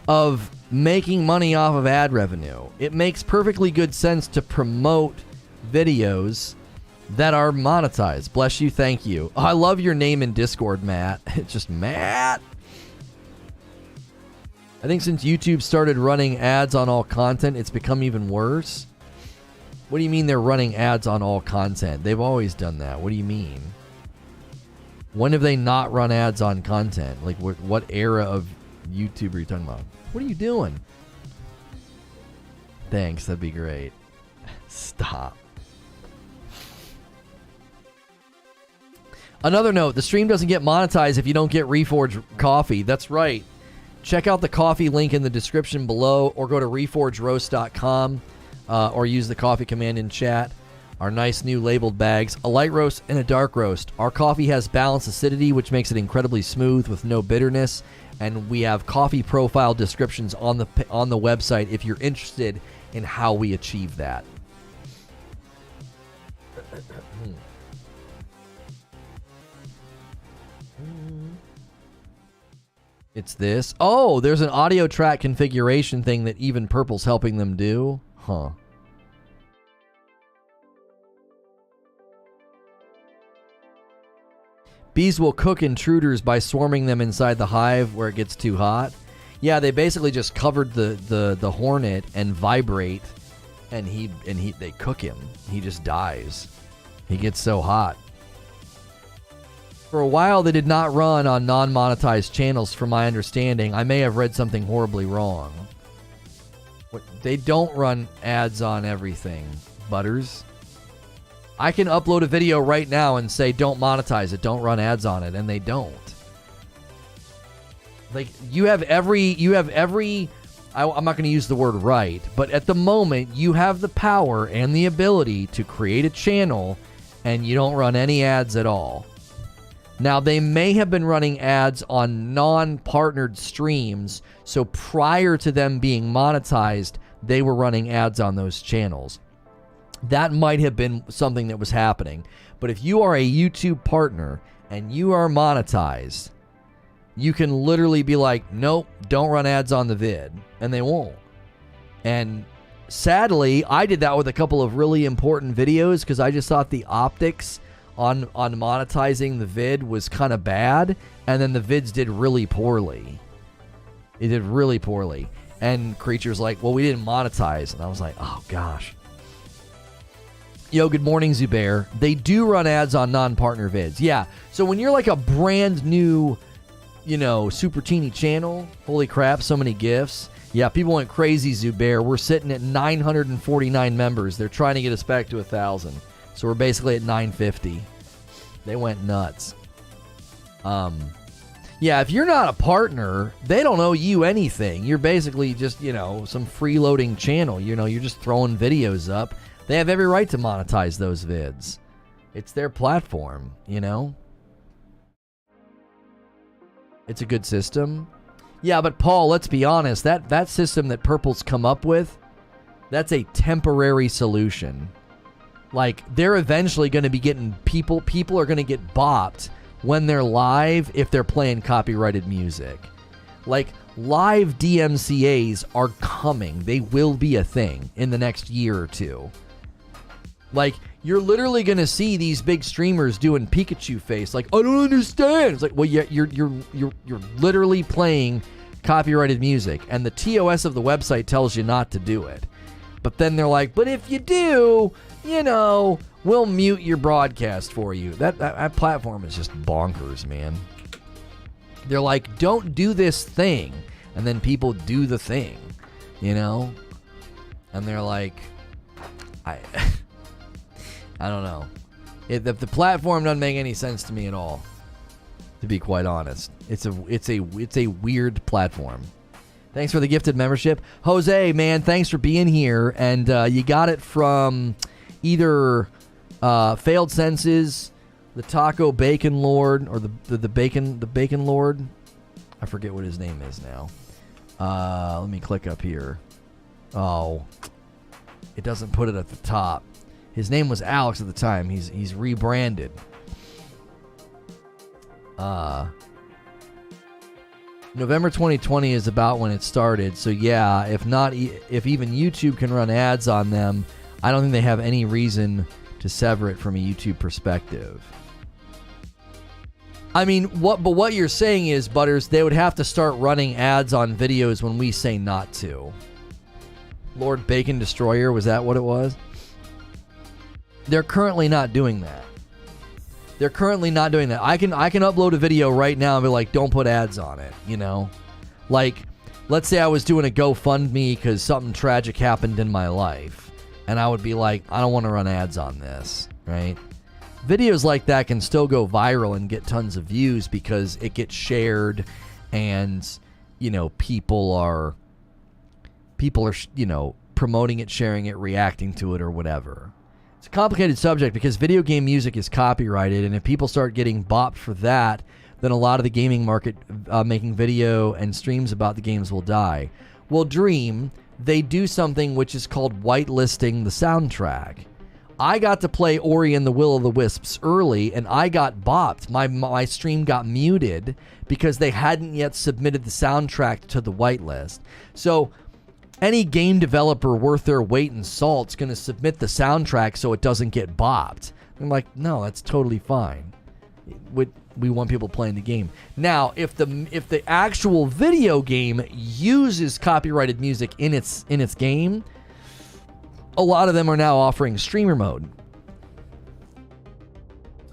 of making money off of ad revenue. It makes perfectly good sense to promote videos that are monetized. Bless you, thank you. Oh, I love your name in Discord, Matt. It's just Matt. I think since YouTube started running ads on all content, it's become even worse. What do you mean they're running ads on all content? They've always done that. What do you mean? When have they not run ads on content? Like, what era of YouTube are you talking about? What are you doing? Thanks, that'd be great. Stop. Another note, the stream doesn't get monetized if you don't get Reforge coffee. That's right. Check out the coffee link in the description below, or go to reforgeroast.com, or use the coffee command in chat. Our nice new labeled bags, a light roast and a dark roast. Our coffee has balanced acidity, which makes it incredibly smooth with no bitterness. And we have coffee profile descriptions on the website if you're interested in how we achieve that. It's this. Oh, there's an audio track configuration thing that even Purple's helping them do. Huh. Bees will cook intruders by swarming them inside the hive where it gets too hot. Yeah, they basically just covered the hornet and vibrate, and they cook him. He just dies. He gets so hot. For a while, they did not run on non-monetized channels, from my understanding. I may have read something horribly wrong. They don't run ads on everything, Butters. I can upload a video right now and say, don't monetize it, don't run ads on it, and they don't. Like, you have every, I'm not going to use the word right, but at the moment, you have the power and the ability to create a channel, and you don't run any ads at all. Now, they may have been running ads on non-partnered streams, so prior to them being monetized, they were running ads on those channels. That might have been something that was happening. But if you are a YouTube partner and you are monetized, you can literally be like, nope, don't run ads on the vid, and they won't. And sadly, I did that with a couple of really important videos because I just thought the optics on monetizing the vid was kind of bad, and then the vids did really poorly. It did really poorly. And Creature's like, well, we didn't monetize. And I was like, oh, gosh. Yo, good morning, Zubair. They do run ads on non-partner vids. Yeah, so when you're like a brand new, super teeny channel, holy crap, so many gifts. Yeah, people went crazy, Zubair. We're sitting at 949 members. They're trying to get us back to 1,000. So we're basically at 950. They went nuts. Yeah, if you're not a partner, they don't owe you anything. You're basically just, some freeloading channel. You're just throwing videos up. They have every right to monetize those vids. It's their platform, It's a good system. Yeah, but Paul, let's be honest. That system that Purple's come up with, that's a temporary solution. Like, they're eventually going to be getting people are going to get bopped when they're live if they're playing copyrighted music. Like, live DMCAs are coming. They will be a thing in the next year or two. Like, you're literally going to see these big streamers doing Pikachu face. Like, I don't understand. It's like, well, yeah, you're literally playing copyrighted music, and the TOS of the website tells you not to do it. But then they're like, but if you do, we'll mute your broadcast for you. That platform is just bonkers, man. They're like, don't do this thing. And then people do the thing, And they're like, I don't know. If the platform doesn't make any sense to me at all, to be quite honest. It's a weird platform. Thanks for the gifted membership. Jose, man, thanks for being here. And you got it from either Failed Senses, the Taco Bacon Lord, or the Bacon Lord. I forget what his name is now. Let me click up here. Oh, it doesn't put it at the top. His name was Alex at the time. He's rebranded. November 2020 is about when it started. So yeah, if even YouTube can run ads on them, I don't think they have any reason to sever it from a YouTube perspective. I mean, what you're saying is, Butters, they would have to start running ads on videos when we say not to. Lord Bacon Destroyer, was that what it was? They're currently not doing that. They're currently not doing that. I can upload a video right now and be like, don't put ads on it, you know? Like, let's say I was doing a GoFundMe because something tragic happened in my life. And I would be like, I don't want to run ads on this, right? Videos like that can still go viral and get tons of views because it gets shared and, you know, people are, you know, promoting it, sharing it, reacting to it or whatever. It's a complicated subject because video game music is copyrighted, and if people start getting bopped for that, then a lot of the gaming market making video and streams about the games will die. Well, Dream, they do something which is called whitelisting the soundtrack. I got to play Ori and the Will of the Wisps early, and I got bopped. My stream got muted because they hadn't yet submitted the soundtrack to the whitelist. So any game developer worth their weight in salt is going to submit the soundtrack so it doesn't get bopped. I'm like, no, that's totally fine. We want people playing the game. Now, if the actual video game uses copyrighted music in its game, a lot of them are now offering streamer mode.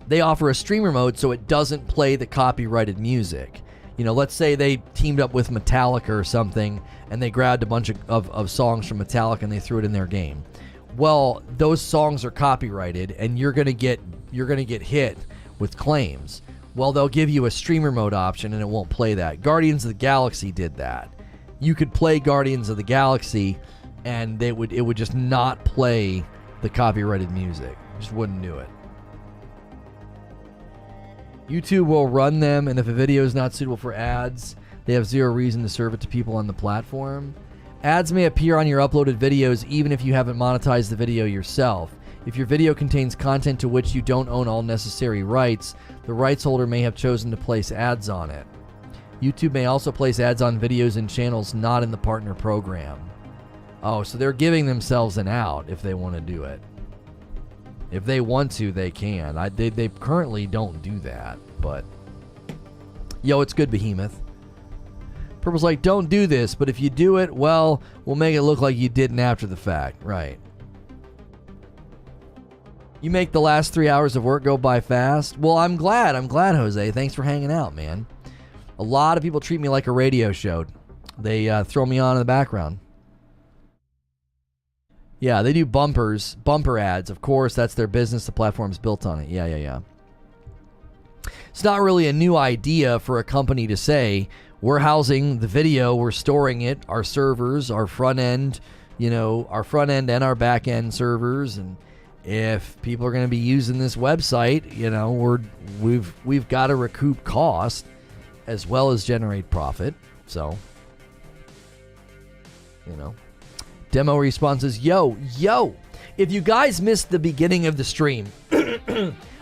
They offer a streamer mode so it doesn't play the copyrighted music. You know, let's say they teamed up with Metallica or something and they grabbed a bunch of songs from Metallica and they threw it in their game. Well, those songs are copyrighted and you're gonna get hit with claims. Well, they'll give you a streamer mode option and it won't play that. Guardians of the Galaxy did that. You could play Guardians of the Galaxy and it would just not play the copyrighted music. Just wouldn't do it. YouTube will run them, and if a video is not suitable for ads, they have zero reason to serve it to people on the platform. Ads may appear on your uploaded videos even if you haven't monetized the video yourself. If your video contains content to which you don't own all necessary rights, the rights holder may have chosen to place ads on it. YouTube may also place ads on videos and channels not in the partner program. Oh, so they're giving themselves an out if they want to do it. If they want to, they can. They currently don't do that, but... Yo, it's good, Behemoth. Purple's like, don't do this, but if you do it, well, we'll make it look like you didn't after the fact. Right. You make the last 3 hours of work go by fast? Well, I'm glad, Jose. Thanks for hanging out, man. A lot of people treat me like a radio show. They throw me on in the background. Yeah, they do bumper ads. Of course, that's their business. The platform's built on it. Yeah. It's not really a new idea for a company to say, we're housing the video, we're storing it, our servers, our front end, and our back end servers, and if people are going to be using this website, we've got to recoup cost as well as generate profit. So, Demo responses, yo, if you guys missed the beginning of the stream,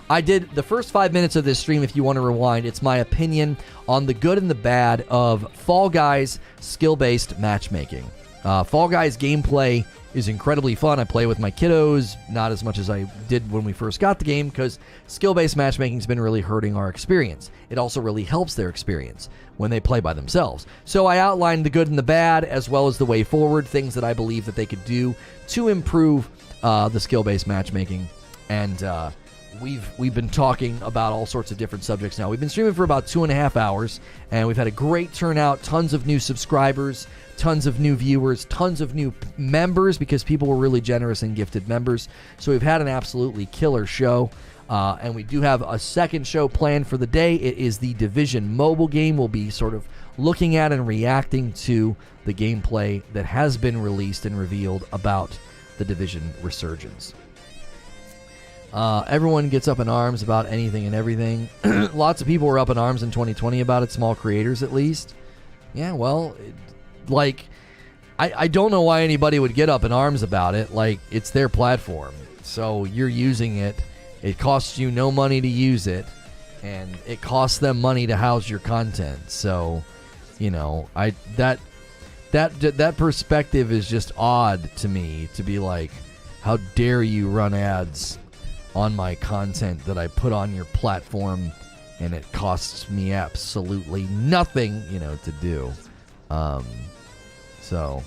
I did the first 5 minutes of this stream. If you want to rewind, it's my opinion on the good and the bad of Fall Guys skill-based matchmaking. Fall Guys gameplay is incredibly fun. I play with my kiddos, not as much as I did when we first got the game, because skill-based matchmaking has been really hurting our experience. It also really helps their experience when they play by themselves. So I outlined the good and the bad, as well as the way forward, things that I believe that they could do to improve the skill-based matchmaking. And we've been talking about all sorts of different subjects now. We've been streaming for about 2.5 hours, and we've had a great turnout, tons of new subscribers, tons of new viewers, tons of new members, because people were really generous and gifted members. So we've had an absolutely killer show, and we do have a second show planned for the day. It is the Division mobile game. We'll be sort of looking at and reacting to the gameplay that has been released and revealed about the Division Resurgence. Everyone gets up in arms about anything and everything. Lots of people were up in arms in 2020 about it, small creators at least. Yeah, well, I don't know why anybody would get up in arms about it. It's their platform, so you're using it. It costs you no money to use it, and it costs them money to house your content. So, that perspective is just odd to me, to be like, how dare you run ads on my content that I put on your platform, and it costs me absolutely nothing, you know, to do. So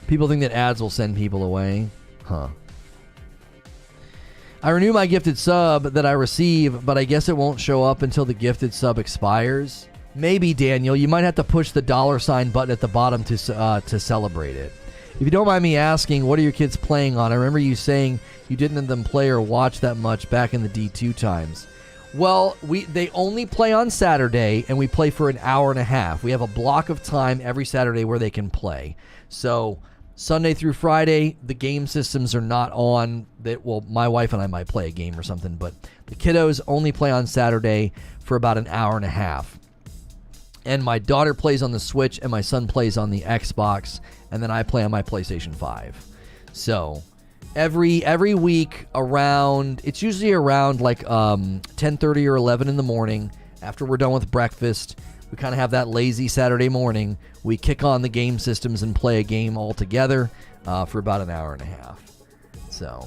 people think that ads will send people away. Huh. I renew my gifted sub that I receive, but I guess it won't show up until the gifted sub expires. Maybe, Daniel. You might have to push the $ button at the bottom to celebrate it. If you don't mind me asking, what are your kids playing on? I remember you saying you didn't let them play or watch that much back in the D2 times. Well, they only play on Saturday, and we play for an hour and a half. We have a block of time every Saturday where they can play. So Sunday through Friday, the game systems are not on. Well, my wife and I might play a game or something, but the kiddos only play on Saturday for about an hour and a half. And my daughter plays on the Switch, and my son plays on the Xbox, and then I play on my PlayStation 5. So every week around, it's usually around like 10:30 or 11 in the morning, after we're done with breakfast, we kind of have that lazy Saturday morning. We kick on the game systems and play a game all together for about an hour and a half. So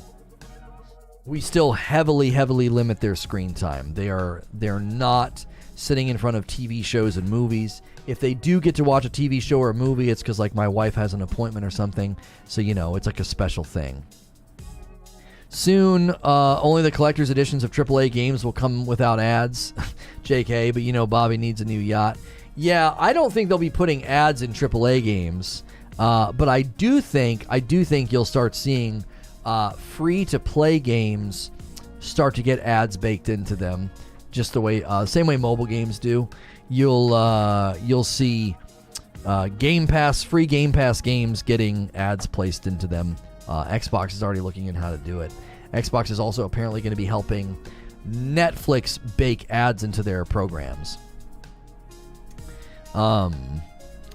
we still heavily limit their screen time. They're not sitting in front of TV shows and movies. If they do get to watch a TV show or a movie, it's because like my wife has an appointment or something. So, you know, it's like a special thing. Soon, only the collector's editions of AAA games will come without ads. JK, but you know Bobby needs a new yacht. Yeah, I don't think they'll be putting ads in AAA games. But I do think you'll start seeing free-to-play games start to get ads baked into them. Just the way, same way mobile games do. You'll see free Game Pass games getting ads placed into them. Xbox is already looking at how to do it. Xbox is also apparently going to be helping Netflix bake ads into their programs. I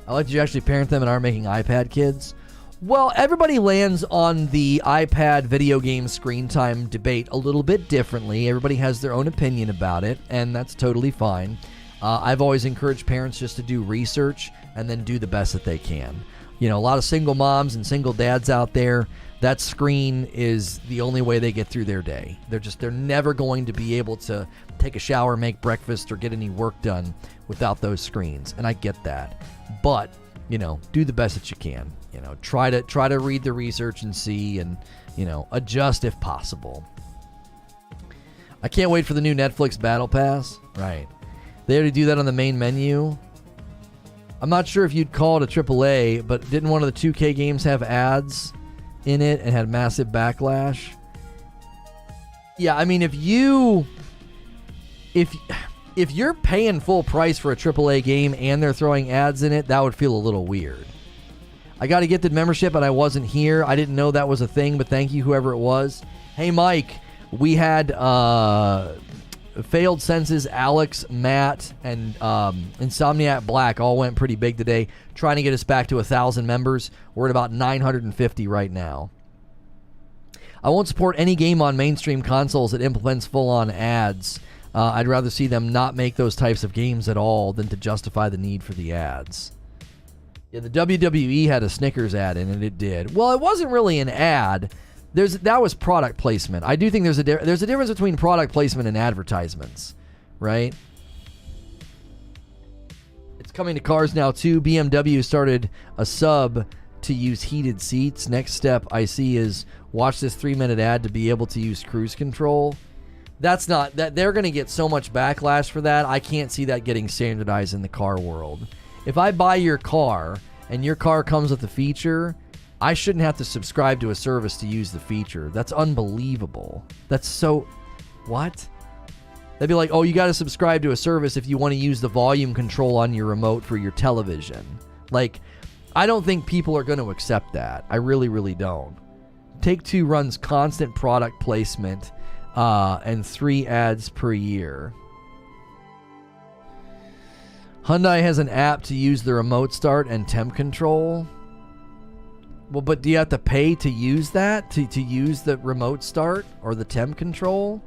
like that you actually parent them and aren't making iPad kids. Well, everybody lands on the iPad video game screen time debate a little bit differently. Everybody has their own opinion about it, and that's totally fine. I've always encouraged parents just to do research and then do the best that they can. You know, a lot of single moms and single dads out there, that screen is the only way they get through their day. They're never going to be able to take a shower, make breakfast, or get any work done without those screens, and I get that. But, you know, do the best that you can. You know, try to read the research and see, and, you know, adjust if possible. I can't wait for the new Netflix Battle Pass. Right. They already do that on the main menu. I'm not sure if you'd call it a AAA, but didn't one of the 2K games have ads in it and had massive backlash? Yeah, I mean, if you're paying full price for a AAA game and they're throwing ads in it, that would feel a little weird. I got a gifted membership and I wasn't here. I didn't know that was a thing, but thank you, whoever it was. Hey, Mike, we had Failed Senses, Alex, Matt, and Insomniac Black all went pretty big today, trying to get us back to 1,000 members. We're at about 950 right now. I won't support any game on mainstream consoles that implements full-on ads. I'd rather see them not make those types of games at all than to justify the need for the ads. Yeah, the WWE had a Snickers ad in it. It did. Well, it wasn't really an ad. That was product placement. I do think there's a difference between product placement and advertisements, right? It's coming to cars now too. BMW started a sub to use heated seats. Next step I see is watch this 3-minute ad to be able to use cruise control. That's not that they're going to get so much backlash for that. I can't see that getting standardized in the car world. If I buy your car and your car comes with a feature, I shouldn't have to subscribe to a service to use the feature. That's unbelievable. That's so... What? They'd be like, oh, you got to subscribe to a service if you want to use the volume control on your remote for your television. Like, I don't think people are going to accept that. I really, really don't. Take-Two runs constant product placement and 3 ads per year. Hyundai has an app to use the remote start and temp control. Well, but do you have to pay to use that? To use the remote start or the temp control?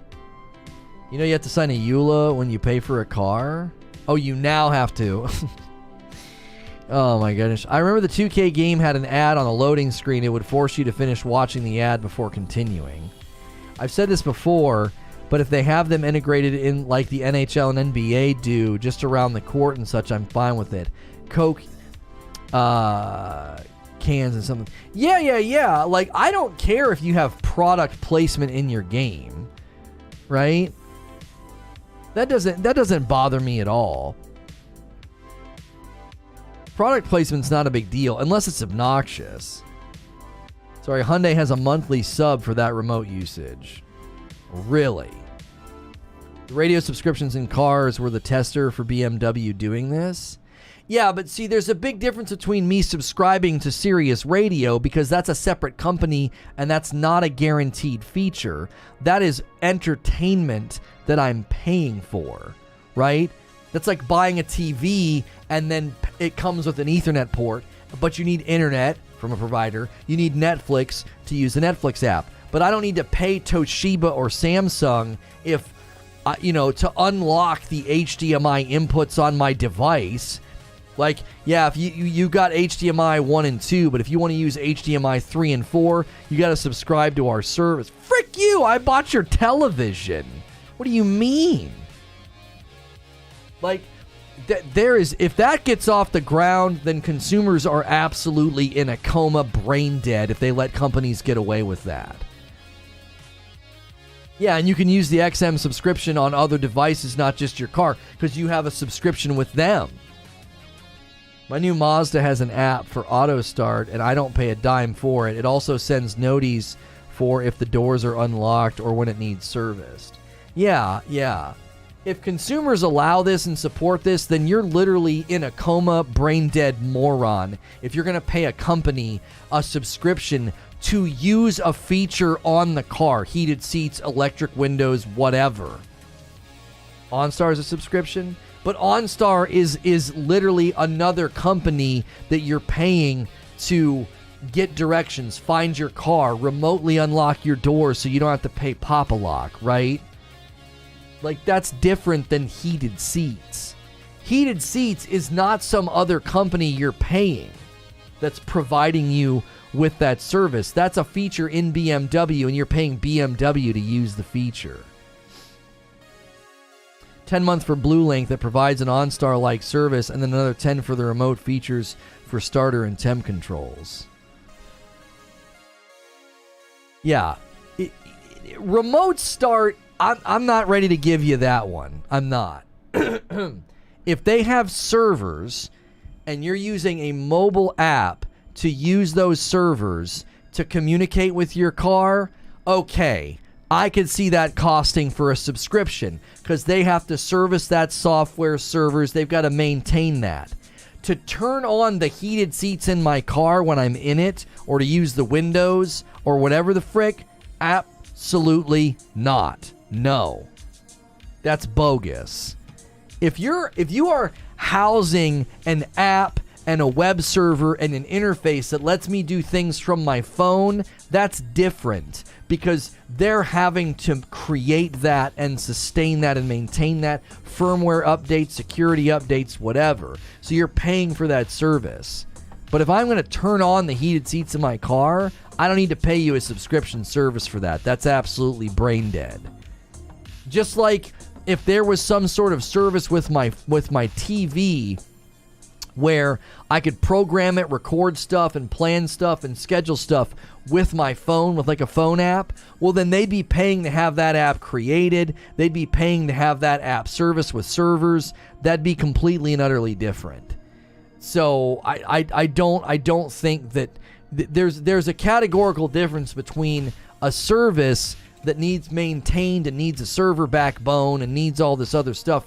You know you have to sign a EULA when you pay for a car? Oh, you now have to. Oh my goodness. I remember the 2K game had an ad on the loading screen. It would force you to finish watching the ad before continuing. I've said this before, but if they have them integrated in like the NHL and NBA do, just around the court and such, I'm fine with it. Coke cans and something. Yeah. Like, I don't care if you have product placement in your game, right? That doesn't bother me at all. Product placement's not a big deal unless it's obnoxious. Sorry, Hyundai has a monthly sub for that remote usage. Really? The radio subscriptions in cars were the tester for BMW doing this? Yeah, but see, there's a big difference between me subscribing to Sirius Radio, because that's a separate company and that's not a guaranteed feature. That is entertainment that I'm paying for, right? That's like buying a TV and then it comes with an Ethernet port, but you need internet from a provider. You need Netflix to use the Netflix app. But I don't need to pay Toshiba or Samsung if, to unlock the HDMI inputs on my device. Like, yeah, if you got HDMI 1 and 2, but if you want to use HDMI 3 and 4, you got to subscribe to our service. Frick you! I bought your television. What do you mean? Like, if that gets off the ground, then consumers are absolutely in a coma, brain dead, if they let companies get away with that. Yeah, and you can use the XM subscription on other devices, not just your car, because you have a subscription with them. My new Mazda has an app for auto start, and I don't pay a dime for it. It also sends noties for if the doors are unlocked or when it needs serviced. Yeah. If consumers allow this and support this, then you're literally in a coma, brain-dead moron if you're going to pay a company a subscription to use a feature on the car. Heated seats, electric windows, whatever. OnStar is a subscription, but OnStar is literally another company that you're paying to get directions, find your car, remotely unlock your doors so you don't have to pay Pop-A-Lock, right? Like, that's different than heated seats. Heated seats is not some other company you're paying that's providing you with that service. That's a feature in BMW, and you're paying BMW to use the feature. 10 months for Blue Link that provides an OnStar-like service, and then another 10 for the remote features for starter and temp controls. Yeah. Remote start, I'm not ready to give you that one. I'm not. If they have servers and you're using a mobile app to use those servers to communicate with your car, okay, I could see that costing for a subscription because they have to service that software servers. They've got to maintain that. To turn on the heated seats in my car when I'm in it, or to use the windows or whatever the frick, absolutely not. No. That's bogus. If you are housing an app and a web server and an interface that lets me do things from my phone, that's different because they're having to create that and sustain that and maintain that, firmware updates, security updates, whatever. So you're paying for that service. But if I'm going to turn on the heated seats in my car, I don't need to pay you a subscription service for that. That's absolutely brain dead. Just like if there was some sort of service with my TV where I could program it, record stuff, and plan stuff, and schedule stuff with my phone, with like a phone app, well, then they'd be paying to have that app created. They'd be paying to have that app service with servers. That'd be completely and utterly different. So I don't think that there's a categorical difference between a service that needs maintained and needs a server backbone and needs all this other stuff,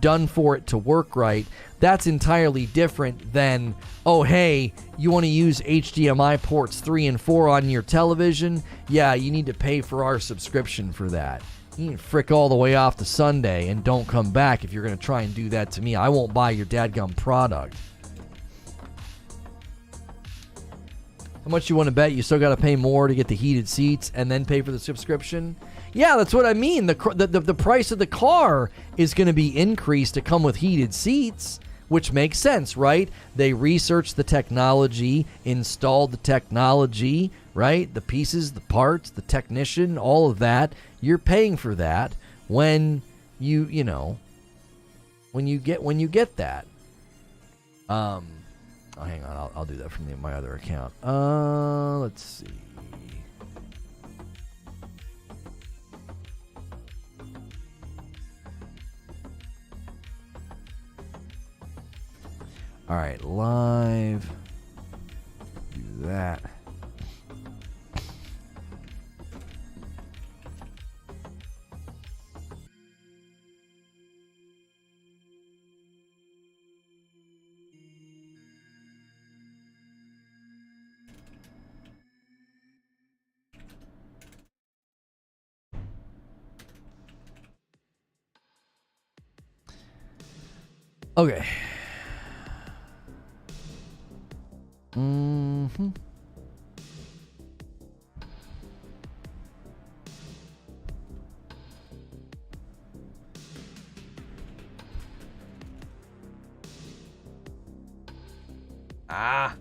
done for it to work right. That's entirely different than, oh, hey, you want to use HDMI ports 3 and 4 on your television? Yeah, you need to pay for our subscription for that. You need to frick all the way off to Sunday and don't come back if you're going to try and do that to me. I won't buy your dadgum product. How much you want to bet you still got to pay more to get the heated seats and then pay for the subscription? Yeah, that's what I mean. The price of the car is going to be increased to come with heated seats. which makes sense, right? They researched the technology, installed the technology, right? The pieces, the parts, the technician, all of that. You're paying for that when you know, when you get that. Oh, hang on, I'll do that from my other account. Let's see. All right, live. Do that. Okay. Ah.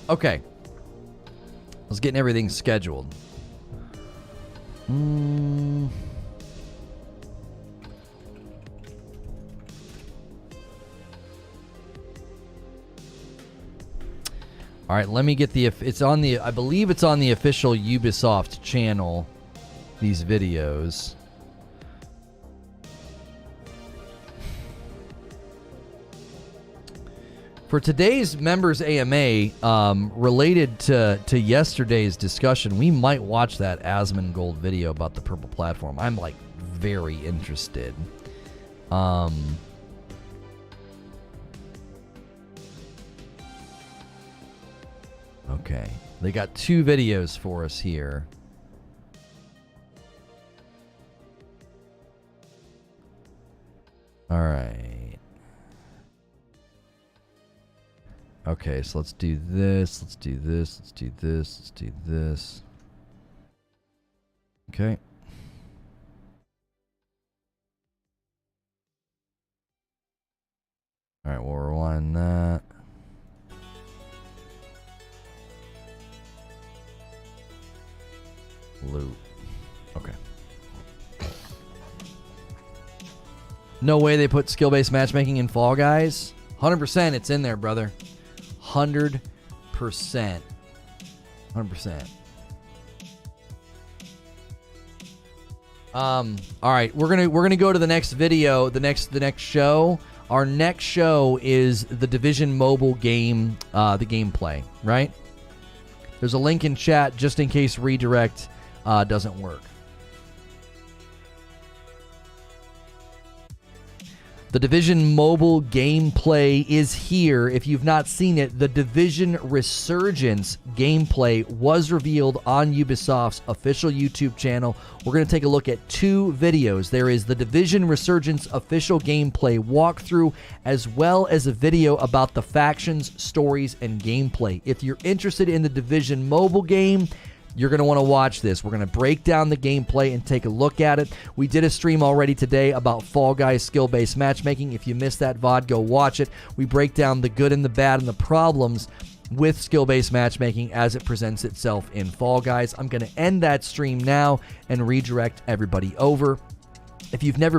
Okay. Let's get everything scheduled. All right, let me get the, it's on the, I believe it's on the official Ubisoft channel, these videos. For today's members AMA, related to yesterday's discussion, we might watch that Asmongold video about the purple platform. I'm like very interested. Okay, they got 2 videos for us here. All right. Okay, so let's do this, let's do this, let's do this, let's do this. Okay. All right, we'll rewind that. Loop. Okay. No way they put skill-based matchmaking in Fall Guys. 100% it's in there, brother. 100%. 100%. All right, we're gonna go to the next video, the next show. Our next show is the Division mobile game, the gameplay, right? There's a link in chat just in case redirect doesn't work. The Division mobile gameplay is here. If you've not seen it, the Division Resurgence gameplay was revealed on Ubisoft's official YouTube channel. We're going to take a look at 2 videos. There is the Division Resurgence official gameplay walkthrough, as well as a video about the factions, stories, and gameplay. If you're interested in the Division mobile game, you're going to want to watch this. We're going to break down the gameplay and take a look at it. We did a stream already today about Fall Guys skill-based matchmaking. If you missed that VOD, go watch it. We break down the good and the bad and the problems with skill-based matchmaking as it presents itself in Fall Guys. I'm going to end that stream now and redirect everybody over. If you've never